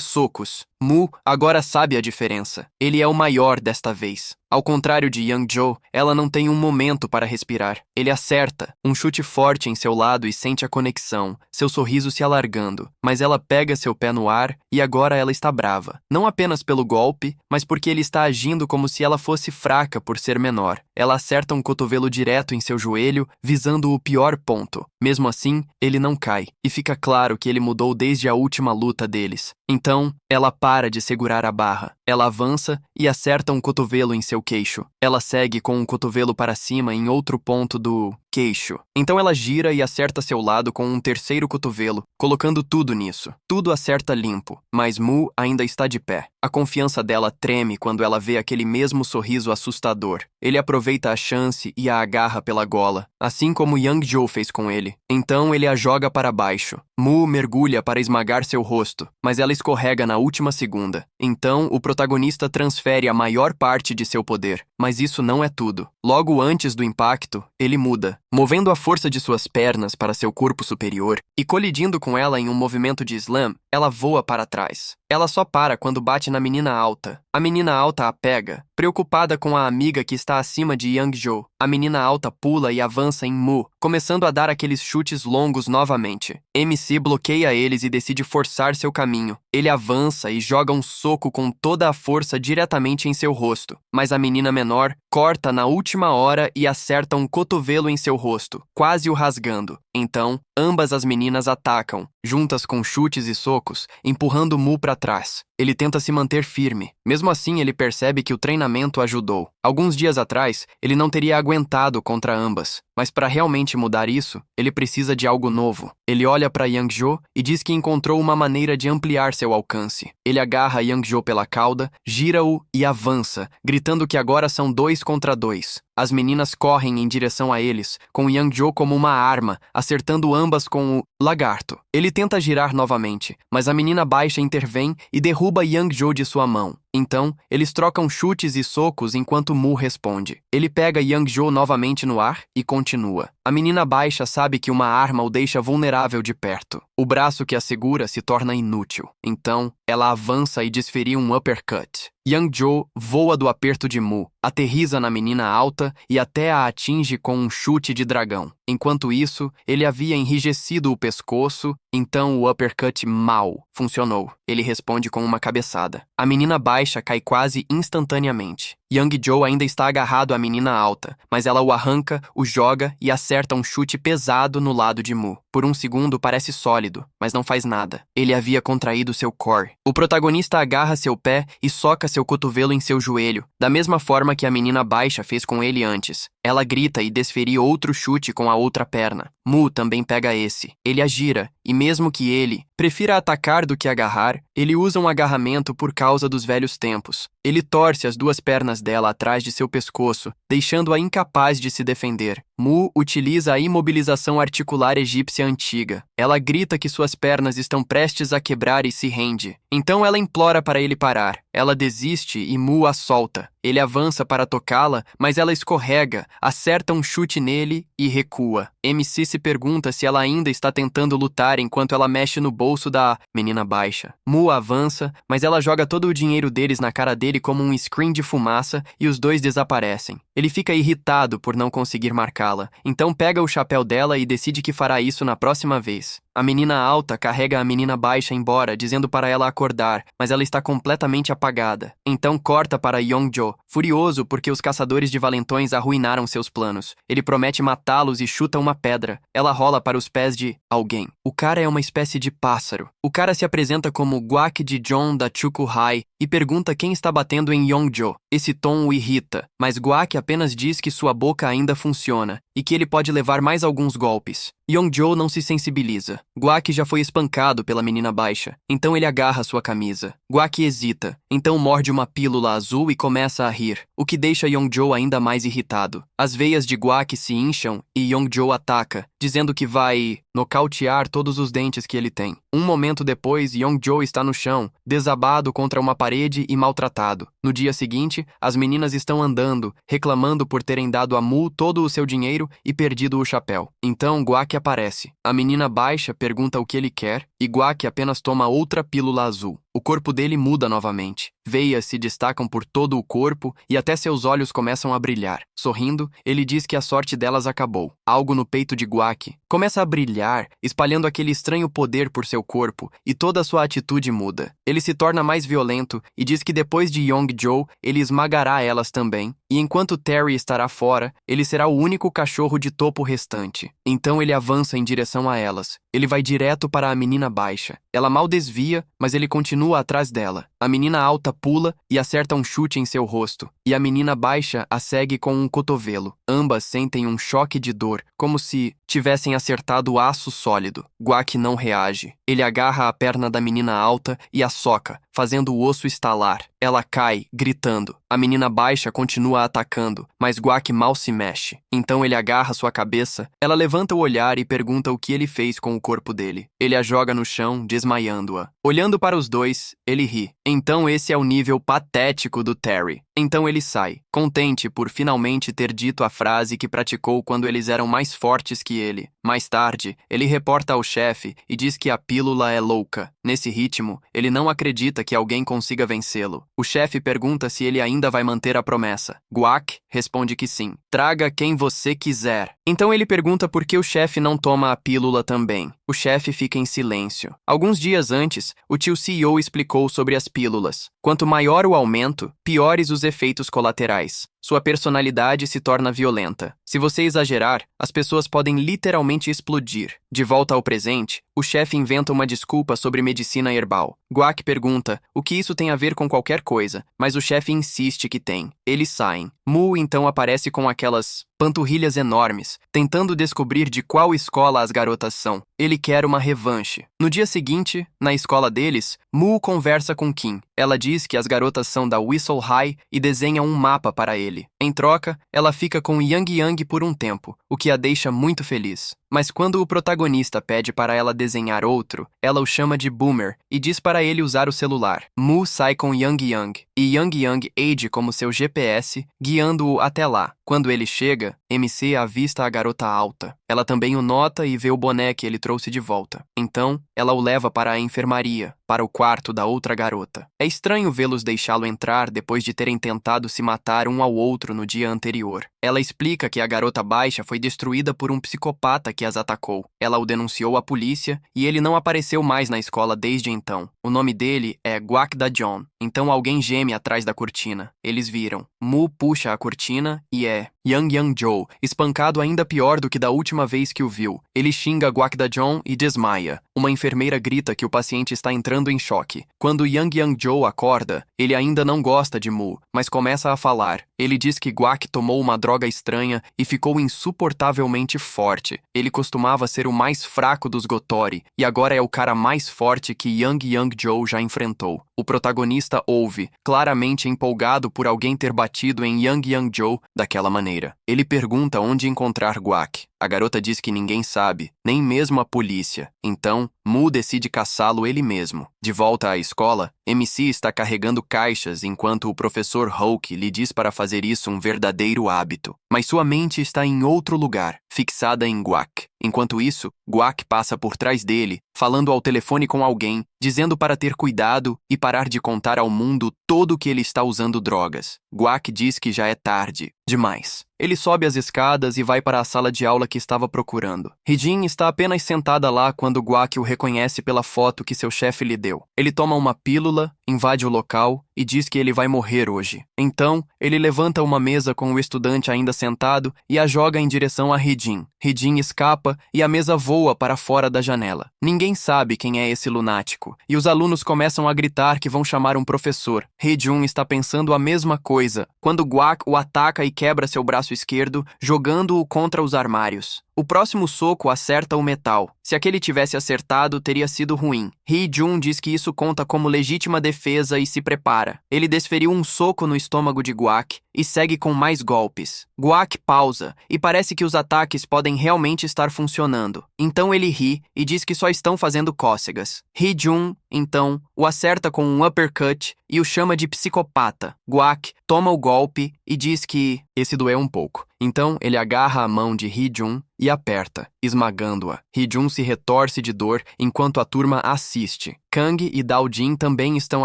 socos. Mu agora sabe a diferença. Ele é o maior desta vez. Ao contrário de Yang Jo, ela não tem um momento para respirar. Ele acerta, um chute forte em seu lado e sente a conexão, seu sorriso se alargando. Mas ela pega seu pé no ar e agora ela está brava. Não apenas pelo golpe, mas porque ele está agindo como se ela fosse fraca por ser menor. Ela acerta um cotovelo direto em seu joelho, visando o pior ponto. Mesmo assim, ele não cai, e fica claro que ele mudou desde a última luta deles. Então, ela para de segurar a barra. Ela avança e acerta um cotovelo em seu queixo. Ela segue com um cotovelo para cima em outro ponto do queixo. Então ela gira e acerta seu lado com um terceiro cotovelo, colocando tudo nisso. Tudo acerta limpo, mas Mu ainda está de pé. A confiança dela treme quando ela vê aquele mesmo sorriso assustador. Ele aproveita a chance e a agarra pela gola, assim como Yang Jo fez com ele. Então ele a joga para baixo. Mu mergulha para esmagar seu rosto, mas ela escorrega na última segunda. Então o protagonista transfere a maior parte de seu poder, mas isso não é tudo. Logo antes do impacto, ele muda, movendo a força de suas pernas para seu corpo superior e colidindo com ela em um movimento de slam, ela voa para trás. Ela só para quando bate na menina alta. A menina alta a pega, preocupada com a amiga que está acima de Yang Jo. A menina alta pula e avança em Mu, começando a dar aqueles chutes longos novamente. MC bloqueia eles e decide forçar seu caminho. Ele avança e joga um soco com toda a força diretamente em seu rosto, mas a menina menor corta na última hora e acerta um cotovelo em seu rosto, quase o rasgando. Então, ambas as meninas atacam, juntas com chutes e socos, empurrando Mu para trás. Ele tenta se manter firme. Mesmo assim, ele percebe que o treinamento ajudou. Alguns dias atrás, ele não teria aguentado contra ambas, mas para realmente mudar isso, ele precisa de algo novo. Ele olha para Yang Jo e diz que encontrou uma maneira de ampliar seu alcance. Ele agarra Yang Jo pela cauda, gira-o e avança, gritando que agora são 2 contra 2. As meninas correm em direção a eles, com Yang Jo como uma arma, acertando ambas com o lagarto. Ele tenta girar novamente, mas a menina baixa intervém e derruba Yang Jo de sua mão. Então, eles trocam chutes e socos enquanto Mu responde. Ele pega Yang Jo novamente no ar e continua. A menina baixa sabe que uma arma o deixa vulnerável de perto. O braço que a segura se torna inútil. Então, ela avança e desfere um uppercut. Yang Jo voa do aperto de Mu, aterriza na menina alta e até a atinge com um chute de dragão. Enquanto isso, ele havia enrijecido o pescoço, então o uppercut mal funcionou. Ele responde com uma cabeçada. A menina baixa cai quase instantaneamente. Yang Jo ainda está agarrado à menina alta, mas ela o arranca, o joga e acerta um chute pesado no lado de Mu. Por um segundo parece sólido, mas não faz nada. Ele havia contraído seu core. O protagonista agarra seu pé e soca seu cotovelo em seu joelho, da mesma forma que a menina baixa fez com ele antes. Ela grita e desfere outro chute com a outra perna. Mu também pega esse. Ele a gira, e mesmo que ele prefira atacar do que agarrar, ele usa um agarramento por causa dos velhos tempos. Ele torce as 2 pernas dela atrás de seu pescoço, deixando-a incapaz de se defender. Mu utiliza a imobilização articular egípcia antiga. Ela grita que suas pernas estão prestes a quebrar e se rende. Então ela implora para ele parar. Ela desiste e Mu a solta. Ele avança para tocá-la, mas ela escorrega, acerta um chute nele e recua. MC se pergunta se ela ainda está tentando lutar enquanto ela mexe no bolso da menina baixa. Mu avança, mas ela joga todo o dinheiro deles na cara dele como um screen de fumaça e os dois desaparecem. Ele fica irritado por não conseguir marcá-la, então pega o chapéu dela e decide que fará isso na próxima vez. A menina alta carrega a menina baixa embora, dizendo para ela acordar, mas ela está completamente apagada. Então corta para Yongjo, furioso porque os caçadores de valentões arruinaram seus planos. Ele promete matá-los e chuta uma pedra. Ela rola para os pés de alguém. O cara é uma espécie de pássaro. O cara se apresenta como Gwak de John da Chukuhai e pergunta quem está batendo em Yongjo. Esse tom o irrita, mas Gwak apenas diz que sua boca ainda funciona e que ele pode levar mais alguns golpes. Yongjo não se sensibiliza. Gwak já foi espancado pela menina baixa, então ele agarra sua camisa. Gwak hesita, então morde uma pílula azul e começa a rir, o que deixa Yongjo ainda mais irritado. As veias de Gwak se incham e Yongjo ataca, dizendo que vai nocautear todos os dentes que ele tem. Um momento depois, Yongjo está no chão, desabado contra uma parede e maltratado. No dia seguinte, as meninas estão andando, reclamando por terem dado a Mu todo o seu dinheiro e perdido o chapéu. Então, Gwak aparece. A menina baixa pergunta o que ele quer e Gwak apenas toma outra pílula azul. O corpo dele muda novamente. Veias se destacam por todo o corpo e até seus olhos começam a brilhar. Sorrindo, ele diz que a sorte delas acabou. Algo no peito de Gwak começa a brilhar, espalhando aquele estranho poder por seu corpo, e toda a sua atitude muda. Ele se torna mais violento e diz que depois de Yongjo, ele esmagará elas também, e enquanto Terry estará fora, ele será o único cachorro de topo restante. Então ele avança em direção a elas. Ele vai direto para a menina baixa. Ela mal desvia, mas ele continua atrás dela. A menina alta pula e acerta um chute em seu rosto, e a menina baixa a segue com um cotovelo. Ambas sentem um choque de dor, como se tivessem acertado aço sólido. Gwak não reage. Ele agarra a perna da menina alta e a soca, fazendo o osso estalar. Ela cai, gritando. A menina baixa continua atacando, mas Gwak mal se mexe. Então ele agarra sua cabeça. Ela levanta o olhar e pergunta o que ele fez com o corpo dele. Ele a joga no chão, desmaiando-a. Olhando para os dois, ele ri. Então esse é o nível patético do Terry. Então ele sai, contente por finalmente ter dito a frase que praticou quando eles eram mais fortes que ele. Mais tarde, ele reporta ao chefe e diz que a pílula é louca. Nesse ritmo, ele não acredita que alguém consiga vencê-lo. O chefe pergunta se ele ainda vai manter a promessa. Gwak responde que sim. Traga quem você quiser. Então ele pergunta por que o chefe não toma a pílula também. O chefe fica em silêncio. Alguns dias antes, o tio CEO explicou sobre as pílulas. Quanto maior o aumento, piores os efeitos colaterais. Sua personalidade se torna violenta. Se você exagerar, as pessoas podem literalmente explodir. De volta ao presente, o chefe inventa uma desculpa sobre medicina herbal. Gwak pergunta o que isso tem a ver com qualquer coisa, mas o chefe insiste que tem. Eles saem. Mu então aparece com aquelas panturrilhas enormes, tentando descobrir de qual escola as garotas são. Ele quer uma revanche. No dia seguinte, na escola deles, Mu conversa com Kim. Ela diz que as garotas são da Whistle High e desenha um mapa para ele. Em troca, ela fica com Yang Yang por um tempo, o que a deixa muito feliz. Mas quando o protagonista pede para ela desenhar outro, ela o chama de Boomer e diz para ele usar o celular. Mu sai com Yang Yang, e Yang Yang age como seu GPS, guiando-o até lá. Quando ele chega, MC avista a garota alta. Ela também o nota e vê o boné que ele trouxe de volta. Então, ela o leva para a enfermaria, para o quarto da outra garota. É estranho vê-los deixá-lo entrar depois de terem tentado se matar um ao outro no dia anterior. Ela explica que a garota baixa foi destruída por um psicopata que as atacou. Ela o denunciou à polícia e ele não apareceu mais na escola desde então. O nome dele é Gwak da John. Então alguém geme atrás da cortina. Eles viram. Mu puxa a cortina e é Yang Yang-jo, espancado ainda pior do que da última vez que o viu. Ele xinga Gwak da John e desmaia. Uma enfermeira grita que o paciente está entrando em choque. Quando Yang Yang-jo acorda, ele ainda não gosta de Mu, mas começa a falar. Ele diz que Gwak tomou uma droga estranha e ficou insuportavelmente forte. Ele costumava ser o mais fraco dos Gotori, e agora é o cara mais forte que Yang Yang-jo já enfrentou. O protagonista ouve, claramente empolgado por alguém ter batido em Yang Yang-jo daquela maneira. Ele pergunta onde encontrar Gwak. A garota diz que ninguém sabe, nem mesmo a polícia. Então, Mu decide caçá-lo ele mesmo. De volta à escola, MC está carregando caixas enquanto o professor Hulk lhe diz para fazer isso um verdadeiro hábito. Mas sua mente está em outro lugar, fixada em Gwak. Enquanto isso, Gwak passa por trás dele, falando ao telefone com alguém, dizendo para ter cuidado e parar de contar ao mundo todo que ele está usando drogas. Gwak diz que já é tarde. Demais. Ele sobe as escadas e vai para a sala de aula que estava procurando. Hee-jin está apenas sentada lá quando Gwaque o reconhece pela foto que seu chefe lhe deu. Ele toma uma pílula, invade o local e diz que ele vai morrer hoje. Então, ele levanta uma mesa com o estudante ainda sentado e a joga em direção a Hee-jin. Hee-jin escapa e a mesa voa para fora da janela. Ninguém sabe quem é esse lunático, e os alunos começam a gritar que vão chamar um professor. Hee-jun está pensando a mesma coisa, quando Gwaque o ataca e quebra seu braço esquerdo, jogando-o contra os armários. O próximo soco acerta o metal. Se aquele tivesse acertado, teria sido ruim. Hee-jun diz que isso conta como legítima defesa e se prepara. Ele desferiu um soco no estômago de Gwaque e segue com mais golpes. Gwaque pausa e parece que os ataques podem realmente estar funcionando. Então ele ri e diz que só estão fazendo cócegas. Hee-jun, então, o acerta com um uppercut e o chama de psicopata. Gwaque toma o golpe e diz que esse doeu um pouco. Então ele agarra a mão de Hee-jun e aperta, esmagando-a. Hee-jun se retorce de dor enquanto a turma assiste. Kang e Dao-jin também estão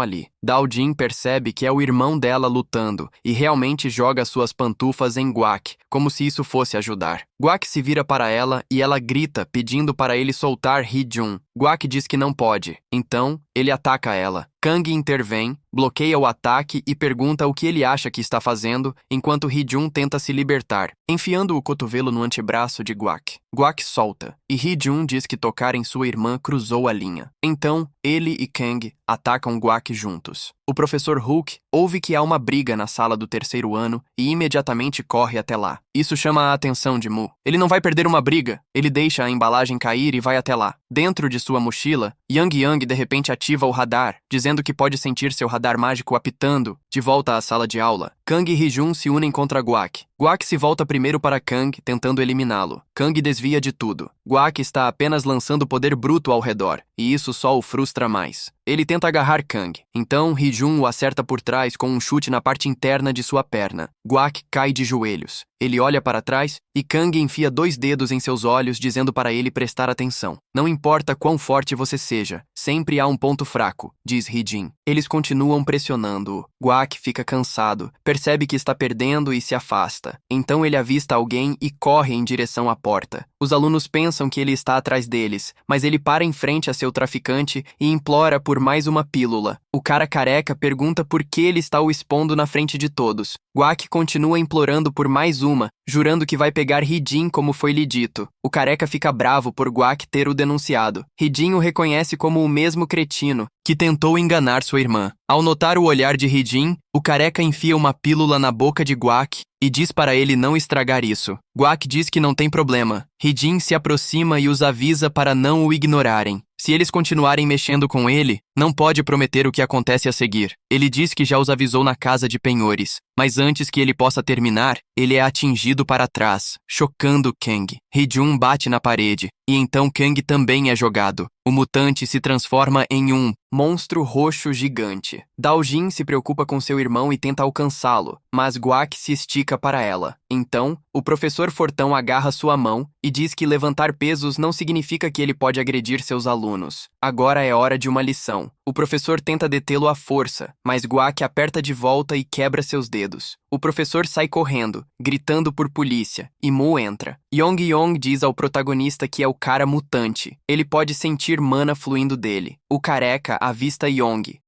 ali. Dao-jin percebe que é o irmão dela lutando e realmente joga suas pantufas em Gwaque, como se isso fosse ajudar. Gwaque se vira para ela e ela grita pedindo para ele soltar Hee-jun. Gwaque diz que não pode, então ele ataca ela. Kang intervém, bloqueia o ataque e pergunta o que ele acha que está fazendo, enquanto Hee-jun tenta se libertar, enfiando o cotovelo no antebraço de Gwaque. Gwaque solta, e Hee-jun diz que tocar em sua irmã cruzou a linha. Então, ele e Kang atacam Gwaque juntos. O professor Hulk ouve que há uma briga na sala do terceiro ano e imediatamente corre até lá. Isso chama a atenção de Mu. Ele não vai perder uma briga. Ele deixa a embalagem cair e vai até lá. Dentro de sua mochila, Yang Yang de repente ativa o radar, dizendo que pode sentir seu radar mágico apitando de volta à sala de aula. Kang e Hee-jun se unem contra Gwaque. Gwaque se volta primeiro para Kang, tentando eliminá-lo. Kang desvia de tudo. Gwaque está apenas lançando poder bruto ao redor, e isso só o frustra mais. Ele tenta agarrar Kang. Então, Hee-jun o acerta por trás com um chute na parte interna de sua perna. Gwaque cai de joelhos. Ele olha para trás e Kang enfia 2 dedos em seus olhos, dizendo para ele prestar atenção. Não importa quão forte você seja, sempre há um ponto fraco, diz Hee-jin. Eles continuam pressionando-o. Gwaque fica cansado, percebe que está perdendo e se afasta. Então ele avista alguém e corre em direção à porta. Os alunos pensam que ele está atrás deles, mas ele para em frente a seu traficante e implora por mais uma pílula. O cara careca pergunta por que ele está o expondo na frente de todos. Gwaque continua implorando por mais uma, jurando que vai pegar Hee-jin como foi lhe dito. O careca fica bravo por Gwaque ter o denunciado. Hee-jin o reconhece como o mesmo cretino que tentou enganar sua irmã. Ao notar o olhar de Hee-jin, o careca enfia uma pílula na boca de Gwaque e diz para ele não estragar isso. Gwaque diz que não tem problema. Hee-jin se aproxima e os avisa para não o ignorarem. Se eles continuarem mexendo com ele, não pode prometer o que acontece a seguir. Ele diz que já os avisou na casa de penhores, mas antes que ele possa terminar, ele é atingido para trás, chocando Kang. Hee-jun bate na parede, e então Kang também é jogado. O mutante se transforma em um monstro roxo gigante. Dao-jin se preocupa com seu irmão e tenta alcançá-lo, mas Gwaque se estica para ela. Então, o professor Fortão agarra sua mão e diz que levantar pesos não significa que ele pode agredir seus alunos. Agora é hora de uma lição. O professor tenta detê-lo à força, mas Gwaque aperta de volta e quebra seus dedos. O professor sai correndo, gritando por polícia, e Mu entra. Yong diz ao protagonista que é o cara mutante. Ele pode sentir mana fluindo dele. O careca avista Yong,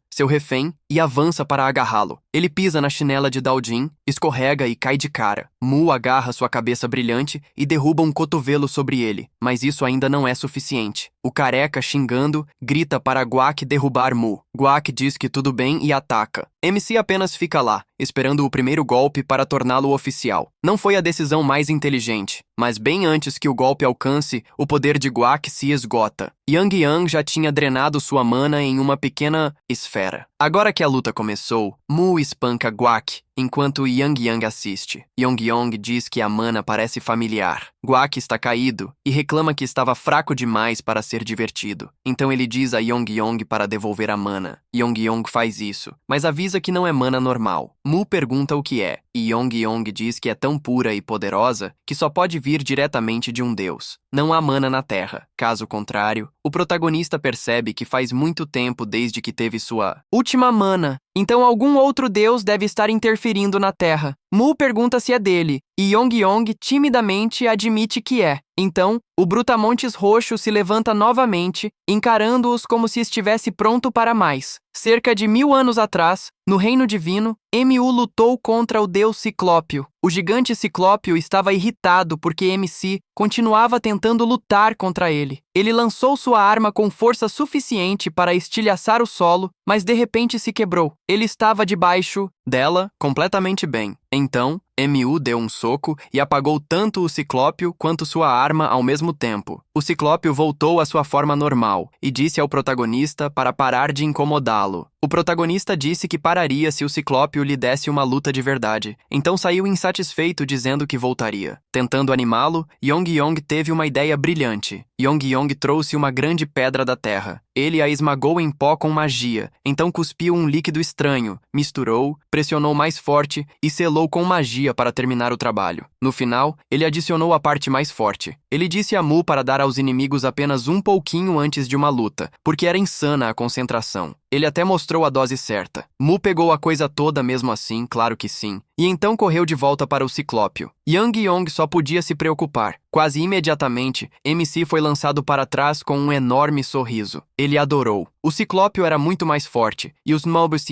seu refém, e avança para agarrá-lo. Ele pisa na chinela de Dao-jin, escorrega e cai de cara. Mu agarra sua cabeça brilhante e derruba um cotovelo sobre ele, mas isso ainda não é suficiente. O careca, xingando, grita para Gwaque derrubar Mu. Gwaque diz que tudo bem e ataca. MC apenas fica lá, esperando o primeiro golpe para torná-lo oficial. Não foi a decisão mais inteligente, mas bem antes que o golpe alcance, o poder de Gwaque se esgota. Yang já tinha drenado sua mana em uma pequena esfera. Agora que a luta começou, Mu espanca Gwaque, enquanto Yang assiste. Yong diz que a mana parece familiar. Gwaque está caído e reclama que estava fraco demais para ser divertido. Então ele diz a Yong para devolver a mana. Yong faz isso, mas avisa que não é mana normal. Mu pergunta o que é, e Yong diz que é tão pura e poderosa que só pode vir diretamente de um deus. Não há mana na Terra. Caso contrário, o protagonista percebe que faz muito tempo desde que teve sua última mana. Então algum outro deus deve estar interferindo na Terra. Mu pergunta se é dele, e Yong timidamente admite que é. Então, o Brutamontes Roxo se levanta novamente, encarando-os como se estivesse pronto para mais. Cerca de 1000 anos atrás, no Reino Divino, Mu lutou contra o deus Ciclópio. O gigante Ciclópio estava irritado porque MC continuava tentando lutar contra ele. Ele lançou sua arma com força suficiente para estilhaçar o solo, mas de repente se quebrou. Ele estava debaixo dela, completamente bem. Então, Mu deu um soco e apagou tanto o Ciclópio quanto sua arma ao mesmo tempo. O Ciclópio voltou à sua forma normal e disse ao protagonista para parar de incomodá-lo. O protagonista disse que pararia se o Ciclópio lhe desse uma luta de verdade. Então saiu insatisfeito dizendo que voltaria. Tentando animá-lo, Yong teve uma ideia brilhante. Yong trouxe uma grande pedra da terra. Ele a esmagou em pó com magia, então cuspiu um líquido estranho, misturou, pressionou mais forte e selou com magia para terminar o trabalho. No final, ele adicionou a parte mais forte. Ele disse a Mu para dar aos inimigos apenas um pouquinho antes de uma luta, porque era insana a concentração. Ele até mostrou a dose certa. Mu pegou a coisa toda mesmo assim, claro que sim, e então correu de volta para o Ciclópio. Yong só podia se preocupar. Quase imediatamente, MC foi lançado para trás com um enorme sorriso. Ele adorou. O Ciclópio era muito mais forte, e os Mobius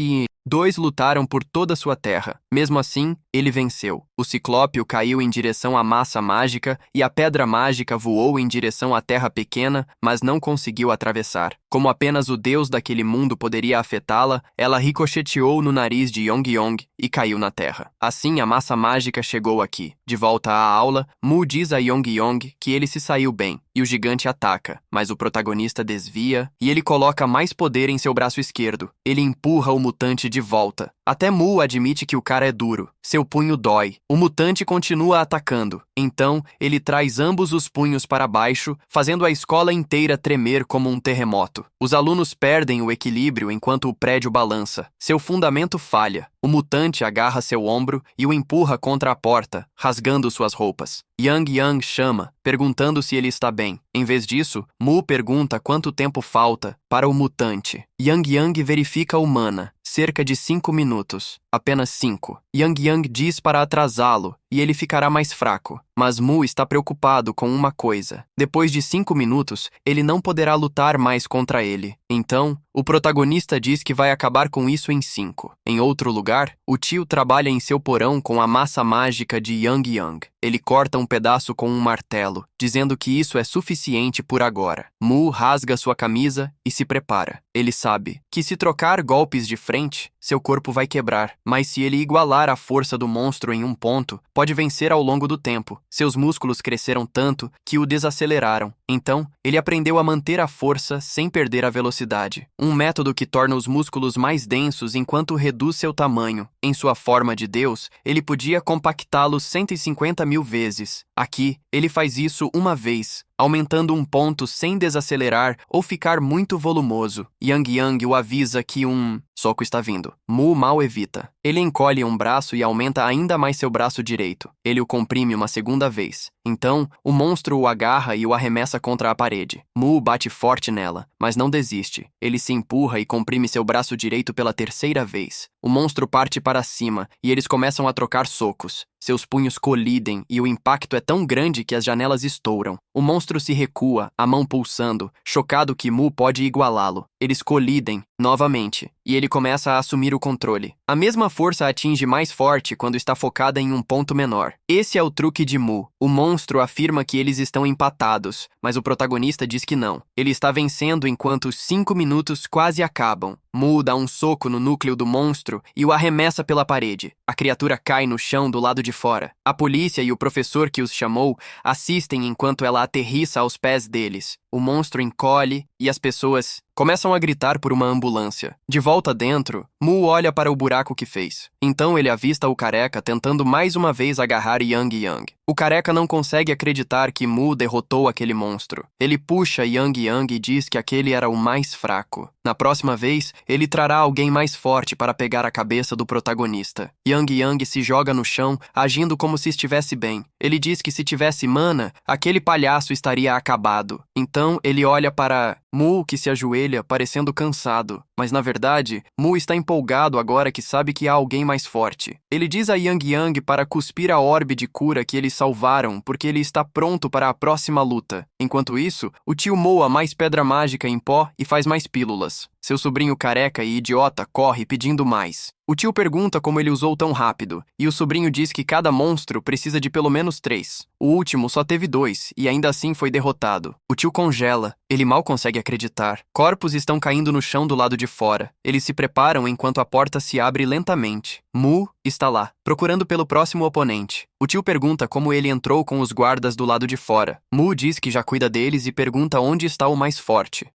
dois lutaram por toda sua terra. Mesmo assim, ele venceu. O Ciclópio caiu em direção à massa mágica e a pedra mágica voou em direção à terra pequena, mas não conseguiu atravessar. Como apenas o deus daquele mundo poderia afetá-la, ela ricocheteou no nariz de Yong e caiu na terra. Assim, a massa mágica chegou aqui. De volta à aula, Mu diz a Yong que ele se saiu bem, e o gigante ataca, mas o protagonista desvia e ele coloca mais poder em seu braço esquerdo. Ele empurra o mutante de volta. Até Mu admite que o cara é duro. Seu punho dói. O mutante continua atacando. Então, ele traz ambos os punhos para baixo, fazendo a escola inteira tremer como um terremoto. Os alunos perdem o equilíbrio enquanto o prédio balança. Seu fundamento falha. O mutante agarra seu ombro e o empurra contra a porta, rasgando suas roupas. Yang chama, perguntando se ele está bem. Em vez disso, Mu pergunta quanto tempo falta para o mutante. Yang verifica a humana. Cerca de 5 minutos. Apenas 5. Yang diz para atrasá-lo, e ele ficará mais fraco. Mas Mu está preocupado com uma coisa. Depois de 5 minutos, ele não poderá lutar mais contra ele. Então, o protagonista diz que vai acabar com isso em 5. Em outro lugar, o tio trabalha em seu porão com a massa mágica de Yang. Ele corta um pedaço com um martelo, dizendo que isso é suficiente por agora. Mu rasga sua camisa e se prepara. Ele sabe que se trocar golpes de frente, seu corpo vai quebrar. Mas se ele igualar a força do monstro em um ponto, pode vencer ao longo do tempo. Seus músculos cresceram tanto que o desaceleraram. Então, ele aprendeu a manter a força sem perder a velocidade. Um método que torna os músculos mais densos enquanto reduz seu tamanho. Em sua forma de Deus, ele podia compactá-los 150.000 vezes. Aqui, ele faz isso uma vez, aumentando um ponto sem desacelerar ou ficar muito volumoso. Yang o avisa que um soco está vindo. Mu mal evita. Ele encolhe um braço e aumenta ainda mais seu braço direito. Ele o comprime uma segunda vez. Então, o monstro o agarra e o arremessa contra a parede. Mu bate forte nela, mas não desiste. Ele se empurra e comprime seu braço direito pela terceira vez. O monstro parte para cima e eles começam a trocar socos. Seus punhos colidem e o impacto é tão grande que as janelas estouram. O monstro se recua, a mão pulsando, chocado que Mu pode igualá-lo. Eles colidem novamente e ele começa a assumir o controle. A mesma força atinge mais forte quando está focada em um ponto menor. Esse é o truque de Mu. O monstro afirma que eles estão empatados, mas o protagonista diz que não. Ele está vencendo enquanto os 5 minutos quase acabam. Mu dá um soco no núcleo do monstro e o arremessa pela parede. A criatura cai no chão do lado de fora. A polícia e o professor que os chamou assistem enquanto ela aterrissa aos pés deles. O monstro encolhe e as pessoas começam a gritar por uma ambulância. De volta dentro, Mu olha para o buraco que fez. Então ele avista o careca tentando mais uma vez agarrar Yang. O careca não consegue acreditar que Mu derrotou aquele monstro. Ele puxa Yang e diz que aquele era o mais fraco. Na próxima vez, ele trará alguém mais forte para pegar a cabeça do protagonista. Yang Yang se joga no chão, agindo como se estivesse bem. Ele diz que se tivesse mana, aquele palhaço estaria acabado. Então, ele olha para Mu, que se ajoelha, parecendo cansado. Mas, na verdade, Mu está empolgado agora que sabe que há alguém mais forte. Ele diz a Yang Yang para cuspir a orbe de cura que eles salvaram, porque ele está pronto para a próxima luta. Enquanto isso, o tio moa mais pedra mágica em pó e faz mais pílulas. Seu sobrinho careca e idiota corre pedindo mais. O tio pergunta como ele usou tão rápido, e o sobrinho diz que cada monstro precisa de pelo menos 3. O último só teve 2, e ainda assim foi derrotado. O tio congela. Ele mal consegue acreditar. Corpos estão caindo no chão do lado de fora. Eles se preparam enquanto a porta se abre lentamente. Mu está lá, procurando pelo próximo oponente. O tio pergunta como ele entrou com os guardas do lado de fora. Mu diz que já cuida deles e pergunta onde está o mais forte.